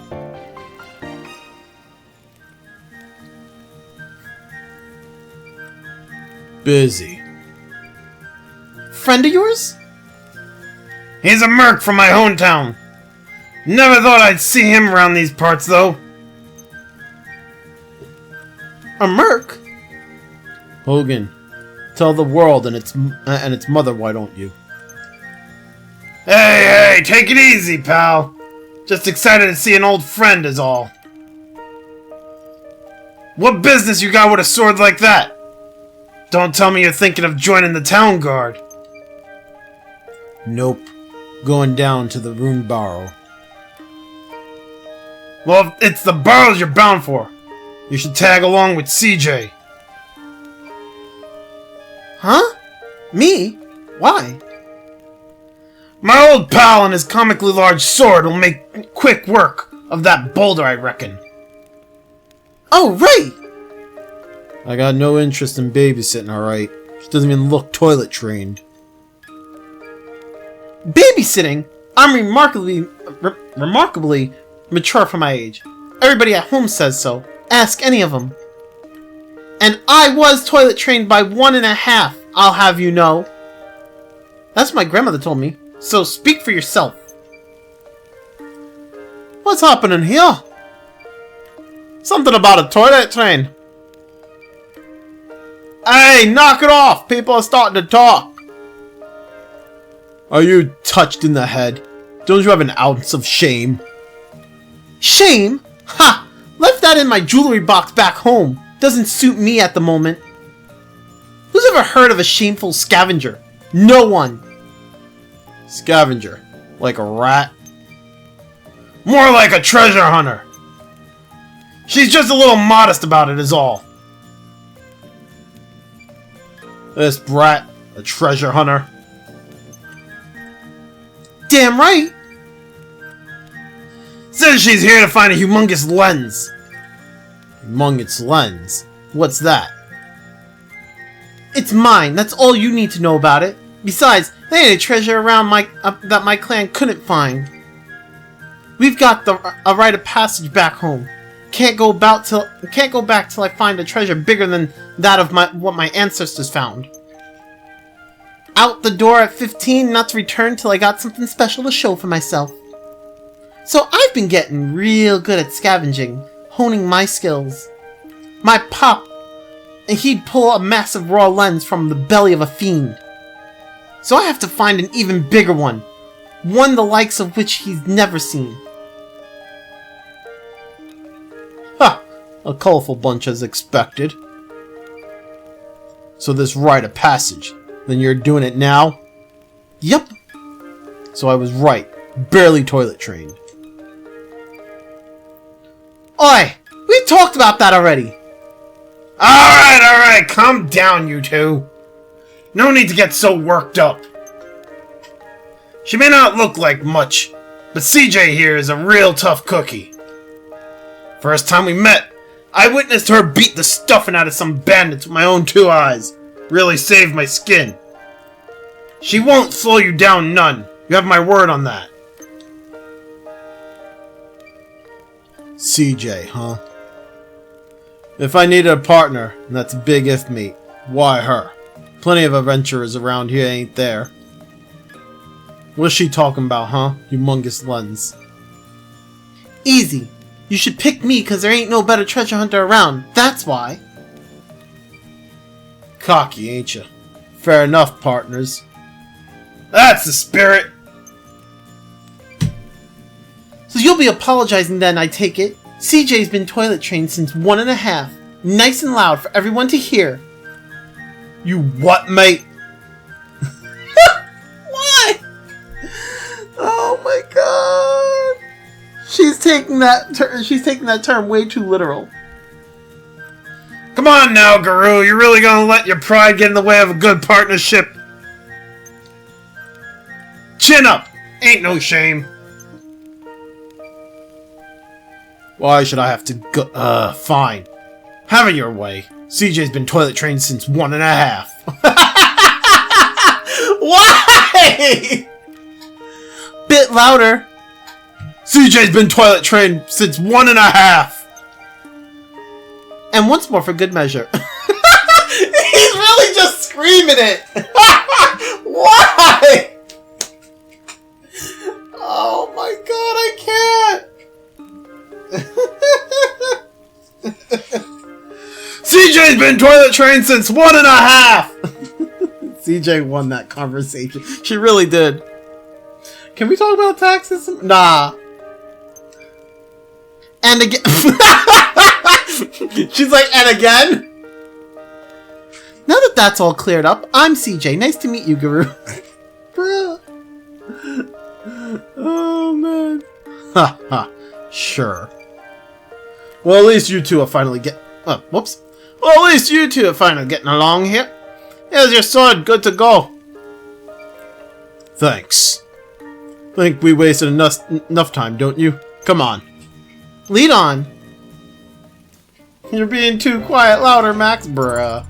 Busy. Friend of yours? He's a merc from my hometown. Never thought I'd see him around these parts, though. A merc? Hogan, tell the world and its mother, why don't you? Hey, take it easy, pal. Just excited to see an old friend is all. What business you got with a sword like that? Don't tell me you're thinking of joining the town guard. Nope. Going down to the Rune Barrow. Well, if it's the barrows you're bound for, you should tag along with CJ. Huh? Me? Why? My old pal and his comically large sword will make quick work of that boulder, I reckon. Oh, right! I got no interest in babysitting, alright? She doesn't even look toilet trained. Babysitting? I'm remarkably mature for my age. Everybody at home says so. Ask any of them. And I was toilet trained by 1.5, I'll have you know. That's what my grandmother told me. So speak for yourself. What's happening here? Something about a toilet train. Hey, knock it off! People are starting to talk. Are you touched in the head? Don't you have an ounce of shame? Shame? Ha! Left that in my jewelry box back home. Doesn't suit me at the moment. Who's ever heard of a shameful scavenger? No one. Scavenger? Like a rat? More like a treasure hunter. She's just a little modest about it is all. This brat, a treasure hunter. Damn right. Says she's here to find a humongous lens. Humongous lens? What's that? It's mine. That's all you need to know about it. Besides, there ain't a treasure around that my clan couldn't find. We've got a rite of passage back home. Can't go back till I find a treasure bigger than that of what my ancestors found. Out the door at 15, not to return till I got something special to show for myself. So I've been getting real good at scavenging, honing my skills. My pop, and he'd pull a massive raw lens from the belly of a fiend. So I have to find an even bigger one the likes of which he's never seen. Ha! A colorful bunch as expected. So this rite of passage, then you're doing it now? Yep. So I was right, barely toilet trained. Oi! We talked about that already! Alright, calm down, you two. No need to get so worked up. She may not look like much, but CJ here is a real tough cookie. First time we met, I witnessed her beat the stuffing out of some bandits with my own 2 eyes. Really saved my skin. She won't slow you down none. You have my word on that. CJ, huh? If I needed a partner, and that's a big if, mate, why her? Plenty of adventurers around here, ain't there? What's she talking about, huh? Humongous lens. Easy. You should pick me because there ain't no better treasure hunter around. That's why. Cocky, ain't ya? Fair enough, partners. That's the spirit. So you'll be apologizing then, I take it? CJ's been toilet trained since 1.5. Nice and loud for everyone to hear. You what, mate? Why? Oh my god. She's taking that term way too literal. Come on now, Guru. You're really gonna let your pride get in the way of a good partnership? Chin up. Ain't no shame. Why should I have to go? Fine. Have it your way. CJ's been toilet trained since 1.5. Why? Bit louder. CJ's been toilet trained since 1.5. And once more for good measure. He's really just screaming it. Why? Oh my god, I can't. CJ's been toilet trained since 1.5. CJ won that conversation. She really did. Can we talk about taxes? Nah. And again. She's like, and again? Now that that's all cleared up, I'm CJ. Nice to meet you, Guru. Bruh. Oh, man. Ha ha. Sure. Well, at least you two are finally whoops. Well, at least you two are finally getting along here. Here's your sword. Good to go. Thanks. Think we wasted enough time, don't you? Come on. Lead on. You're being too quiet. Louder, Max. Bruh.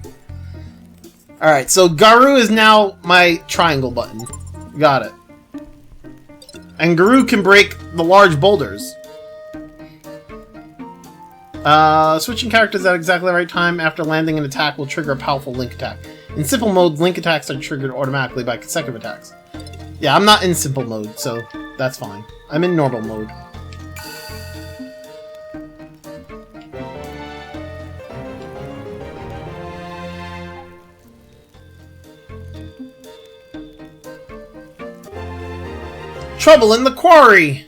Alright, so Garu is now my triangle button. Got it. And Garu can break the large boulders. Switching characters at exactly the right time after landing an attack will trigger a powerful link attack. In simple mode, link attacks are triggered automatically by consecutive attacks. Yeah, I'm not in simple mode, so that's fine. I'm in normal mode. Trouble in the quarry!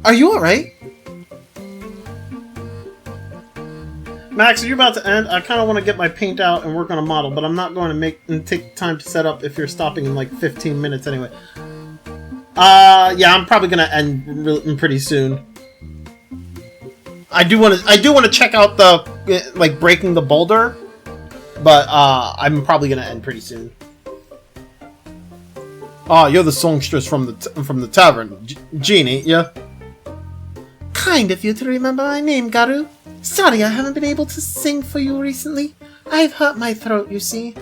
Are you alright? Max, are you about to end? I kind of want to get my paint out and work on a model, but I'm not going to take time to set up if you're stopping in like 15 minutes anyway. Yeah, I'm probably going to end pretty soon. I do want to check out the like breaking the boulder, but I'm probably going to end pretty soon. Ah, you're the songstress from the tavern, Jean, ain't ya? Kind of you to remember my name, Garu. Sorry I haven't been able to sing for you recently. I've hurt my throat, you see.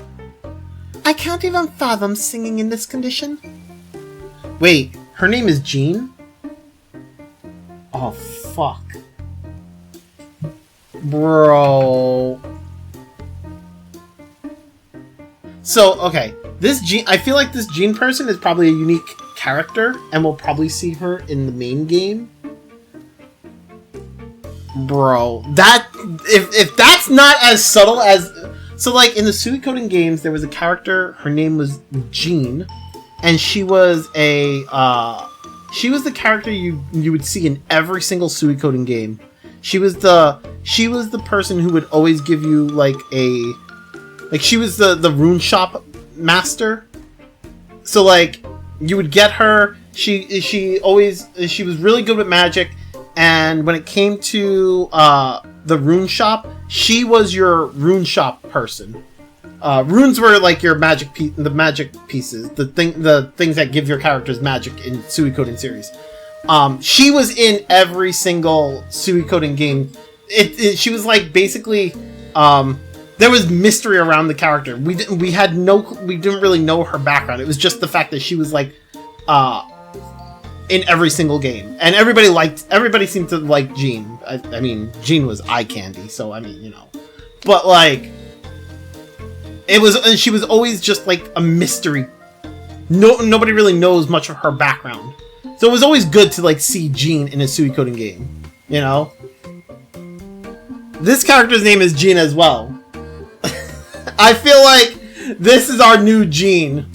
I can't even fathom singing in this condition. Wait, her name is Jean? Oh, fuck. Bro. So, okay. This Jean, I feel like this Jean person is probably a unique character, and we'll probably see her in the main game. Bro, that if that's not as subtle as so, like in the Suikoden games, there was a character. Her name was Jean, and she was the character you would see in every single Suikoden game. She was the person who would always give you she was the rune shop master. So like you would get her. She was really good with magic. And when it came to the rune shop, she was your rune shop person. Runes were like your magic pieces, the things that give your characters magic in Suikoden series. She was in every single Suikoden game. She was like basically there was mystery around the character. We didn't really know her background. It was just the fact that she was like in every single game, and everybody seemed to like Jean. I mean, Jean was eye candy, so I mean, you know, but like, she was always just like a mystery. Nobody really knows much of her background, so it was always good to like see Jean in a Suikoden game, you know. This character's name is Jean as well. I feel like this is our new Jean.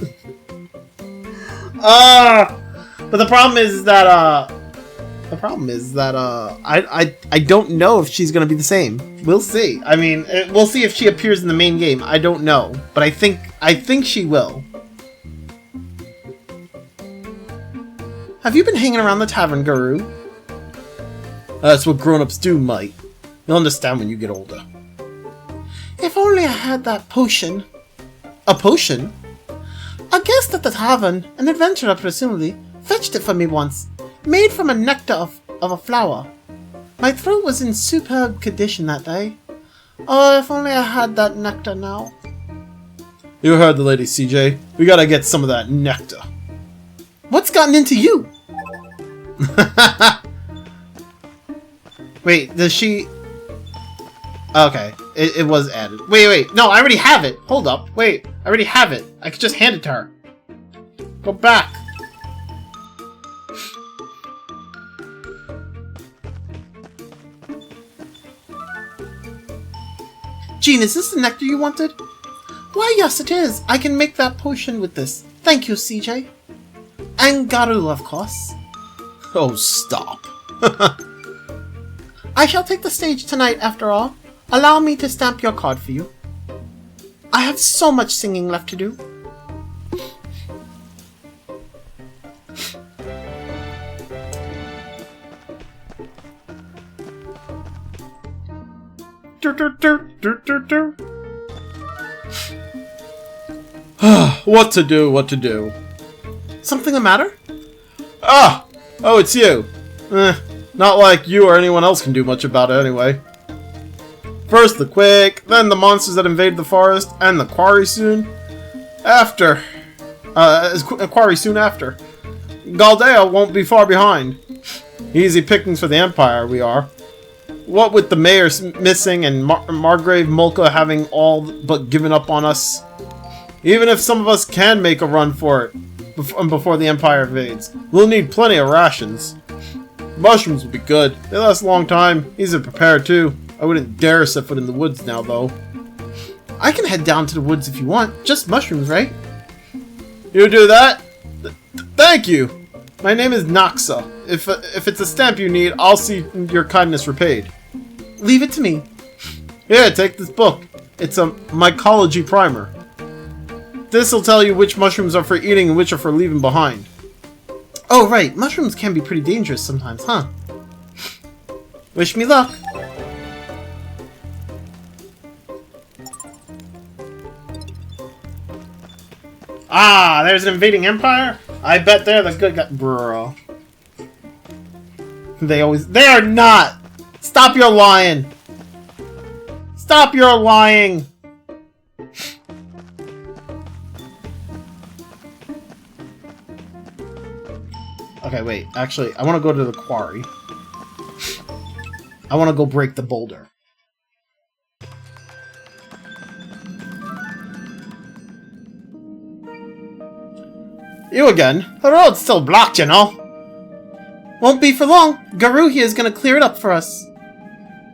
But the problem is that I don't know if she's gonna be the same. We'll see. I mean, we'll see if she appears in the main game. I don't know, but I think she will. Have you been hanging around the tavern, Guru? That's what grown-ups do, mate. You'll understand when you get older. If only I had that potion. A potion? A guest at the tavern, an adventurer presumably, fetched it for me once, made from a nectar of a flower. My throat was in superb condition that day. Oh, if only I had that nectar now. You heard the lady, CJ. We gotta get some of that nectar. What's gotten into you? Wait, does she... Okay, it was added. Wait, no, I already have it. Hold up, wait, I already have it. I could just hand it to her. Go back. Jean, is this the nectar you wanted? Why, yes it is. I can make that potion with this. Thank you, CJ. And Garu, of course. Oh, stop. I shall take the stage tonight, after all. Allow me to stamp your card for you. I have so much singing left to do. What to do? Something the matter? Oh, it's you. Not like you or anyone else can do much about it anyway. First the quake, then the monsters that invade the forest, and the quarry soon after. Galdea won't be far behind. Easy pickings for the Empire, we are. What with the mayor missing and Margrave Molka having all but given up on us. Even if some of us can make a run for it before the Empire invades, we'll need plenty of rations. Mushrooms will be good. They last a long time. Easy to prepare too. I wouldn't dare set foot in the woods now, though. I can head down to the woods if you want. Just mushrooms, right? You do that? Thank you! My name is Naxa. If it's a stamp you need, I'll see your kindness repaid. Leave it to me. Here, take this book. It's a mycology primer. This'll tell you which mushrooms are for eating and which are for leaving behind. Oh, right. Mushrooms can be pretty dangerous sometimes, huh? Wish me luck. Ah, there's an invading empire? I bet they're the good guy. Bro. They are not! Stop your lying! Stop your lying! Okay, wait. Actually, I want to go to the quarry. I want to go break the boulder. You again? The road's still blocked, you know. Won't be for long. Garu here is gonna clear it up for us.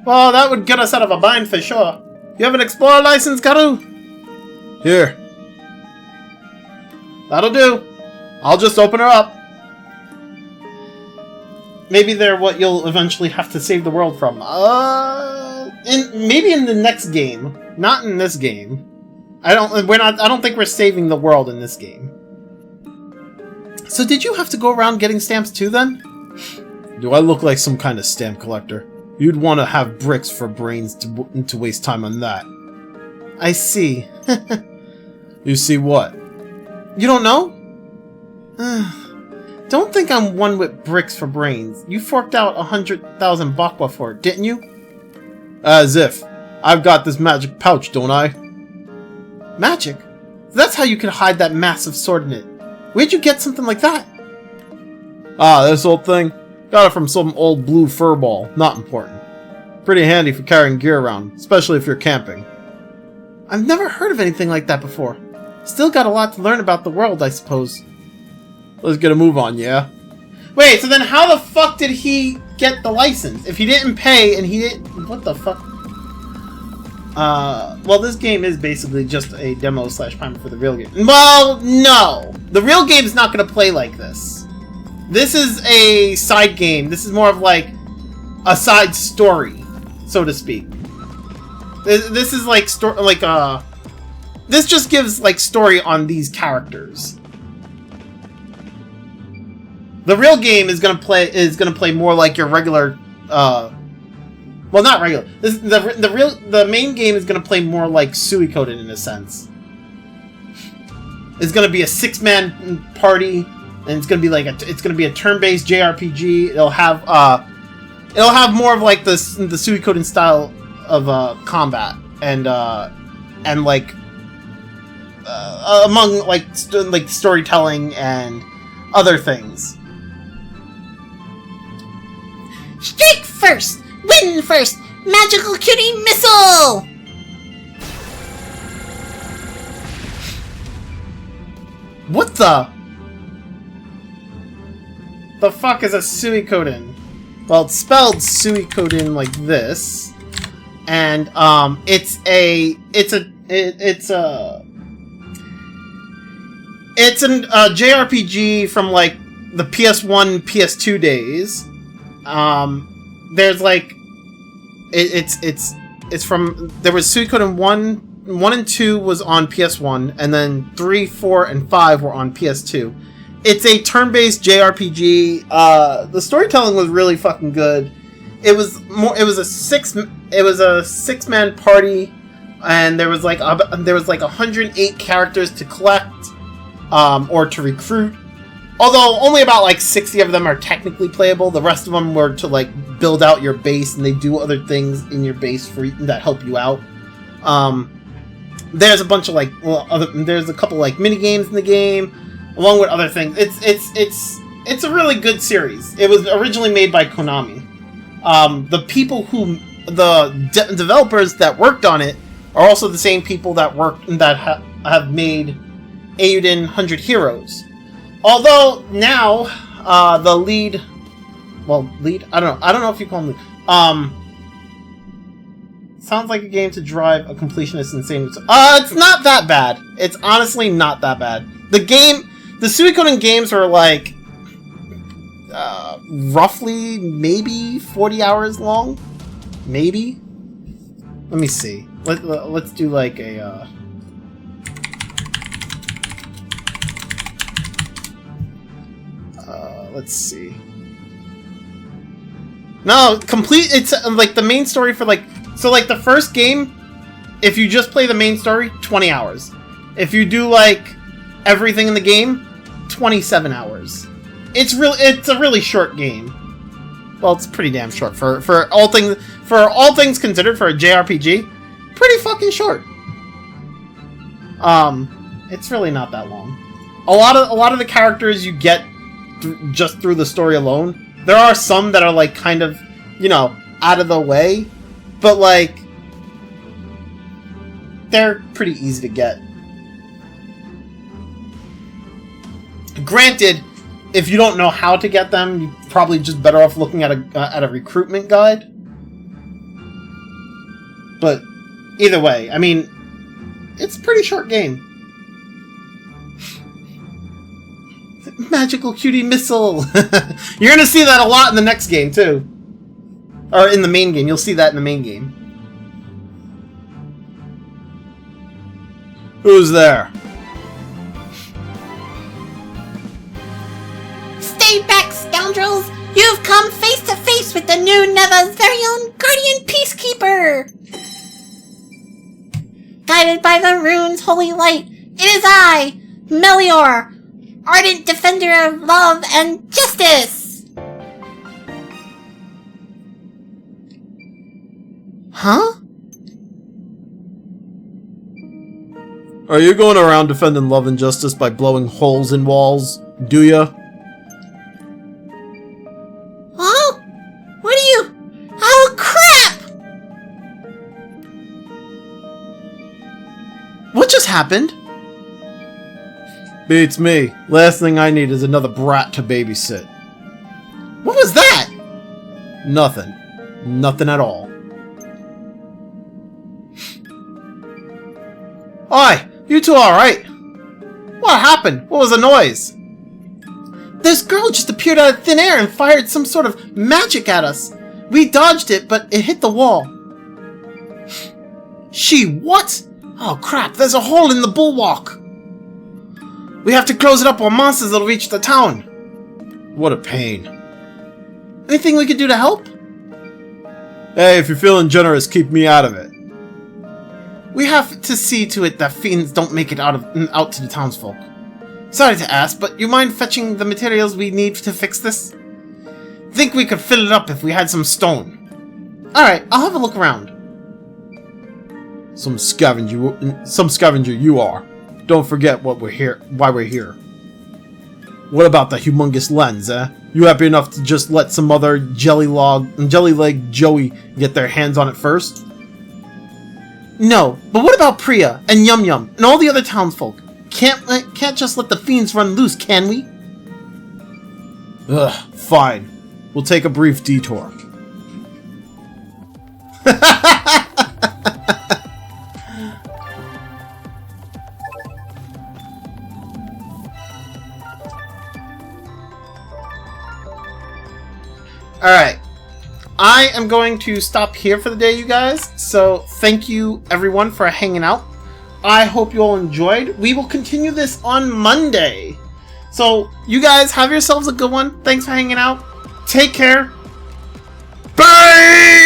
Well, that would get us out of a bind for sure. You have an explorer license, Garu? Here. That'll do. I'll just open her up. Maybe they're what you'll eventually have to save the world from. Maybe in the next game. Not in this game. I don't think we're saving the world in this game. So did you have to go around getting stamps too, then? Do I look like some kind of stamp collector? You'd want to have bricks for brains to waste time on that. I see. You see what? You don't know? Don't think I'm one with bricks for brains. You forked out 100,000 bakwa for it, didn't you? As if. I've got this magic pouch, don't I? Magic? That's how you could hide that massive sword in it. Where'd you get something like that? Ah, this old thing? Got it from some old blue fur ball. Not important. Pretty handy for carrying gear around, especially if you're camping. I've never heard of anything like that before. Still got a lot to learn about the world, I suppose. Let's get a move on, yeah? Wait, so then how the fuck did he get the license? If he didn't pay and he didn't... What the fuck? Well, this game is basically just a demo / primer for the real game. Well, no! The real game is not going to play like this. This is a side game. This is more of like a side story, so to speak. This is like this just gives like story on these characters. The real game is gonna play more like your regular. Well, not regular. The main game is gonna play more like Suikoden in a sense. It's gonna be a 6-man party, and it's gonna be like a turn-based JRPG. It'll have more of like the Suikoden style of combat and like among like storytelling and other things. Strike first! Win first! Magical cutie missile! What the fuck is a Suikoden? Well, it's spelled Suikoden like this, and it's a JRPG from like the PS1, PS2 days. There's like it's from there was Suikoden 1 and 2 was on PS1, and then 3, 4, and 5 were on PS2. It's a turn-based JRPG. The storytelling was really fucking good. It was a 6-man party, and there was like 108 characters to collect or to recruit. Although only about like 60 of them are technically playable. The rest of them were to like build out your base, and they do other things in your base that help you out. There's a bunch of like there's a couple like mini games in the game, along with other things. It's a really good series. It was originally made by Konami. The people developers that worked on it are also the same people that have made Eiyuden 100 Heroes. Although now the lead well, lead? I don't know. I don't know if you call him lead. Sounds like a game to drive a completionist insane. It's not that bad. It's honestly not that bad. The Suikoden games are like, roughly maybe 40 hours long? Maybe? Let me see. Let's do like a, let's see. No, it's like the main story for like, so like the first game, if you just play the main story, 20 hours. If you do like everything in the game, 27 hours. It's a really short game. Well, it's pretty damn short for all things considered for a JRPG. Pretty fucking short. It's really not that long. A lot of the characters you get just through the story alone. There are some that are like kind of, you know, out of the way, but like they're pretty easy to get. Granted, if you don't know how to get them, you're probably just better off looking at a recruitment guide. But either way, I mean, it's a pretty short game. Magical cutie missile! You're gonna see that a lot in the next game, too. Or in the main game. You'll see that in the main game. Who's there? Stay back, scoundrels! You've come face to face with the new Neva's very own Guardian Peacekeeper! Guided by the rune's holy light, it is I, Melior, ardent defender of love and justice! Huh? Are you going around defending love and justice by blowing holes in walls, do ya? Huh? What are you... Oh, crap! What just happened? Beats me. Last thing I need is another brat to babysit. What was that? Nothing. Nothing at all. Oi! You two alright? What happened? What was the noise? This girl just appeared out of thin air and fired some sort of magic at us. We dodged it, but it hit the wall. She what? Oh crap, there's a hole in the bulwark. We have to close it up or monsters will reach the town. What a pain. Anything we could do to help? Hey, if you're feeling generous, keep me out of it. We have to see to it that fiends don't make it out to the townsfolk. Sorry to ask, but you mind fetching the materials we need to fix this? Think we could fill it up if we had some stone. Alright, I'll have a look around. Some scavenger you are. Don't forget why we're here. What about the humongous lens, eh? You happy enough to just let some other jelly leg Joey get their hands on it first? No, but what about Priya and Yum Yum and all the other townsfolk? Can't just let the fiends run loose, can we? Ugh, fine. We'll take a brief detour. Alright. I am going to stop here for the day, you guys. So, thank you, everyone, for hanging out. I hope you all enjoyed. We will continue this on Monday. So, you guys have yourselves a good one. Thanks for hanging out. Take care. Bye!